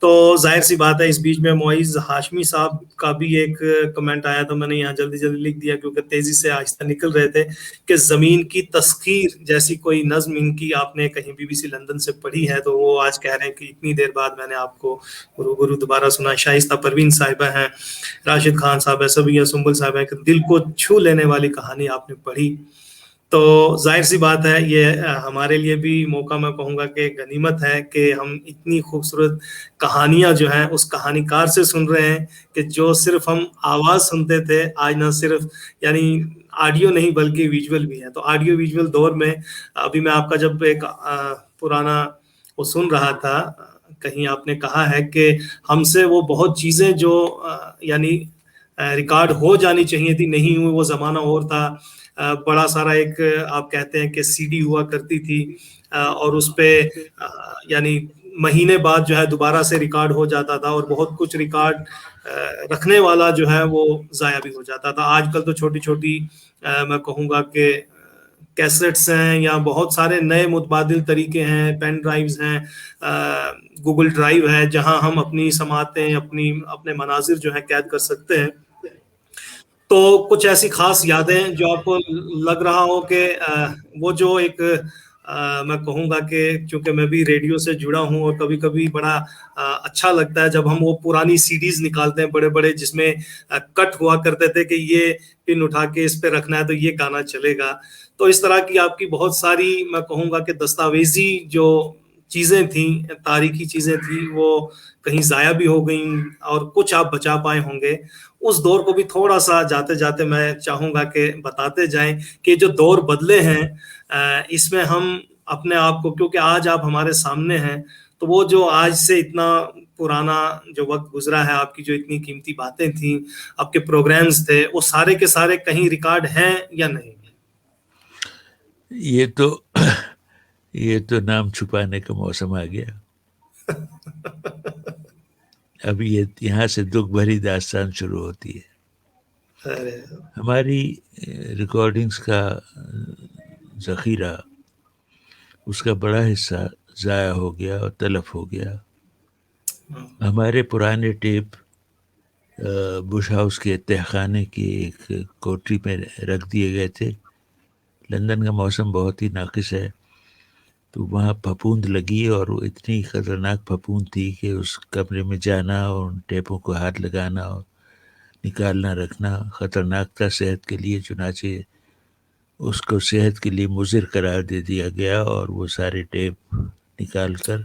[SPEAKER 1] تو ظاہر سی بات ہے اس بیچ میں معیز ہاشمی صاحب کا بھی ایک کمنٹ آیا تھا، میں نے یہاں جلدی جلدی لکھ دیا کیونکہ تیزی سے آہستہ نکل رہے تھے، کہ زمین کی تسخیر جیسی کوئی نظم ان کی آپ نے کہیں BBC لندن سے پڑھی ہے؟ تو وہ آج کہہ رہے ہیں کہ اتنی دیر بعد میں نے آپ کو روبرو دوبارہ سنا. شائستہ پروین صاحبہ ہیں، راشد خان صاحب ہے، سبیہ سنبل صاحب ہیں، کہ دل کو چھو لینے والی کہانی آپ نے پڑھی. تو ظاہر سی بات ہے یہ ہمارے لیے بھی موقع میں کہوں گا کہ غنیمت ہے کہ ہم اتنی خوبصورت کہانیاں جو ہیں اس کہانی کار سے سن رہے ہیں، کہ جو صرف ہم آواز سنتے تھے آج نہ صرف یعنی آڈیو نہیں بلکہ ویژول بھی ہے. تو آڈیو ویژول دور میں ابھی میں آپ کا جب ایک پرانا وہ سن رہا تھا، کہیں آپ نے کہا ہے کہ ہم سے وہ بہت چیزیں جو یعنی ریکارڈ ہو جانی چاہیے تھی نہیں ہوئی، وہ زمانہ اور تھا. بڑا سارا ایک آپ کہتے ہیں کہ CD ہوا کرتی تھی، اور اس پہ یعنی مہینے بعد جو ہے دوبارہ سے ریکارڈ ہو جاتا تھا، اور بہت کچھ ریکارڈ رکھنے والا جو ہے وہ ضائع بھی ہو جاتا تھا. آج کل تو چھوٹی چھوٹی میں کہوں گا کہ کیسٹس ہیں یا بہت سارے نئے متبادل طریقے ہیں، پین ڈرائیوز ہیں، گوگل ڈرائیو ہے، جہاں ہم اپنی سماعتیں اپنے مناظر جو ہیں قید کر سکتے ہیں. تو کچھ ایسی خاص یادیں جو آپ کو لگ رہا ہو کہ وہ جو ایک میں کہوں گا کہ چونکہ میں بھی ریڈیو سے جڑا ہوں، اور کبھی کبھی بڑا اچھا لگتا ہے جب ہم وہ پرانی CDs نکالتے ہیں بڑے بڑے، جس میں کٹ ہوا کرتے تھے کہ یہ پن اٹھا کے اس پہ رکھنا ہے تو یہ گانا چلے گا. تو اس طرح کی آپ کی بہت ساری میں کہوں گا کہ دستاویزی جو چیزیں تھیں، تاریخی چیزیں تھیں، وہ کہیں ضائع بھی ہو گئیں، اور کچھ آپ بچا پائے ہوں گے. اس دور کو بھی تھوڑا سا جاتے جاتے میں چاہوں گا کہ بتاتے جائیں کہ جو دور بدلے ہیں اس میں ہم اپنے آپ کو، کیونکہ آج آپ ہمارے سامنے ہیں، تو وہ جو آج سے اتنا پرانا جو وقت گزرا ہے، آپ کی جو اتنی قیمتی باتیں تھیں، آپ کے پروگرامز تھے، وہ سارے کے سارے کہیں ریکارڈ ہیں یا نہیں؟
[SPEAKER 2] یہ تو نام چھپانے کا موسم آ گیا. اب یہاں سے دکھ بھری داستان شروع ہوتی ہے. ہماری ریکارڈنگز کا ذخیرہ، اس کا بڑا حصہ ضائع ہو گیا اور تلف ہو گیا. ہمارے پرانے ٹیپ بش ہاؤس کے تہخانے کی ایک کوٹری میں رکھ دیے گئے تھے. لندن کا موسم بہت ہی ناقص ہے، تو وہاں پھپھوند لگی، اور وہ اتنی خطرناک پھپھوند تھی کہ اس کمرے میں جانا اور ان ٹیپوں کو ہاتھ لگانا اور نکالنا رکھنا خطرناک تھا صحت کے لیے. چنانچہ اس کو صحت کے لیے مضر قرار دے دیا گیا، اور وہ سارے ٹیپ نکال کر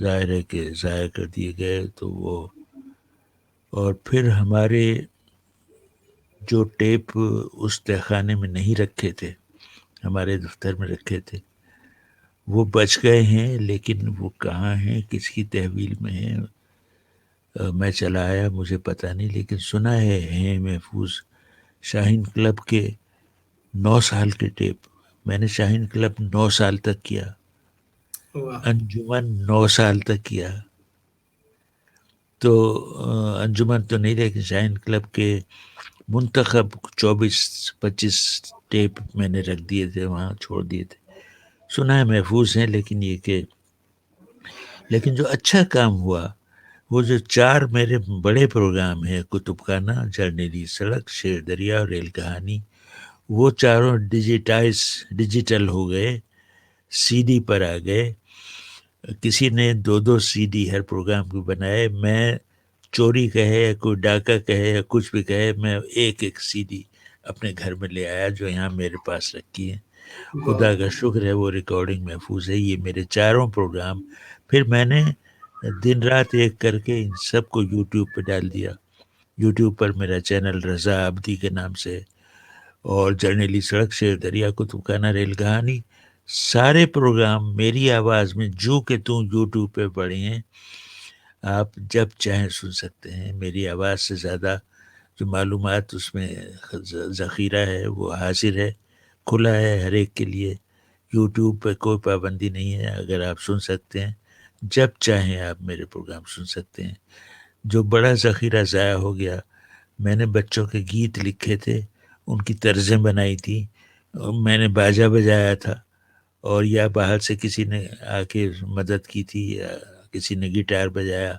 [SPEAKER 2] ظاہر ہے کہ ضائع کر دیے گئے. تو وہ اور پھر ہمارے جو ٹیپ اس تہخانے میں نہیں رکھے تھے، ہمارے دفتر میں رکھے تھے، وہ بچ گئے ہیں، لیکن وہ کہاں ہیں، کس کی تحویل میں ہیں، میں چلا آیا مجھے پتہ نہیں، لیکن سنا ہے محفوظ. شاہین کلب کے 9 سال کے ٹیپ، میں نے شاہین کلب 9 سال تک کیا، انجمن 9 سال تک کیا. تو انجمن تو نہیں، لیکن شاہین کلب کے منتخب 24-25 ٹیپ میں نے رکھ دیے تھے، وہاں چھوڑ دیے تھے. سنا ہے محفوظ ہیں، لیکن جو اچھا کام ہوا، وہ جو 4 میرے بڑے پروگرام ہیں، کتب خانہ، جرنیلی سڑک، شیر دریا اور ریل کہانی، وہ چاروں ڈیجیٹل ہو گئے، CD پر آ گئے. کسی نے 2 CD ہر پروگرام کو بنائے. میں چوری کہے یا کوئی ڈاکہ کہے یا کچھ بھی کہے، میں ایک CD اپنے گھر میں لے آیا جو یہاں میرے پاس رکھی ہے. خدا کا شکر ہے وہ ریکارڈنگ محفوظ ہے. یہ میرے 4 پروگرام پھر میں نے دن رات ایک کر کے ان سب کو یوٹیوب پہ ڈال دیا. یوٹیوب پر میرا چینل رضا عبدی کے نام سے، اور جرنیلی سڑک، شیر دریا، کتب خانہ، ریل کہانی، سارے پروگرام میری آواز میں جو کہ تم یوٹیوب پہ پڑے ہیں. آپ جب چاہیں سن سکتے ہیں. میری آواز سے زیادہ جو معلومات اس میں ذخیرہ ہے وہ حاضر ہے، کھلا ہے ہر ایک کے لیے. یوٹیوب پہ کوئی پابندی نہیں ہے، اگر آپ سن سکتے ہیں جب چاہیں آپ میرے پروگرام سن سکتے ہیں. جو بڑا ذخیرہ ضائع ہو گیا، میں نے بچوں کے گیت لکھے تھے، ان کی طرزیں بنائی تھی، میں نے باجا بجایا تھا، اور یا باہر سے کسی نے آ کے مدد کی تھی یا کسی نے گٹار بجایا.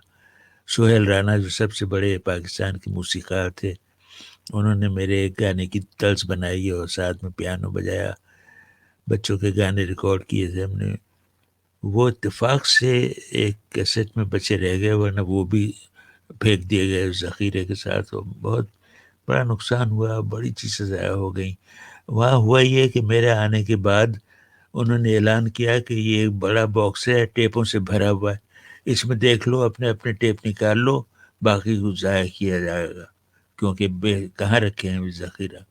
[SPEAKER 2] سہیل رانا جو سب سے بڑے پاکستان کے موسیقار تھے, انہوں نے میرے ایک گانے کی طرز بنائی اور ساتھ میں پیانو بجایا. بچوں کے گانے ریکارڈ کیے تھے ہم نے. وہ اتفاق سے ایک کیسٹ میں بچے رہ گئے, ورنہ وہ بھی پھینک دیے گئے اس ذخیرے کے ساتھ. بہت بڑا نقصان ہوا, بڑی چیزیں ضائع ہو گئیں. وہاں ہوا یہ کہ میرے آنے کے بعد انہوں نے اعلان کیا کہ یہ ایک بڑا باکس ہے, ٹیپوں سے بھرا ہوا ہے, اس میں دیکھ لو, اپنے اپنے ٹیپ نکال لو, باقی کو ضائع کیا جائے گا, کیونکہ کہاں رکھے ہیں ذخیرہ.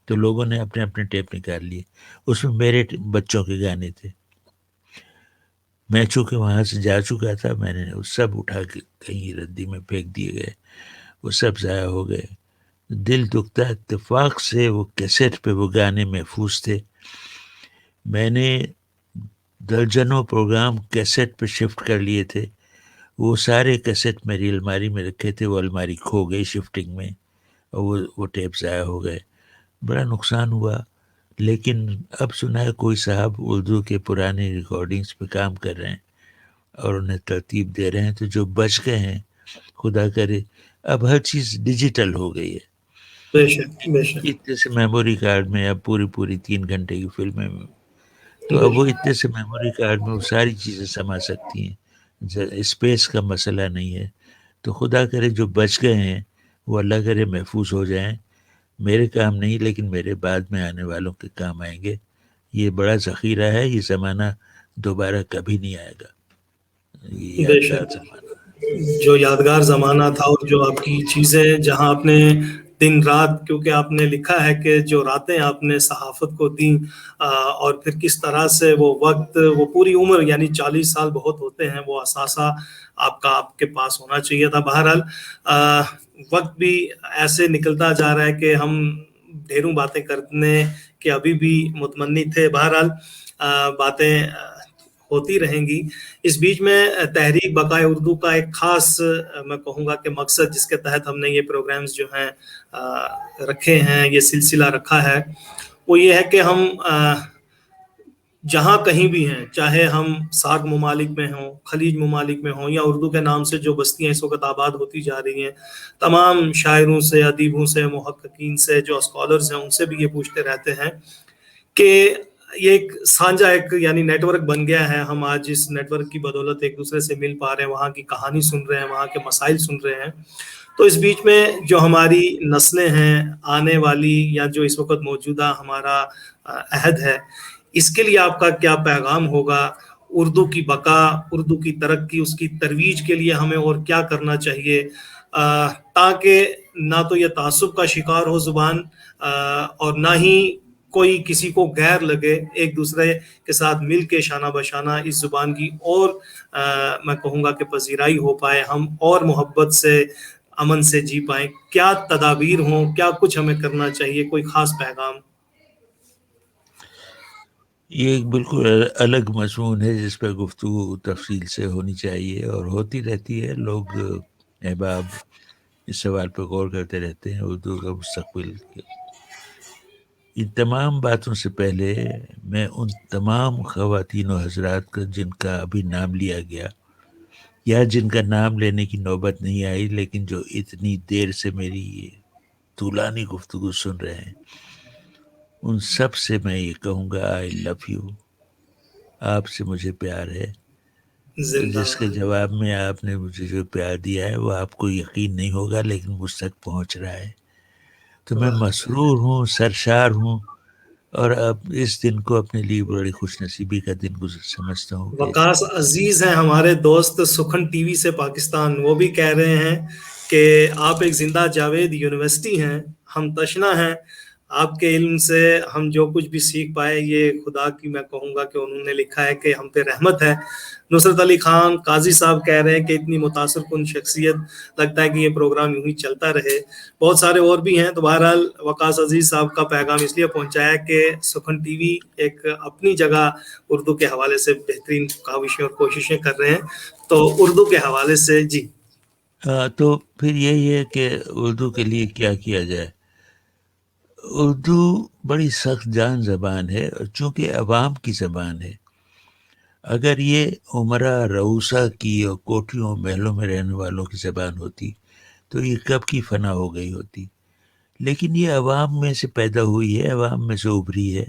[SPEAKER 2] تو لوگوں نے اپنے اپنے ٹیپ نکال لیے. اس میں میرے بچوں کے گانے تھے. میں چونکہ وہاں سے جا چکا تھا, میں نے وہ سب اٹھا کے کہیں ردی میں پھینک دیے گئے, وہ سب ضائع ہو گئے. دل دکھتا. اتفاق سے وہ کیسٹ پہ وہ گانے محفوظ تھے. میں نے درجنوں پروگرام کیسٹ پہ شفٹ کر لیے تھے. وہ سارے کیسٹ میری الماری میں رکھے تھے, وہ الماری کھو گئی شفٹنگ میں, اور وہ ٹیپ ضائع ہو گئے. بڑا نقصان ہوا. لیکن اب سنا ہے کوئی صاحب اردو کے پرانے ریکارڈنگز پہ کام کر رہے ہیں اور انہیں ترتیب دے رہے ہیں. تو جو بچ گئے ہیں, خدا کرے, اب ہر چیز ڈیجیٹل ہو گئی ہے.
[SPEAKER 1] بے شک بے شک.
[SPEAKER 2] اتنے سے میموری کارڈ میں اب پوری 3 گھنٹے کی فلمیں, تو اب وہ اتنے سے میموری کارڈ میں وہ ساری چیزیں سما سکتی ہیں. اسپیس کا مسئلہ نہیں ہے. تو خدا کرے جو بچ گئے ہیں وہ اللہ کرے محفوظ ہو جائیں. میرے کام نہیں, لیکن میرے بعد میں آنے والوں کے کام آئیں گے. یہ بڑا ذخیرہ ہے, یہ زمانہ دوبارہ کبھی نہیں آئے گا. یہ
[SPEAKER 1] بے
[SPEAKER 2] یادگار
[SPEAKER 1] شک.
[SPEAKER 2] زمانہ.
[SPEAKER 1] جو یادگار زمانہ تھا, اور جو آپ کی چیزیں جہاں آپ نے دن رات, کیونکہ آپ نے لکھا ہے کہ جو راتیں آپ نے صحافت کو دیں, اور پھر کس طرح سے وہ وقت, وہ پوری عمر یعنی 40 سال بہت ہوتے ہیں, وہ اثاثہ آپ کے پاس ہونا چاہیے تھا. بہرحال وقت بھی ایسے نکلتا جا رہا ہے کہ ہم ڈھیروں باتیں کرنے کے ابھی بھی متمنی تھے. بہرحال باتیں ہوتی رہیں گی. اس بیچ میں تحریک بقائے اردو کا ایک خاص میں کہوں گا کہ مقصد جس کے تحت ہم نے یہ پروگرامز جو ہیں رکھے ہیں, یہ سلسلہ رکھا ہے, وہ یہ ہے کہ ہم جہاں کہیں بھی ہیں, چاہے ہم سارک ممالک میں ہوں, خلیج ممالک میں ہوں, یا اردو کے نام سے جو بستیاں اس وقت آباد ہوتی جا رہی ہیں, تمام شاعروں سے, ادیبوں سے, محققین سے, جو اسکالرز ہیں, ان سے بھی یہ پوچھتے رہتے ہیں کہ یہ ایک سانجا, ایک یعنی نیٹ ورک بن گیا ہے. ہم آج اس نیٹ ورک کی بدولت ایک دوسرے سے مل پا رہے ہیں, وہاں کی کہانی سن رہے ہیں, وہاں کے مسائل سن رہے ہیں. تو اس بیچ میں جو ہماری نسلیں ہیں آنے والی, یا جو اس وقت موجودہ ہمارا عہد ہے, اس کے لیے آپ کا کیا پیغام ہوگا؟ اردو کی بقا, اردو کی ترقی, اس کی ترویج کے لیے ہمیں اور کیا کرنا چاہیے تاکہ نہ تو یہ تعصب کا شکار ہو زبان, اور نہ ہی کوئی کسی کو غیر لگے, ایک دوسرے کے ساتھ مل کے شانہ بشانہ اس زبان کی اور میں کہوں گا کہ پذیرائی ہو پائے, ہم اور محبت سے, امن سے جی پائیں. کیا تدابیر ہوں, کیا کچھ ہمیں کرنا چاہیے, کوئی خاص پیغام؟
[SPEAKER 2] یہ ایک بالکل الگ مضمون ہے جس پہ گفتگو تفصیل سے ہونی چاہیے اور ہوتی رہتی ہے. لوگ احباب اس سوال پہ غور کرتے رہتے ہیں, اردو کا مستقبل. ان تمام باتوں سے پہلے میں ان تمام خواتین و حضرات کا جن کا ابھی نام لیا گیا یا جن کا نام لینے کی نوبت نہیں آئی, لیکن جو اتنی دیر سے میری یہ طولانی گفتگو سن رہے ہیں, ان سب سے میں یہ کہوں گا آئی لو یو. آپ سے مجھے پیار ہے, جس کے جواب میں آپ نے مجھے جو پیار دیا ہے وہ آپ کو یقین نہیں ہوگا, لیکن مجھ تک پہنچ رہا ہے. تو میں مسرور ہوں, سرشار ہوں, اور اب اس دن کو اپنے لیے بڑی خوش نصیبی کا دن سمجھتا ہوں.
[SPEAKER 1] وقاص عزیز ہیں ہمارے دوست سخن ٹی وی سے پاکستان, وہ بھی کہہ رہے ہیں کہ آپ ایک زندہ جاوید یونیورسٹی ہیں, ہم تشنا ہیں آپ کے علم سے. ہم جو کچھ بھی سیکھ پائے یہ خدا کی, میں کہوں گا کہ انہوں نے لکھا ہے کہ ہم پہ رحمت ہے. نصرت علی خان قاضی صاحب کہہ رہے ہیں کہ اتنی متاثر کن شخصیت, لگتا ہے کہ یہ پروگرام یوں ہی چلتا رہے. بہت سارے اور بھی ہیں. تو بہرحال وقاص عزیز صاحب کا پیغام اس لیے پہنچایا کہ سخن ٹی وی ایک اپنی جگہ اردو کے حوالے سے بہترین کاوشیں اور کوششیں کر رہے ہیں. تو اردو کے حوالے سے جی.
[SPEAKER 2] تو پھر یہی ہے کہ اردو کے لیے کیا کیا جائے. اردو بڑی سخت جان زبان ہے, اور چونکہ عوام کی زبان ہے, اگر یہ عمرہ رؤسا کی اور کوٹھیوں محلوں میں رہنے والوں کی زبان ہوتی تو یہ کب کی فنا ہو گئی ہوتی، لیکن یہ عوام میں سے پیدا ہوئی ہے، عوام میں سے ابھری ہے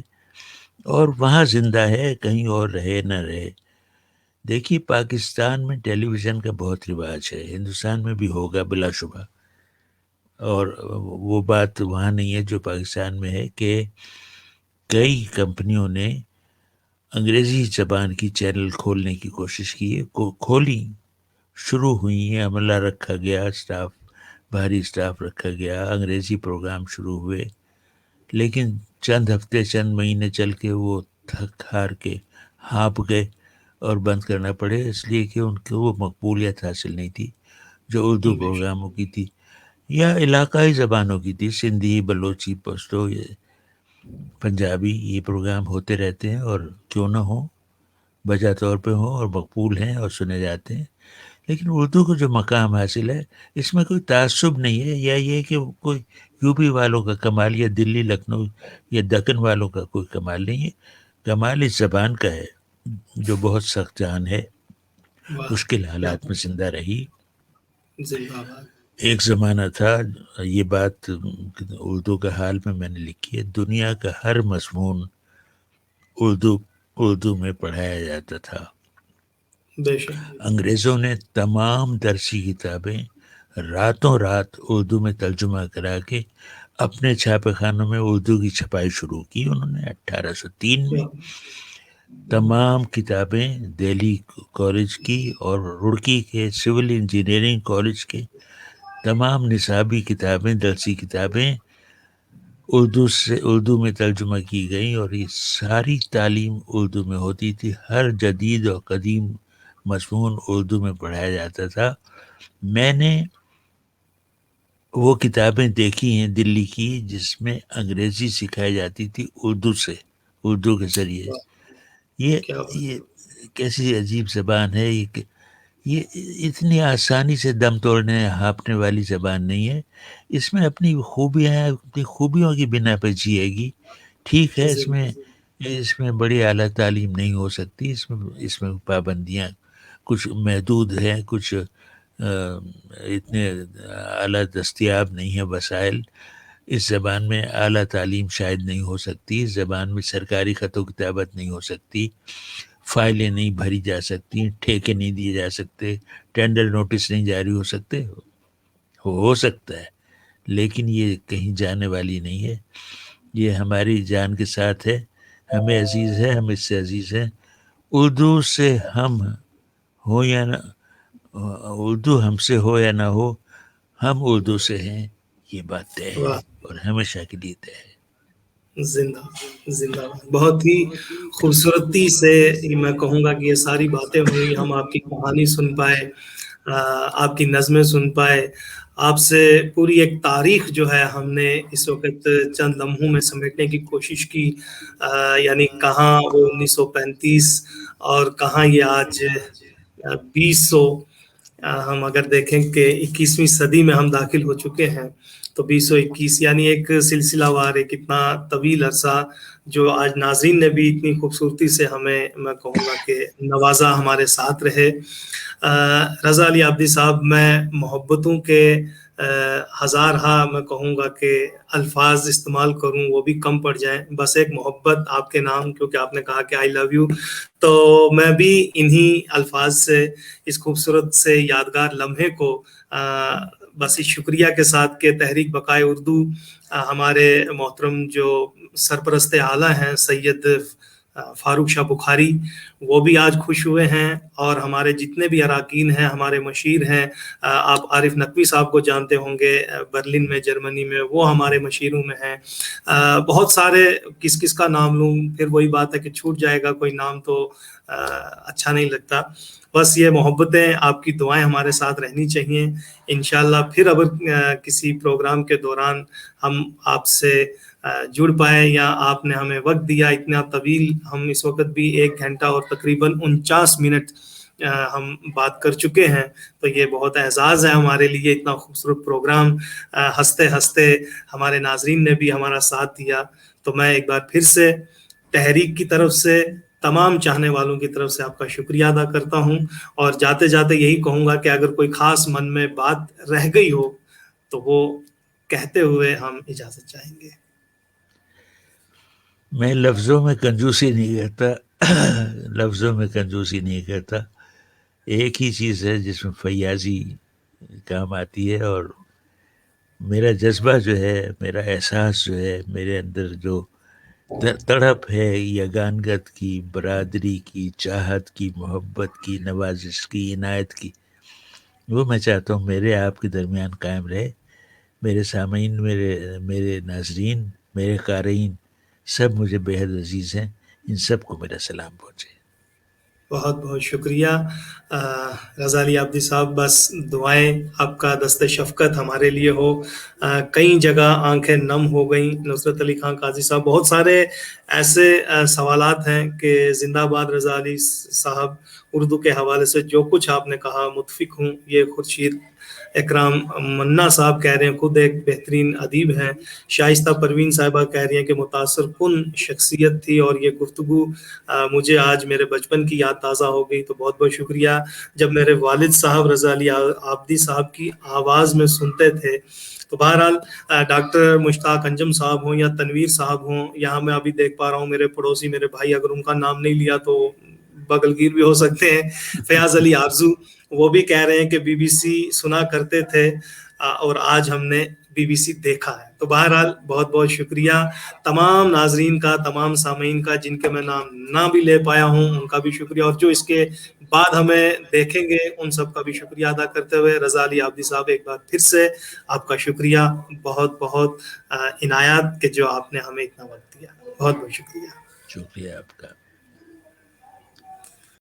[SPEAKER 2] اور وہاں زندہ ہے، کہیں اور رہے نہ رہے۔ دیکھیے پاکستان میں ٹیلی ویژن کا بہت رواج ہے، ہندوستان میں بھی ہوگا بلا شبہ، اور وہ بات وہاں نہیں ہے جو پاکستان میں ہے کہ کئی کمپنیوں نے انگریزی زبان کی چینل کھولنے کی کوشش کی ہے، کھولی، شروع ہوئی ہیں، عملہ رکھا گیا، اسٹاف، بھاری اسٹاف رکھا گیا، انگریزی پروگرام شروع ہوئے، لیکن چند ہفتے چند مہینے چل کے وہ تھک ہار کے ہانپ گئے اور بند کرنا پڑے، اس لیے کہ ان کو وہ مقبولیت حاصل نہیں تھی جو اردو پروگراموں کی تھی یا علاقائی زبانوں کی تھی، سندھی، بلوچی، پشتو، یہ پنجابی، یہ پروگرام ہوتے رہتے ہیں اور کیوں نہ ہوں، بجا طور پہ ہوں اور مقبول ہیں اور سنے جاتے ہیں، لیکن اردو کو جو مقام حاصل ہے اس میں کوئی تعصب نہیں ہے، یا یہ کہ کوئی یو پی والوں کا کمال یا دلی، لکھنؤ یا دکن والوں کا کوئی کمال نہیں ہے، کمال اس زبان کا ہے جو بہت سخت جان ہے، مشکل حالات میں زندہ رہی۔
[SPEAKER 1] زندہ باد۔
[SPEAKER 2] ایک زمانہ تھا، یہ بات اردو کا حال میں نے لکھی ہے، دنیا کا ہر مضمون اردو میں پڑھایا جاتا تھا۔
[SPEAKER 1] بے شک۔
[SPEAKER 2] انگریزوں نے تمام درسی کتابیں راتوں رات اردو میں ترجمہ کرا کے اپنے چھاپے خانوں میں اردو کی چھپائی شروع کی، انہوں نے 1803 میں تمام کتابیں دہلی کالج کی اور رڑکی کے سول انجینئرنگ کالج کے تمام نصابی کتابیں، درسی کتابیں اردو میں ترجمہ کی گئیں، اور یہ ساری تعلیم اردو میں ہوتی تھی، ہر جدید اور قدیم مضمون اردو میں پڑھایا جاتا تھا۔ میں نے وہ کتابیں دیکھی ہیں دلی کی جس میں انگریزی سکھائی جاتی تھی اردو کے ذریعے۔ یہ کیسی عجیب زبان ہے، یہ اتنی آسانی سے دم توڑنے ہانپنے والی زبان نہیں ہے، اس میں اپنی خوبیوں کی بنا پہ جیے گی، ٹھیک ہے، اس میں بڑی اعلیٰ تعلیم نہیں ہو سکتی، اس میں پابندیاں کچھ محدود ہیں، کچھ اتنے اعلیٰ دستیاب نہیں ہیں وسائل، اس زبان میں اعلیٰ تعلیم شاید نہیں ہو سکتی، اس زبان میں سرکاری خط و کتابت نہیں ہو سکتی، فائلیں نہیں بھری جا سکتی، ٹھیکے نہیں دیے جا سکتے، ٹینڈر نوٹس نہیں جاری ہو سکتے، ہو سکتا ہے لیکن یہ کہیں جانے والی نہیں ہے، یہ ہماری جان کے ساتھ ہے، ہمیں عزیز ہے، ہم اس سے عزیز ہیں۔ اردو سے ہم ہو یا نہ، اردو ہم سے ہو یا نہ ہو، ہم اردو سے ہیں، یہ بات طے ہے اور ہمیشہ کے لیے طے ہے۔
[SPEAKER 1] زندہ بہت ہی خوبصورتی سے میں کہوں گا کہ یہ ساری باتیں ہوئی، ہم آپ کی کہانی سن پائے، آپ کی نظمیں سن پائے، آپ سے پوری ایک تاریخ جو ہے ہم نے اس وقت چند لمحوں میں سمیٹنے کی کوشش کی، یعنی کہاں وہ 1935 اور کہاں یہ آج 2000، ہم اگر دیکھیں کہ 21ویں صدی میں ہم داخل ہو چکے ہیں، تو 2021 یعنی ایک سلسلہ وار، ایک اتنا طویل عرصہ جو آج ناظرین نے بھی اتنی خوبصورتی سے ہمیں، میں کہوں گا کہ نوازا، ہمارے ساتھ رہے۔ رضا علی عابدی صاحب، میں محبتوں کے ہزارہا میں کہوں گا کہ الفاظ استعمال کروں وہ بھی کم پڑ جائیں، بس ایک محبت آپ کے نام، کیونکہ آپ نے کہا کہ آئی لو یو، تو میں بھی انہی الفاظ سے اس خوبصورت سے یادگار لمحے کو بس اس شکریہ کے ساتھ کہ تحریک بقائے اردو، ہمارے محترم جو سرپرست اعلیٰ ہیں سید فاروق شاہ بخاری، وہ بھی آج خوش ہوئے ہیں، اور ہمارے جتنے بھی اراکین ہیں، ہمارے مشیر ہیں، آپ عارف نقوی صاحب کو جانتے ہوں گے برلن میں، جرمنی میں، وہ ہمارے مشیروں میں ہیں، بہت سارے، کس کا نام لوں، پھر وہی بات ہے کہ چھوٹ جائے گا کوئی نام تو اچھا نہیں لگتا، بس یہ محبتیں، آپ کی دعائیں ہمارے ساتھ رہنی چاہیے، انشاءاللہ پھر اگر کسی پروگرام کے دوران ہم آپ سے جڑ پائے یا آپ نے ہمیں وقت دیا اتنا طویل، ہم اس وقت بھی 1 گھنٹہ اور تقریباً 49 منٹ ہم بات کر چکے ہیں، تو یہ بہت اعزاز ہے ہمارے لیے، اتنا خوبصورت پروگرام ہنستے ہنستے ہمارے ناظرین نے بھی ہمارا ساتھ دیا، تو میں ایک بار پھر سے تحریک کی طرف سے، تمام چاہنے والوں کی طرف سے آپ کا شکریہ ادا کرتا ہوں، اور جاتے جاتے یہی کہوں گا کہ اگر کوئی خاص من میں بات رہ گئی ہو تو وہ کہتے ہوئے ہم اجازت چاہیں گے۔
[SPEAKER 2] میں لفظوں میں کنجوسی نہیں کرتا، لفظوں میں کنجوسی نہیں کرتا، ایک ہی چیز ہے جس میں فیاضی کام آتی ہے، اور میرا جذبہ جو ہے، میرا احساس جو ہے، میرے اندر جو تڑپ ہے یگانگت کی، برادری کی، چاہت کی، محبت کی، نوازش کی، عنایت کی، وہ میں چاہتا ہوں میرے آپ کے درمیان قائم رہے۔ میرے سامعین، میرے ناظرین، میرے قارئین سب مجھے بے حد عزیز ہیں، ان سب کو میرا سلام پہنچے۔
[SPEAKER 1] بہت بہت شکریہ غزالی عابدی صاحب، بس دعائیں آپ کا دست شفقت ہمارے لیے ہو۔ کئی جگہ آنکھیں نم ہو گئیں نصرت علی خان قاضی صاحب، بہت سارے ایسے سوالات ہیں کہ زندہ باد رضا علی صاحب، اردو کے حوالے سے جو کچھ آپ نے کہا متفق ہوں۔ یہ خورشید اکرام منا صاحب کہہ رہے ہیں خود ایک بہترین ادیب ہیں۔ شائستہ پروین صاحبہ کہہ رہی ہیں کہ متاثر کن شخصیت تھی، اور یہ گفتگو مجھے آج میرے بچپن کی یاد تازہ ہو گئی، تو بہت بہت شکریہ۔ جب میرے والد صاحب رضا علی عابدی صاحب کی آواز میں سنتے تھے تو بہرحال ڈاکٹر مشتاق انجم صاحب ہوں یا تنویر صاحب ہوں، یہاں میں ابھی دیکھ پا رہا ہوں میرے پڑوسی میرے بھائی، اگر ان کا نام نہیں لیا تو بغل گیر بھی ہو سکتے ہیں، فیاض علی آرزو، وہ بھی کہہ رہے ہیں کہ بی بی سی سنا کرتے تھے اور آج ہم نے بی بی سی دیکھا ہے۔ تو بہرحال بہت بہت شکریہ تمام ناظرین کا، تمام سامعین کا، جن کے میں نام نہ بھی لے پایا ہوں ان کا بھی شکریہ، اور جو اس کے بعد ہمیں دیکھیں گے ان سب کا بھی شکریہ ادا کرتے ہوئے رضا علی عابدی صاحب ایک بار پھر سے آپ کا شکریہ، بہت بہت عنایات کہ جو آپ نے ہمیں اتنا وقت دیا، بہت بہت شکریہ۔
[SPEAKER 2] شکریہ آپ کا۔